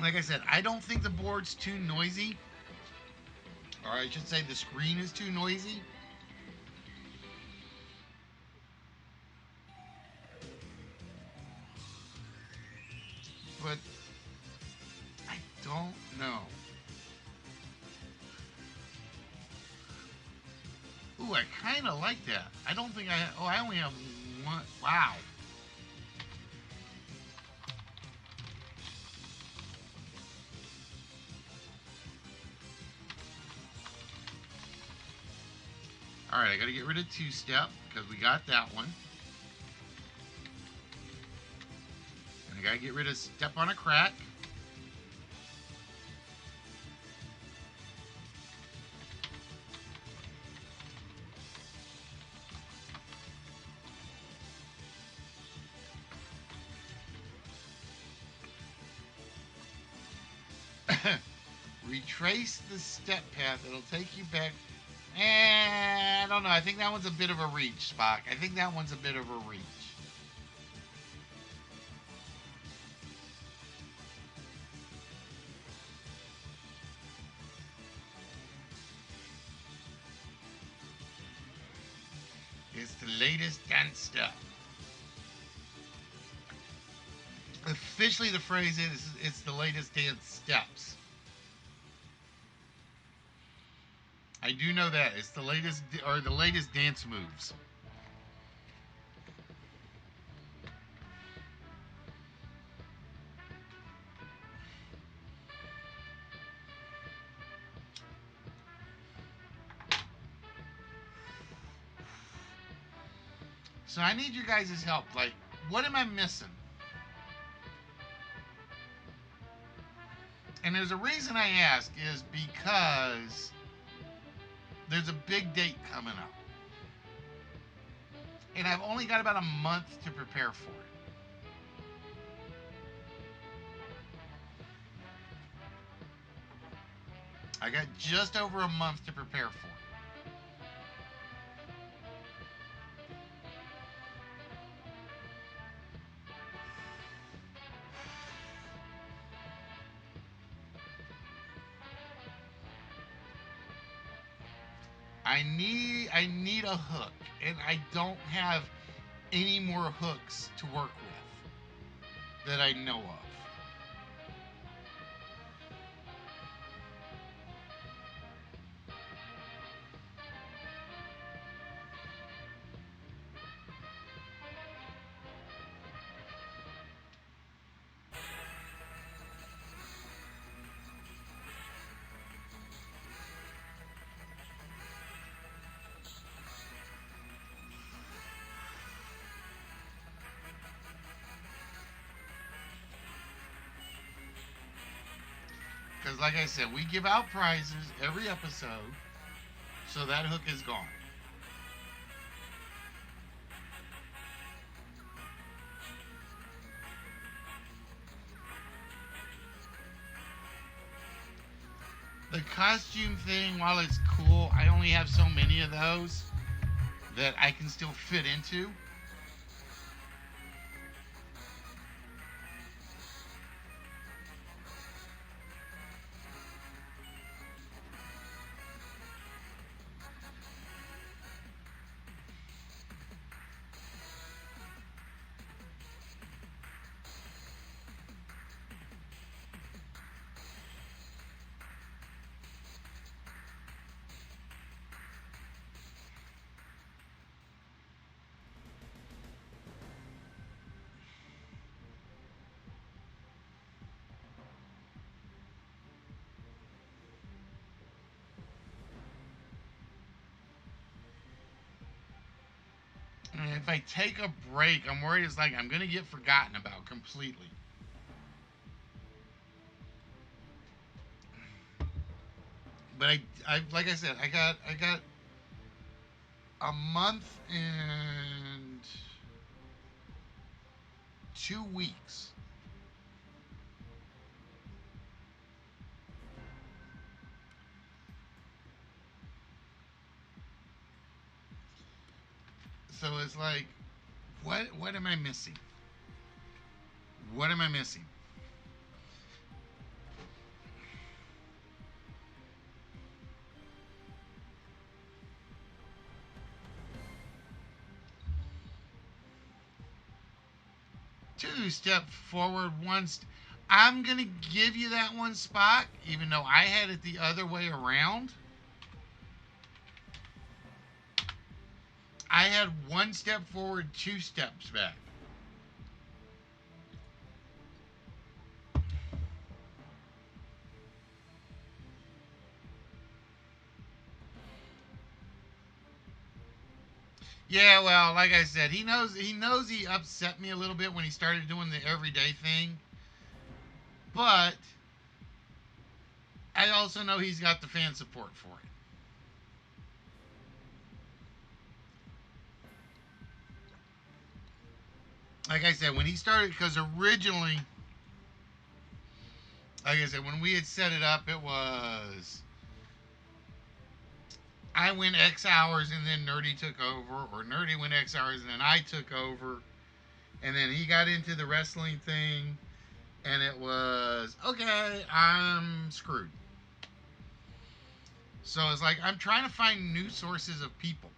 Like I said, I don't think the board's too noisy. Or I should say the screen is too noisy. But I don't know. Ooh, I kind of like that. I don't think I only have one. Wow. Alright, I gotta get rid of two-step because we got that one. And I gotta get rid of step on a crack. Retrace the step path. It'll take you back. I don't know. I think that one's a bit of a reach, Spock. I think that one's a bit of a reach. It's the latest dance step. Officially, the phrase is it's the latest dance steps. I do know that it's the latest dance moves. So I need you guys' help. Like, what am I missing? And there's a reason I ask is because there's a big date coming up. And I've only got about a month to prepare for it. I got just over a month to prepare for it. I need a hook, and I don't have any more hooks to work with that I know of. Because, like I said, we give out prizes every episode, so that hook is gone. The costume thing, while it's cool, I only have so many of those that I can still fit into. And if I take a break, I'm worried it's like I'm gonna get forgotten about completely. But I like I said, I got a month and 2 weeks. So it's like, what am I missing? What am I missing? Two step forward, I'm gonna give you that one spot, even though I had it the other way around. I had one step forward, 2 steps back. Yeah, well, like I said, he knows he upset me a little bit when he started doing the everyday thing. But I also know he's got the fan support for it. Like I said, when he started, because originally, like I said, when we had set it up, it was I went X hours and then Nerdy took over, or Nerdy went X hours and then I took over, and then he got into the wrestling thing, and it was okay, I'm screwed. So it's like I'm trying to find new sources of people.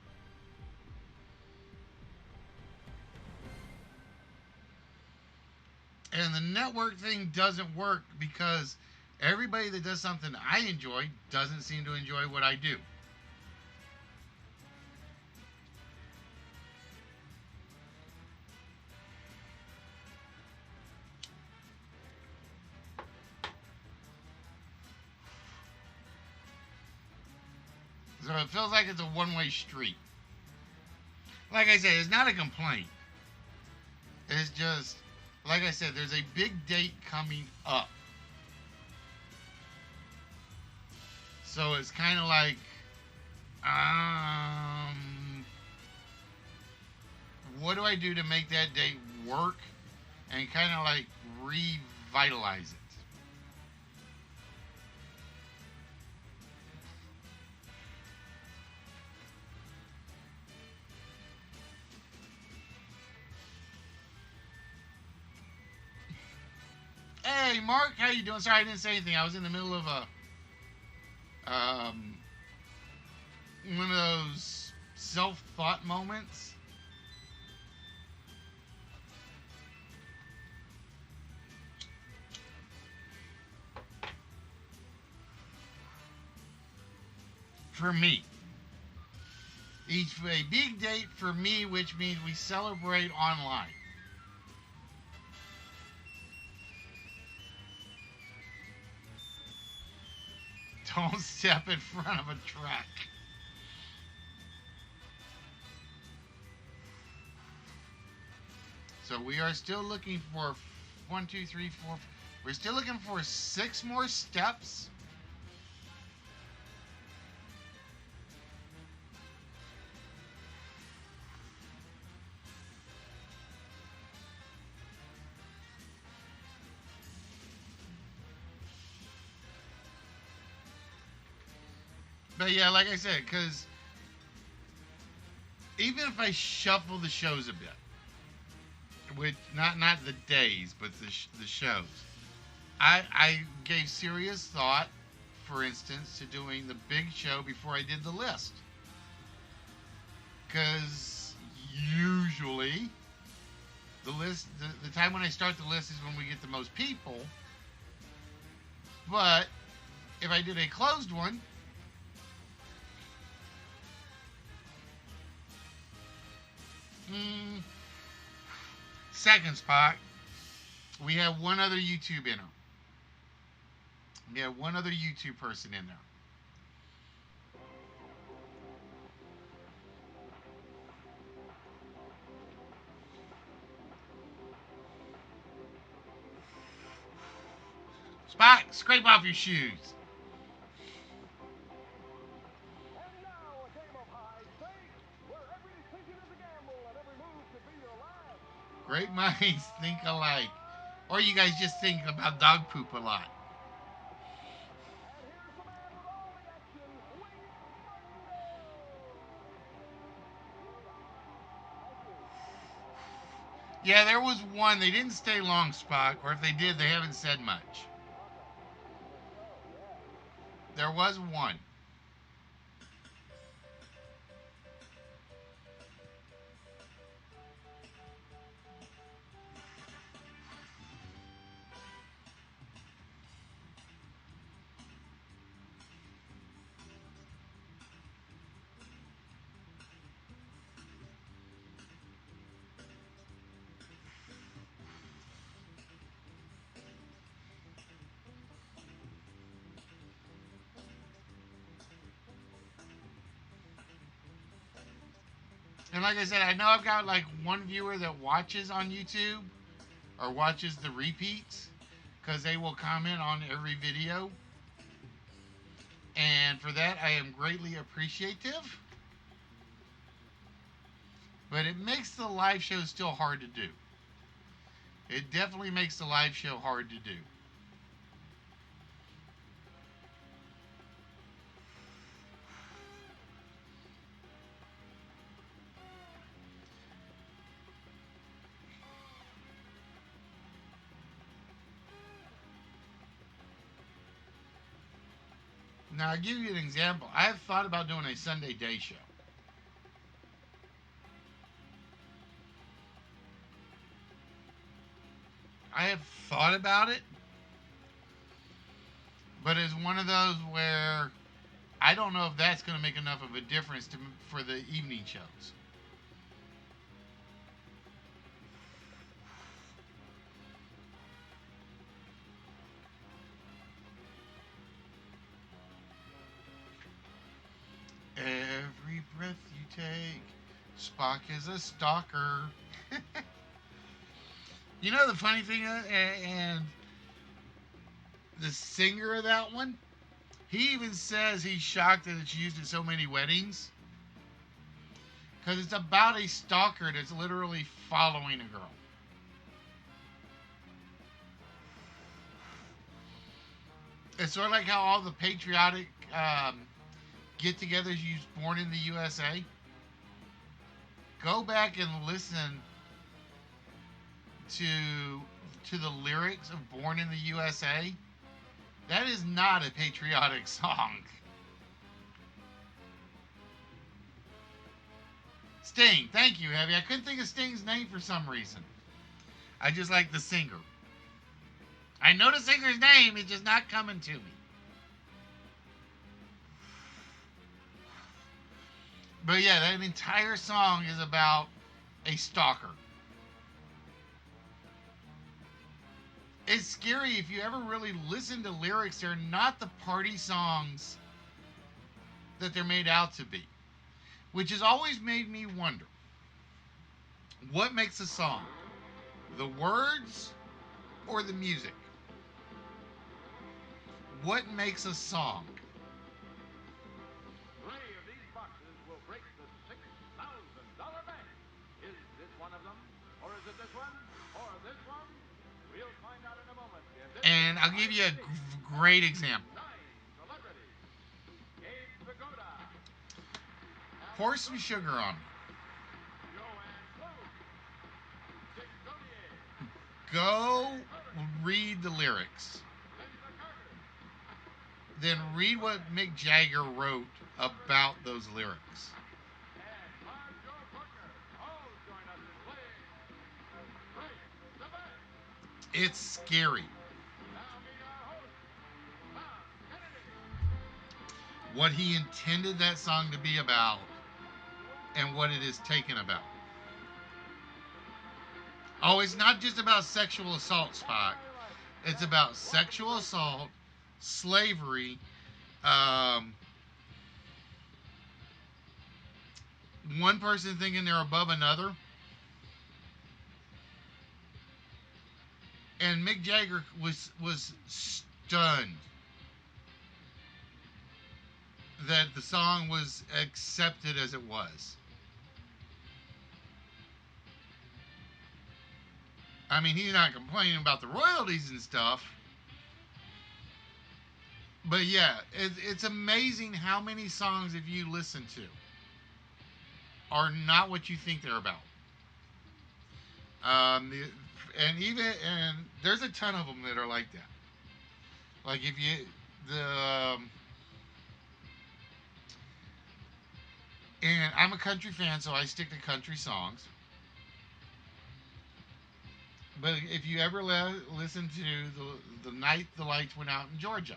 And the network thing doesn't work because everybody that does something I enjoy doesn't seem to enjoy what I do. So it feels like it's a one-way street. Like I said, it's not a complaint. It's just, like I said, there's a big date coming up. So it's kind of like, um, what do I do to make that date work and kind of like revitalize it? Hey, Mark, how you doing? Sorry, I didn't say anything. I was in the middle of um, one of those self-thought moments. For me, each a big date for me, which means we celebrate online. Don't step in front of a truck. So we are still looking for 1, 2, 3, 4. We're still looking for 6 more steps. But yeah, like I said, because even if I shuffle the shows a bit, with not the days, but the shows, I gave serious thought, for instance, to doing the big show before I did the list, because usually the time when I start the list is when we get the most people. But if I did a closed one, second spot, we have one other YouTube in there. We have one other YouTube person in there. Spock, scrape off your shoes. And now a game of hide stakes, where every ticket is a gamble and every move could be your last. Great minds think alike. Or you guys just think about dog poop a lot. And here's the man with all the action, Wayne Yeah, there was one. They didn't stay long, Spock. Or if they did, they haven't said much. There was one. And like I said, I know I've got like one viewer that watches on YouTube or watches the repeats because they will comment on every video. And for that, I am greatly appreciative. But it makes the live show still hard to do. It definitely makes the live show hard to do. Now, I'll give you an example. I have thought about doing a Sunday day show. I have thought about it, but it's one of those where I don't know if that's going to make enough of a difference for the evening shows. Every breath you take, Spock is a stalker. You know the funny thing is, and the singer of that one, he even says he's shocked that it's used at so many weddings. Because it's about a stalker that's literally following a girl. It's sort of like how all the patriotic get-togethers use Born in the USA. Go back and listen to the lyrics of Born in the USA. That is not a patriotic song. Sting, thank you, Heavy. I couldn't think of Sting's name for some reason. I just like the singer. I know the singer's name, it's just not coming to me. But yeah, that entire song is about a stalker. It's scary if you ever really listen to lyrics. They're not the party songs that they're made out to be. Which has always made me wonder, what makes a song? The words or the music? What makes a song? Three of these boxes will break the $6,000 bank. Is this one of them? Or is it this one? Or this one? We'll find out in a moment. And I'll give you a great example. 9 celebrities. Gabe Pagoda. Pour some sugar on me. Joanne Blue. Dick Godier. Go read the lyrics. Linda Carter. Then read what Mick Jagger wrote about those lyrics. And Marjo Partner. All join us in playing Break the Bank. It's scary. Now meet our host, Tom Kennedy. What he intended that song to be about and what it is taken about. Oh, it's not just about sexual assault, Spock. It's about sexual assault, slavery, one person thinking they're above another. And Mick Jagger was stunned that the song was accepted as it was. I mean, he's not complaining about the royalties and stuff. But yeah, it's amazing how many songs, if you listen to, are not what you think they're about. The, and there's a ton of them that are like that. Like if you the and I'm a country fan, so I stick to country songs. But if you ever listen to the night the lights went out in Georgia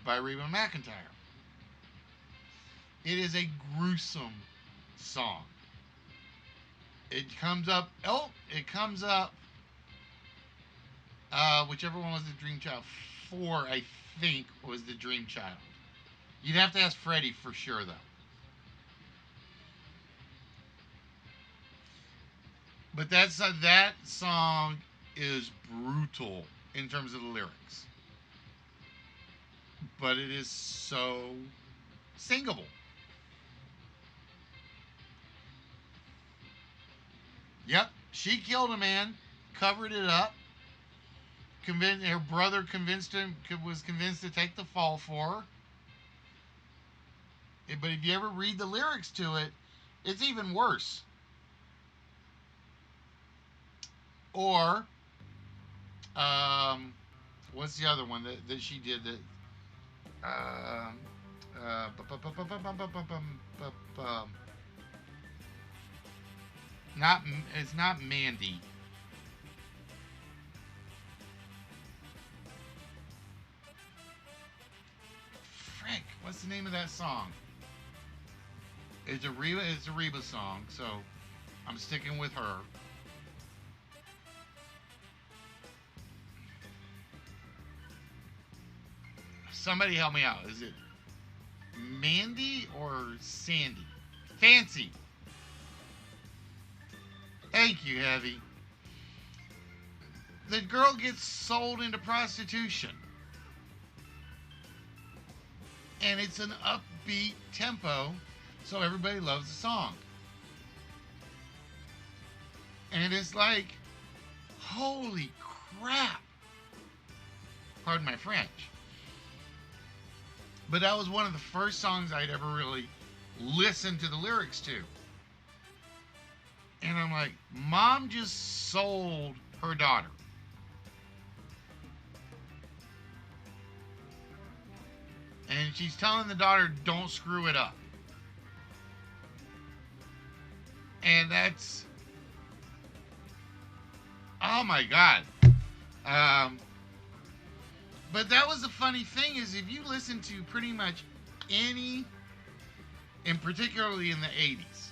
by Reba McEntire, it is a gruesome song. It comes up. Oh, it comes up. Whichever one was the Dream Child. 4, I think, was the Dream Child. You'd have to ask Freddie for sure, though. But that song is brutal in terms of the lyrics. But it is so singable. Yep, she killed a man, covered it up. Her brother was convinced to take the fall for her. But if you ever read the lyrics to it, it's even worse. Or, what's the other one that she did that? Not it's not Mandy. Frick, what's the name of that song? It's a Reba song, so I'm sticking with her. Somebody help me out. Is it Mandy or Sandy? Fancy. Thank you, Heavy. The girl gets sold into prostitution. And it's an upbeat tempo, so everybody loves the song. And it's like, holy crap. Pardon my French. But that was one of the first songs I'd ever really listened to the lyrics to. And I'm like, Mom just sold her daughter. And she's telling the daughter, don't screw it up. And that's, oh my God. But that was the funny thing is if you listen to pretty much any, and particularly in the 80s.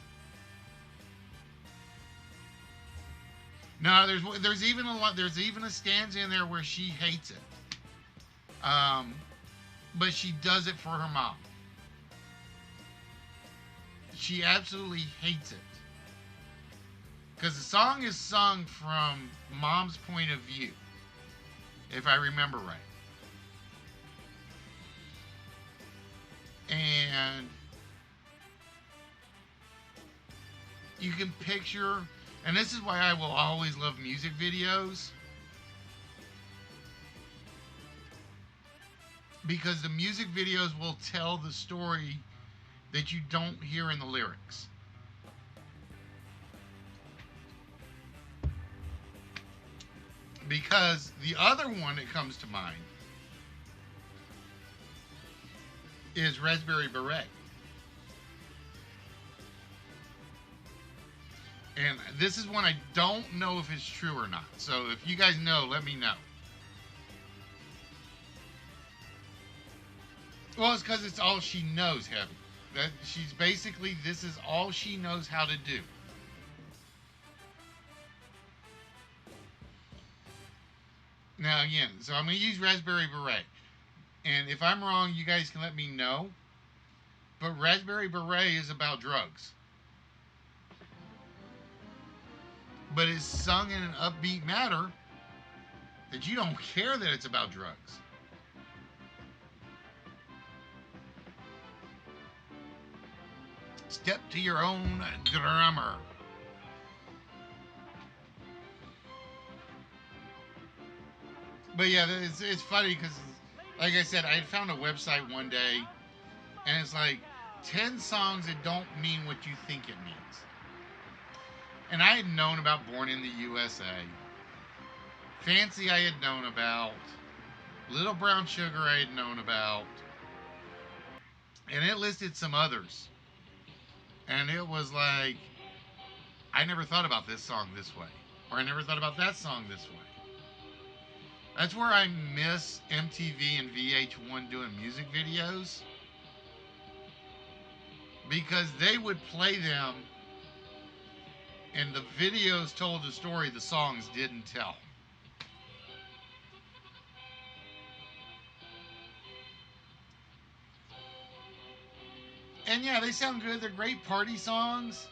No, there's even a stanza in there where she hates it. But she does it for her mom. She absolutely hates it. Because the song is sung from Mom's point of view, if I remember right. And you can picture, and this is why I will always love music videos, because the music videos will tell the story that you don't hear in the lyrics. Because the other one that comes to mind is Raspberry Beret. And this is one I don't know if it's true or not. So if you guys know, let me know. Well, it's because it's all she knows, Heavy. That she's basically, this is all she knows how to do. Now again, so I'm going to use Raspberry Beret. And if I'm wrong, you guys can let me know. But Raspberry Beret is about drugs. But it's sung in an upbeat manner that you don't care that it's about drugs. Step to your own drummer. But yeah, it's funny because, like I said, I had found a website one day, and it's like 10 songs that don't mean what you think it means. And I had known about Born in the USA. Fancy I had known about. Little Brown Sugar I had known about. And it listed some others. And it was like, I never thought about this song this way. Or I never thought about that song this way. That's where I miss MTV and VH1 doing music videos. Because they would play them, and the videos told the story the songs didn't tell. And yeah, they sound good. They're great party songs.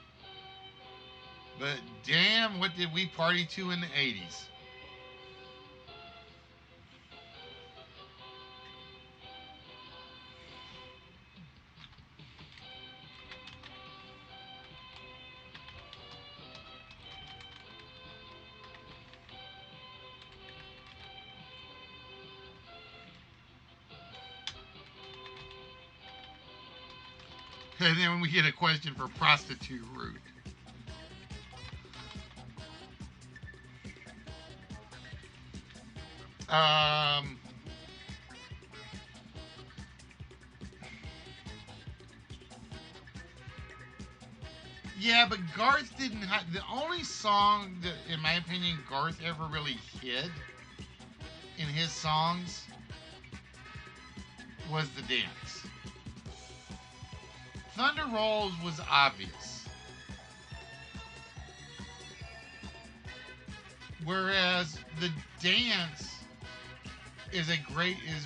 But damn, what did we party to in the 80s? And then we get a question for Prostitute Root. Um, yeah, but Garth didn't have the only song that, in my opinion, Garth ever really hid in his songs was the dance. Thunder Rolls was obvious. Whereas the dance is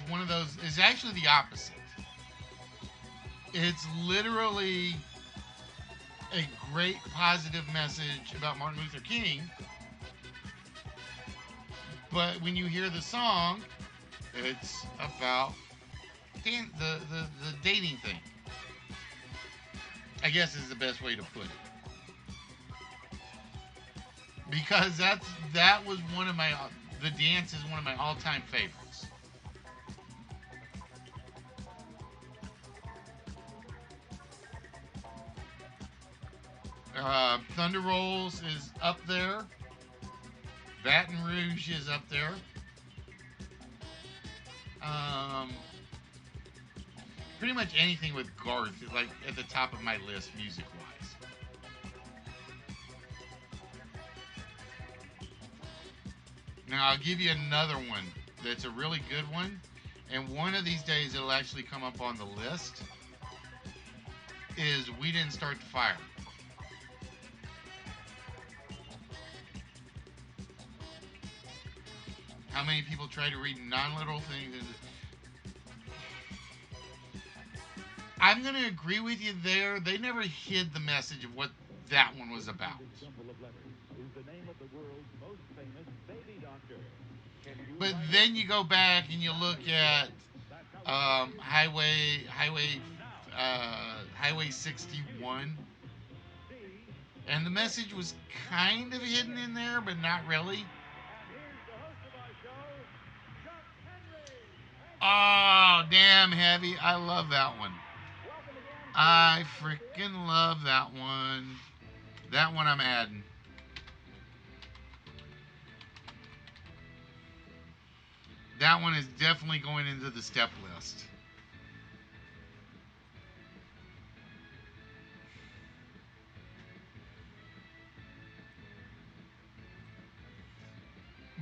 one of those, is actually the opposite. It's literally a great positive message about Martin Luther King. But when you hear the song, it's about the dating thing. I guess is the best way to put it. Because that was one of my, the dance is one of my all-time favorites. Thunder Rolls is up there. Baton Rouge is up there. Pretty much anything with Garth is like at the top of my list music-wise. Now I'll give you another one that's a really good one, and one of these days it'll actually come up on the list, is We Didn't Start the Fire. How many people try to read non-literal things? I'm going to agree with you there. They never hid the message of what that one was about. But then you go back and you look at Highway 61, and the message was kind of hidden in there, but not really. Oh, damn, Heavy. I love that one. I freaking love that one. That one I'm adding. That one is definitely going into the step list.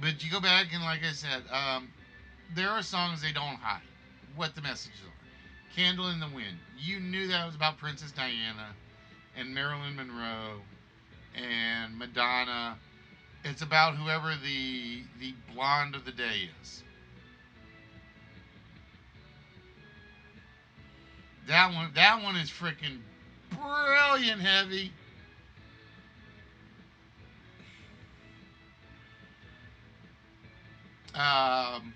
But you go back and, like I said, there are songs they don't hide what the messages are. Candle in the Wind. You knew that was about Princess Diana and Marilyn Monroe and Madonna. It's about whoever the blonde of the day is. That one is freaking brilliant, Heavy. Um,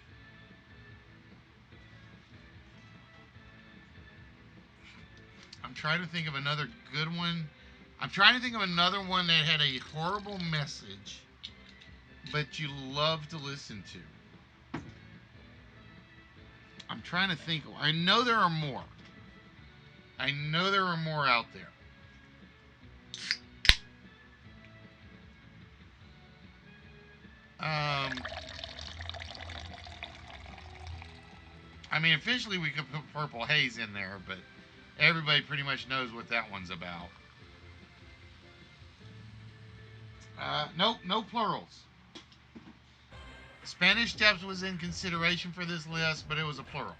I'm trying to think of another good one. I'm trying to think of another one that had a horrible message, but you love to listen to. I'm trying to think. I know there are more. I know there are more out there. Um, I mean, officially we could put Purple Haze in there, but everybody pretty much knows what that one's about. Nope, no plurals. Spanish Steps was in consideration for this list, but it was a plural.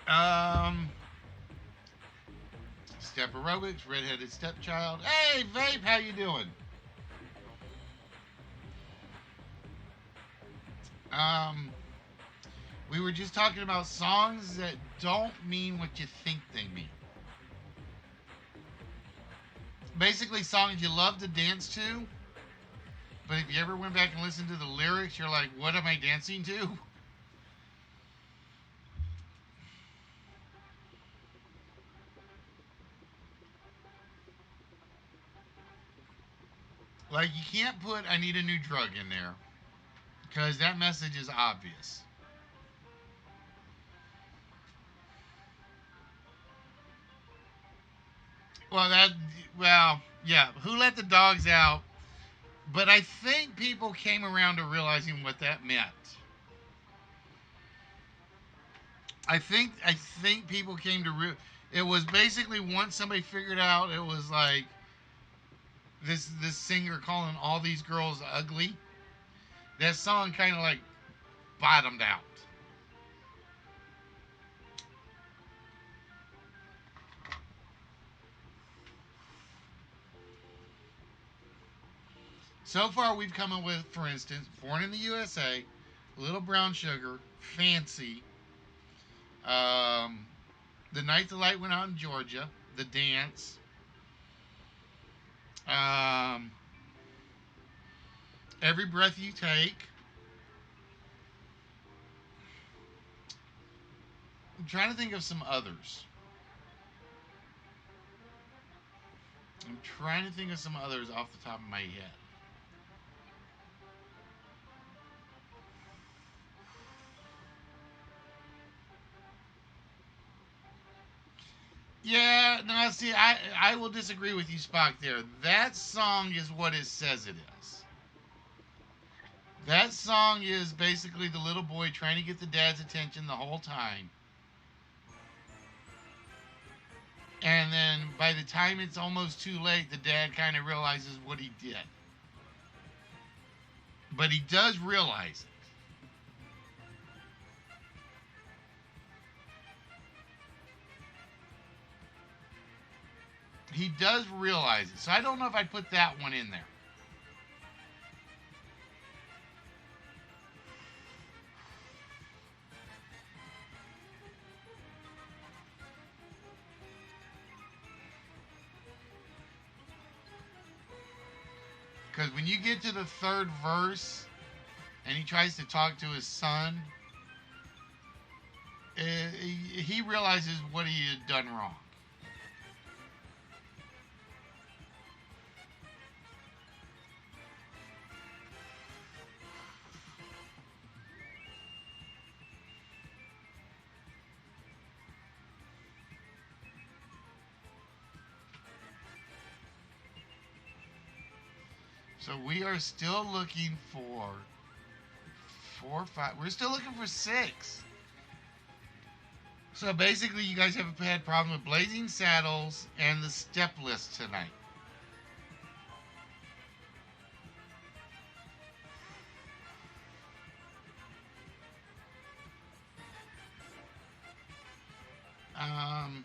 Um, Step Aerobics, Redheaded Stepchild. Hey, Vape, how you doing? Um, we were just talking about songs that don't mean what you think they mean. Basically, songs you love to dance to, but if you ever went back and listened to the lyrics, you're like, what am I dancing to? Like, you can't put I Need a New Drug in there because that message is obvious. Well, yeah, Who Let the Dogs Out? But I think people came around to realizing what that meant. I think people came to it was basically once somebody figured out it was like this singer calling all these girls ugly. That song kind of like bottomed out. So far, we've come up with, for instance, Born in the USA, Little Brown Sugar, Fancy, um, The Night the Light Went Out in Georgia, The Dance, um, Every Breath You Take. I'm trying to think of some others. I'm trying to think of some others off the top of my head. Yeah, no, see, I will disagree with you, Spock, there. That song is what it says it is. That song is basically the little boy trying to get the dad's attention the whole time. And then by the time it's almost too late, the dad kind of realizes what he did. But he does realize it. He does realize it. So I don't know if I'd put that one in there. Because when you get to the third verse and he tries to talk to his son, he realizes what he had done wrong. So we are still looking for 4, 5. We're still looking for 6. So basically, you guys have had problem with Blazing Saddles and the step list tonight. Um,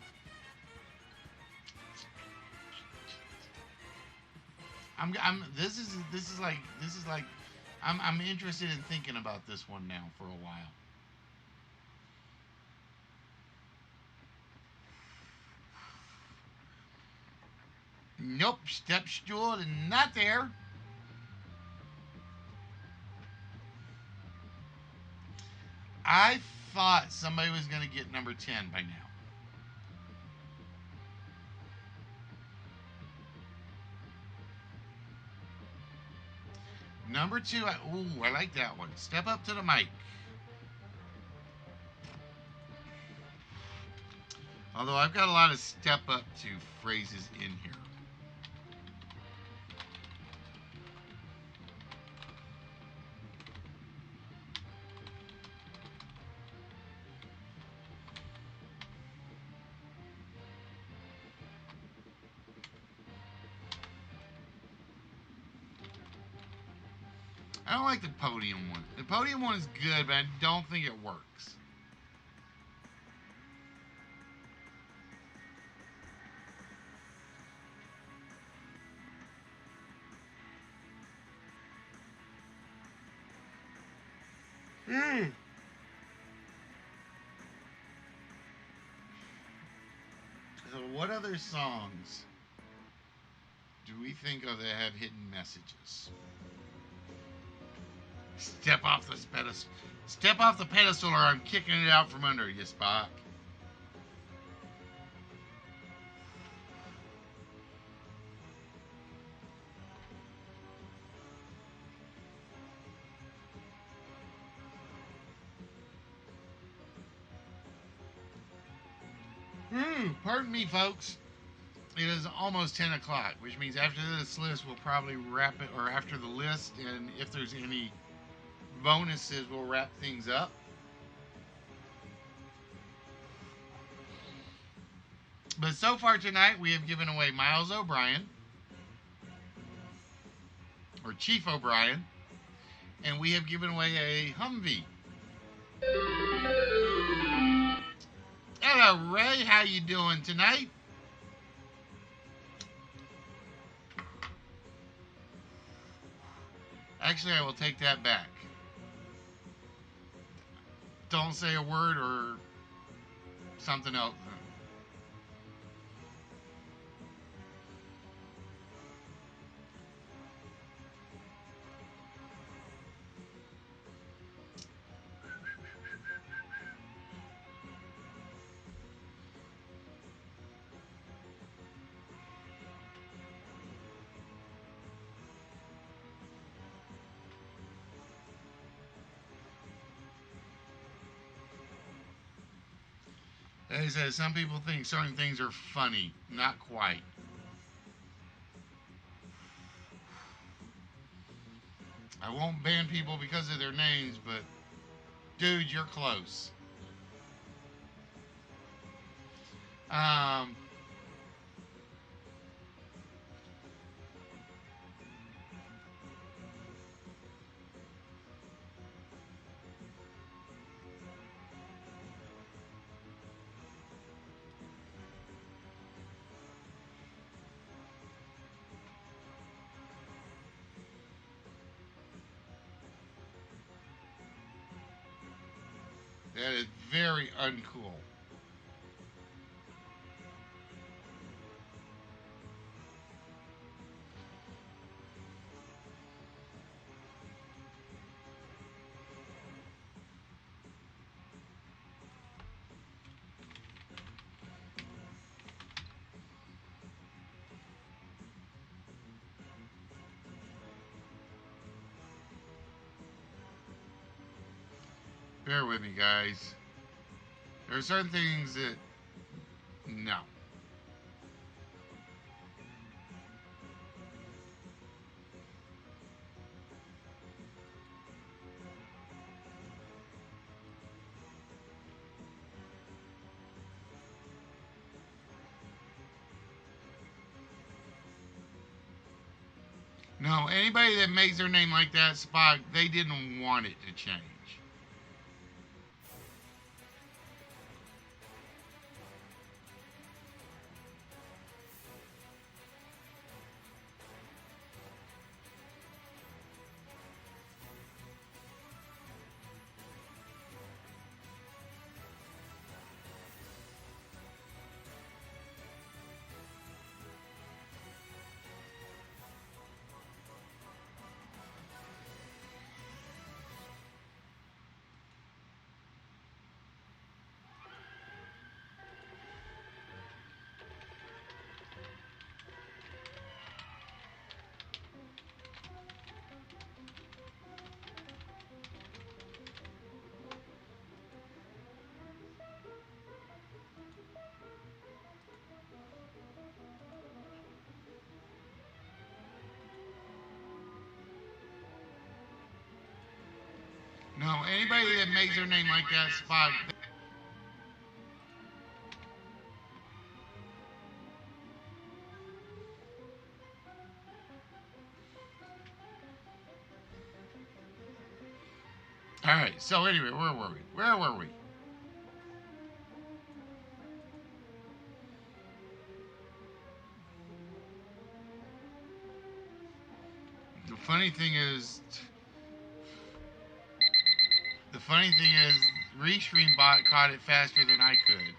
this is like, I'm interested in thinking about this one now for a while. Nope, step stool and not there. I thought somebody was going to get number 10 by now. Number 2, I like that one. Step up to the mic. Although I've got a lot of step up to phrases in here. I don't like the podium one. The podium one is good, but I don't think it works. So what other songs do we think of that have hidden messages? Step off the pedestal. Step off the pedestal or I'm kicking it out from under you, Spock. Pardon me, folks. It is almost 10 o'clock, which means after this list, we'll probably wrap it, or after the list, and if there's any bonuses, we'll wrap things up. But so far tonight, we have given away Miles O'Brien, or Chief O'Brien, and we have given away a Humvee. Hello, Ray. How you doing tonight? Actually, I will take that back. Don't say a word or something else. As I said, some people think certain things are funny. Not quite. I won't ban people because of their names, but dude, you're close. That is very uncool. Bear with me, guys. There are certain things that, no. No, anybody that makes their name like that, Spock, they didn't want it to change. No, anybody that makes their name like that, Spock. All right. So anyway, where were we? Where were we? The funny thing is, Restream bot caught it faster than I could.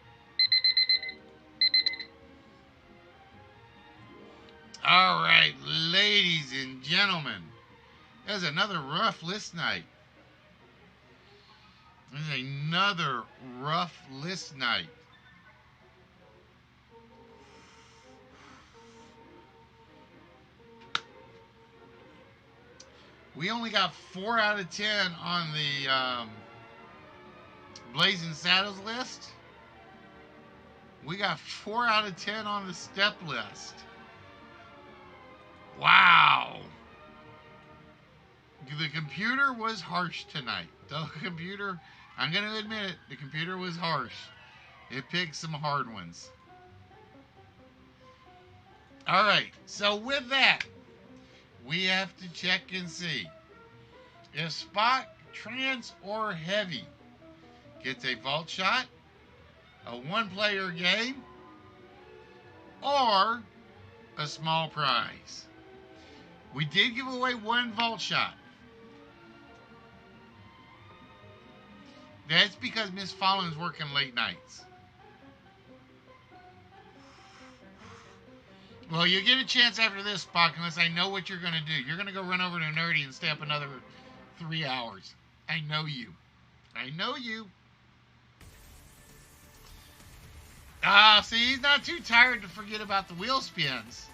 All right, ladies and gentlemen, there's another rough list night. There's another rough list night. We only got 4 out of 10 on the Blazing Saddles list. We got 4 out of 10 on the step list. Wow. The computer was harsh tonight. The computer, I'm going to admit it, the computer was harsh. It picked some hard ones. All right, so with that, we have to check and see if Spock, Trans, or Heavy gets a vault shot, a one-player game, or a small prize. We did give away 1 vault shot. That's because Miss Fallen's working late nights. Well, you get a chance after this, Spock, unless I know what you're going to do. You're going to go run over to Nerdy and stay up another 3 hours. I know you. I know you. See, he's not too tired to forget about the wheel spins.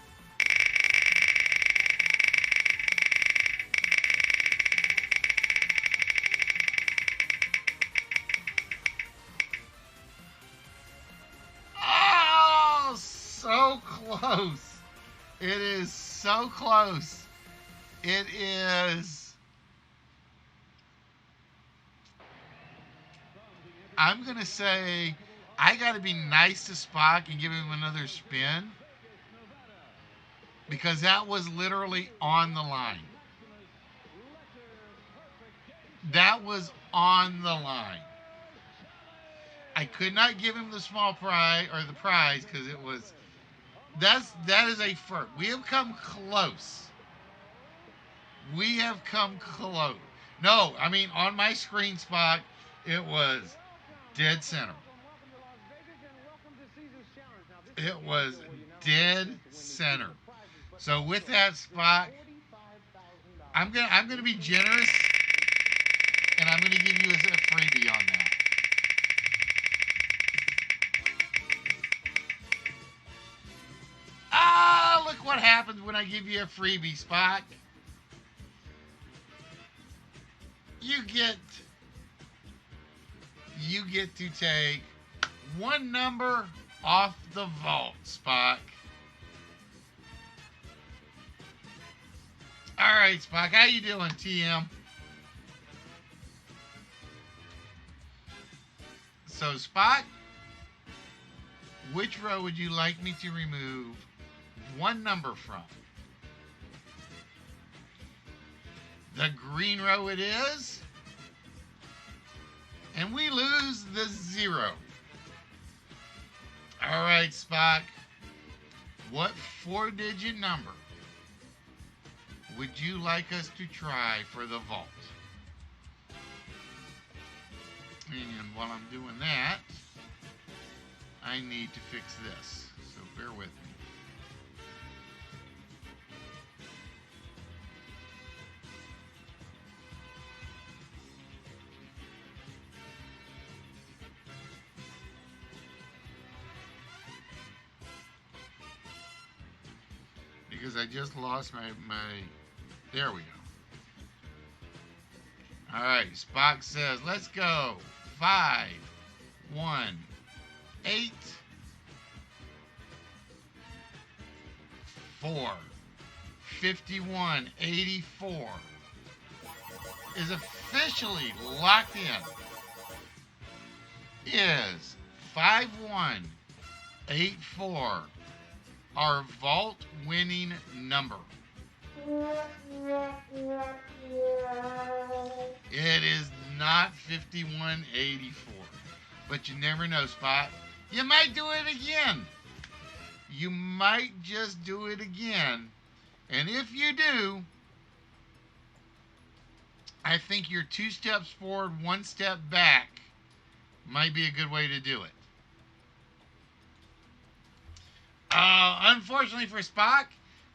Oh, so close. It is so close. It is. I'm going to say I got to be nice to Spock and give him another spin, because that was literally on the line. That was on the line. I could not give him the small prize or the prize because it was. That is a first. We have come close. We have come close. No, I mean on my screen, Spock, it was dead center. It was dead center. So with that, Spock, I'm gonna be generous, and I'm gonna give you a freebie on that. Ah, look what happens when I give you a freebie, Spock. You get to take 1 number off the vault, Spock. All right, Spock, how you doing, TM? So, Spock, which row would you like me to remove 1 number from? The green row it is. And we lose the 0. All right, Spock. What 4-digit number would you like us to try for the vault? And while I'm doing that, I need to fix this. So bear with me. Because I just lost my there we go. All right, Spock says, let's go. 5, 1, 8, 4, 51, 84 is a officially locked in is 5184, our vault winning number. It is not 5184, but you never know, Spot. You might do it again. You might just do it again. And if you do, I think your 2 steps forward, 1 step back might be a good way to do it. Unfortunately for Spock,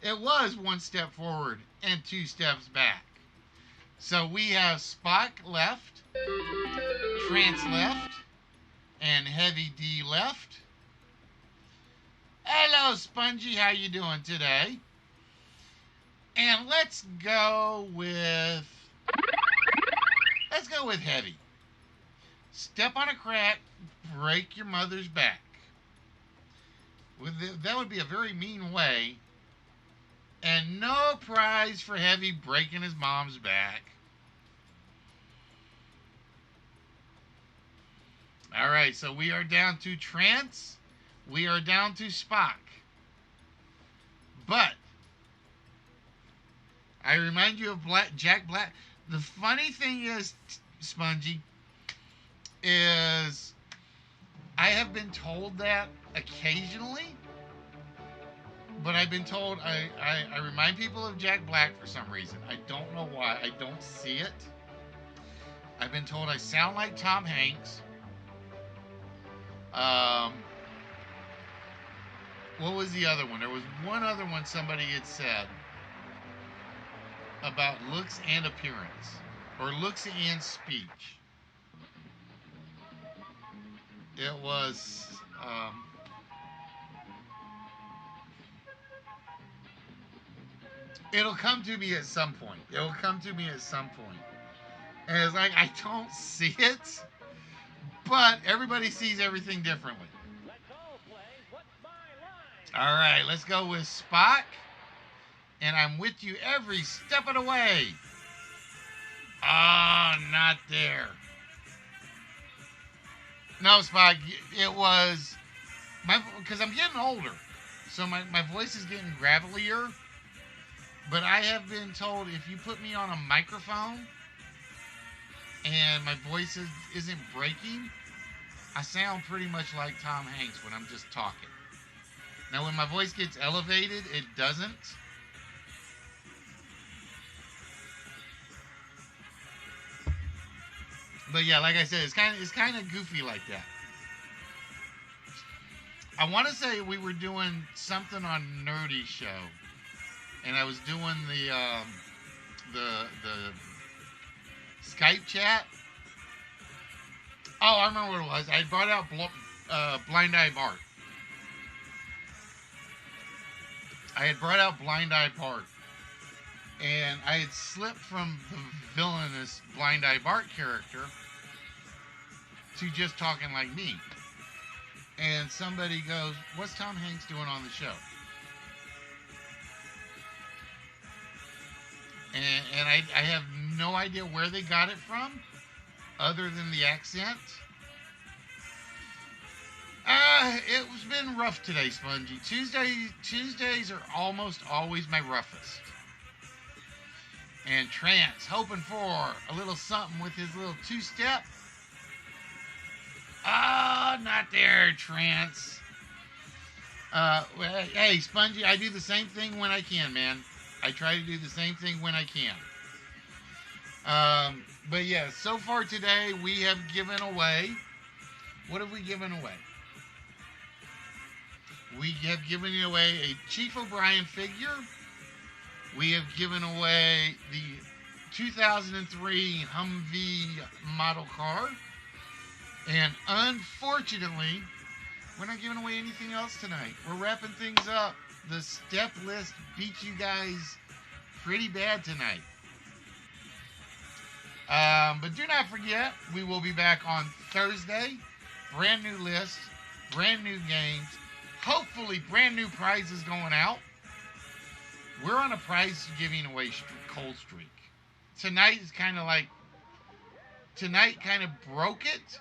it was 1 step forward and 2 steps back. So we have Spock left, Trance left, and Heavy D left. Hello, Spongy. How you doing today? And let's go with Heavy. Step on a crack, break your mother's back. That would be a very mean way. And no prize for Heavy breaking his mom's back. All right, so we are down to Trance. We are down to Spock. But I remind you of Jack Black. The funny thing is, Spongy, is I have been told that occasionally, but I've been told I remind people of Jack Black for some reason. I don't know why. I don't see it. I've been told I sound like Tom Hanks. What was the other one? There was one other one somebody had said about looks and appearance, or looks and speech. It was it'll come to me at some point. It'll come to me at some point. And it's like, I don't see it, but everybody sees everything differently. All right, let's go with Spock. And I'm with you every step of the way. Ah, not there. No, Spock, it was because I'm getting older, so my voice is getting gravelier. But I have been told if you put me on a microphone and my voice isn't breaking, I sound pretty much like Tom Hanks when I'm just talking. Now, when my voice gets elevated, it doesn't. But yeah, like I said, it's kind of goofy like that. I want to say we were doing something on Nerdy Show, and I was doing the Skype chat. Oh, I remember what it was. I brought out Blind Eye Bart. I had brought out Blind Eye Bart, and I had slipped from the villainous Blind Eye Bart character to just talking like me. And somebody goes, "What's Tom Hanks doing on the show?" And I have no idea where they got it from, other than the accent. It's been rough today, Spongy. Tuesdays are almost always my roughest. And Trance, hoping for a little something with his little 2-step. Oh, not there, Trance. Hey, Spongy, I do the same thing when I can, man. I try to do the same thing when I can. But yeah, so far today we have given away. What have we given away? We have given away a Chief O'Brien figure. We have given away the 2003 Humvee model car. And unfortunately, we're not giving away anything else tonight. We're wrapping things up. The step list beat you guys pretty bad tonight. But do not forget, we will be back on Thursday. Brand new list, brand new games, hopefully brand new prizes going out. We're on a prize giving away cold streak. Tonight is kind of like tonight kind of broke it,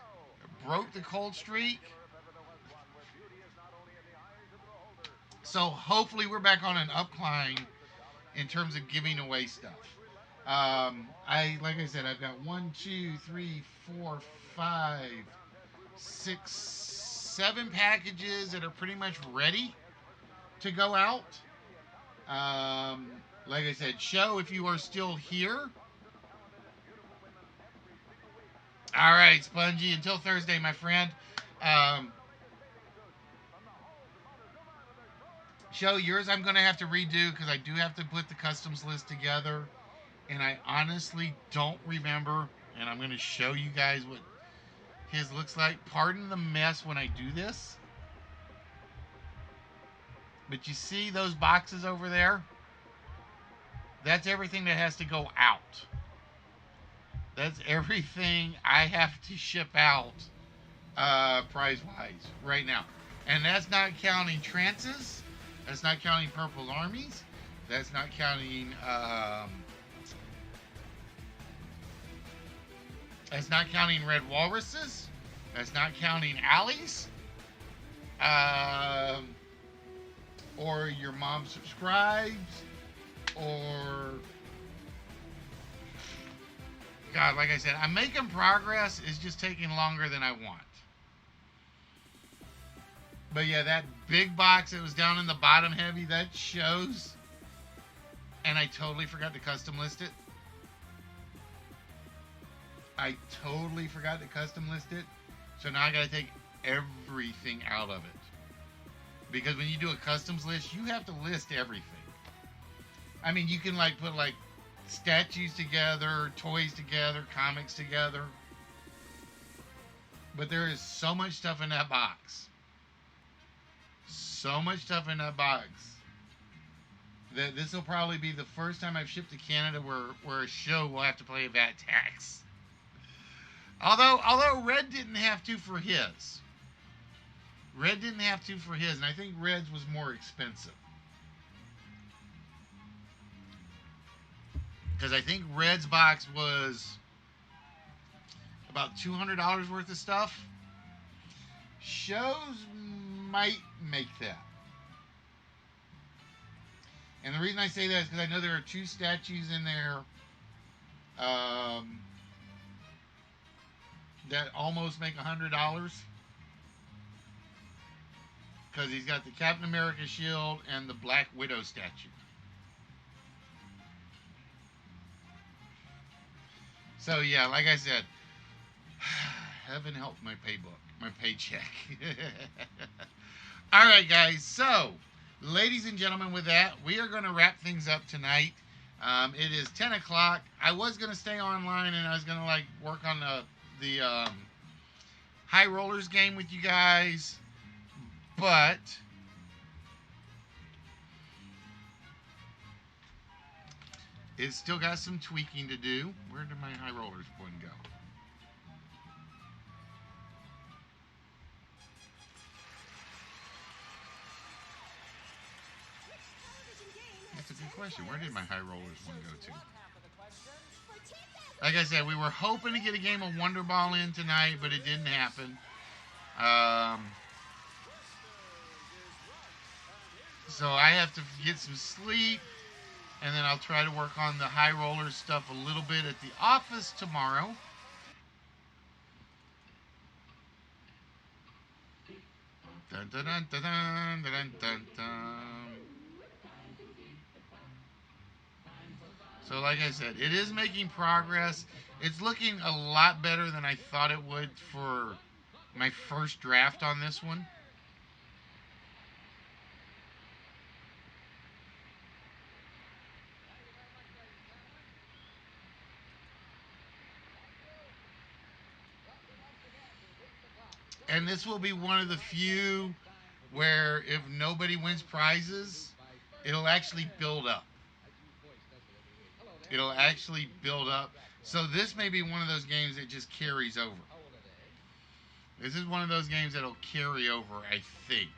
broke the cold streak. So hopefully we're back on an upcline in terms of giving away stuff. Like I said, I've got 1, 2, 3, 4, 5, 6, 7 packages that are pretty much ready to go out. Like I said, show if you are still here. All right, Spongy. Until Thursday, my friend. Show yours I'm going to have to redo because I do have to put the customs list together. And I honestly don't remember. And I'm going to show you guys what his looks like. Pardon the mess when I do this. But you see those boxes over there? That's everything that has to go out. That's everything I have to ship out prize-wise right now. And that's not counting trances. That's not counting purple armies. That's not counting... that's not counting red walruses. That's not counting alleys. Or your mom subscribes. Or... God, like I said, I'm making progress. It's just taking longer than I want. But yeah, that big box that was down in the bottom heavy, that shows. And I totally forgot to custom list it. I totally forgot to custom list it. So now I got to take everything out of it. Because when you do a customs list, you have to list everything. I mean, you can like put like statues together, toys together, comics together. But there is so much stuff in that box. So much stuff in that box. That this will probably be the first time I've shipped to Canada where a show will have to pay a VAT tax. Although Red didn't have to for his. Red didn't have to for his, and I think Red's was more expensive. Because I think Red's box was about $200 worth of stuff. Shows might make that. And the reason I say that is because I know there are 2 statues in there that almost make $100. Because he's got the Captain America shield and the Black Widow statue. So yeah, like I said, heaven help my paycheck. All right, guys. So, ladies and gentlemen, with that, we are going to wrap things up tonight. It is 10 o'clock. I was going to stay online and I was going to like work on the High Rollers game with you guys, but it's still got some tweaking to do. Where did my High Rollers one go? That's a good question. Where did my High Rollers one go to? Like I said, we were hoping to get a game of Wonder Ball in tonight, but it didn't happen. So I have to get some sleep, and then I'll try to work on the High Rollers stuff a little bit at the office tomorrow. Dun, dun, dun, dun, dun, dun, dun, dun. So like I said, it is making progress. It's looking a lot better than I thought it would for my first draft on this one. And this will be one of the few where if nobody wins prizes, it'll actually build up. It'll actually build up. So this may be one of those games that just carries over. This is one of those games that'll carry over, I think.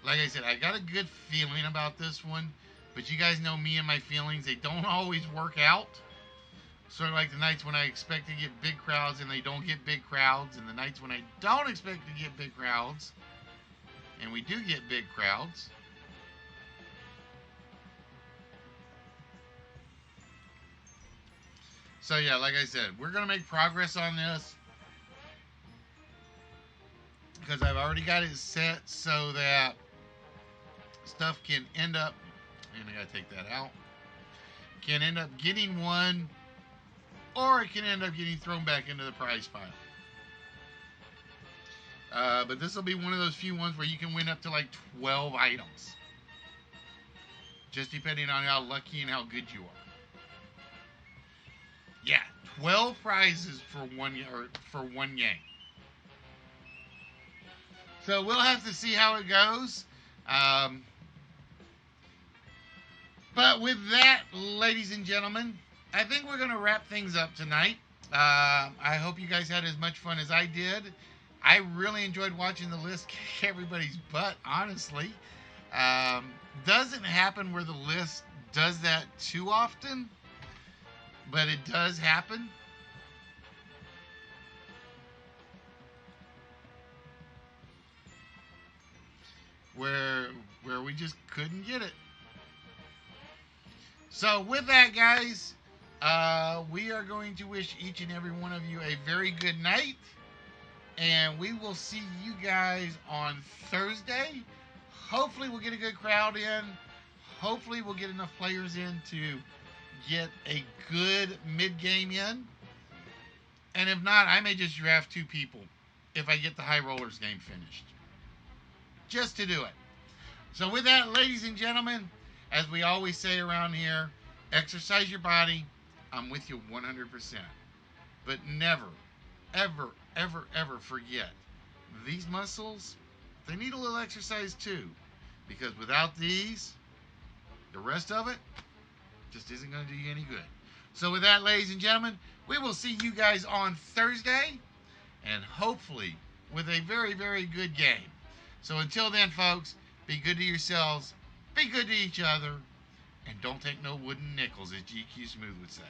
Like I said, I got a good feeling about this one. But you guys know me and my feelings. They don't always work out. Sort of like the nights when I expect to get big crowds and they don't get big crowds, and the nights when I don't expect to get big crowds and we do get big crowds. So yeah, like I said, we're gonna make progress on this because I've already got it set so that stuff can end up, and I gotta take that out, can end up getting one, or it can end up getting thrown back into the prize pile. But this will be one of those few ones where you can win up to like 12 items, just depending on how lucky and how good you are. Yeah, 12 prizes for one game. So we'll have to see how it goes. But with that, ladies and gentlemen, I think we're going to wrap things up tonight. I hope you guys had as much fun as I did. I really enjoyed watching the list kick everybody's butt, honestly. Doesn't happen where the list does that too often, but it does happen. Where we just couldn't get it. So with that, guys, we are going to wish each and every one of you a very good night. And we will see you guys on Thursday. Hopefully we'll get a good crowd in. Hopefully we'll get enough players in to get a good mid-game in. And if not, I may just draft 2 people if I get the high rollers game finished. Just to do it. So with that, ladies and gentlemen, as we always say around here, exercise your body. I'm with you 100%. But never, ever, ever, ever forget, these muscles, they need a little exercise too. Because without these, the rest of it just isn't going to do you any good. So with that, ladies and gentlemen, we will see you guys on Thursday, and hopefully with a very, very good game. So until then, folks, be good to yourselves, be good to each other, and don't take no wooden nickels, as GQ Smooth would say.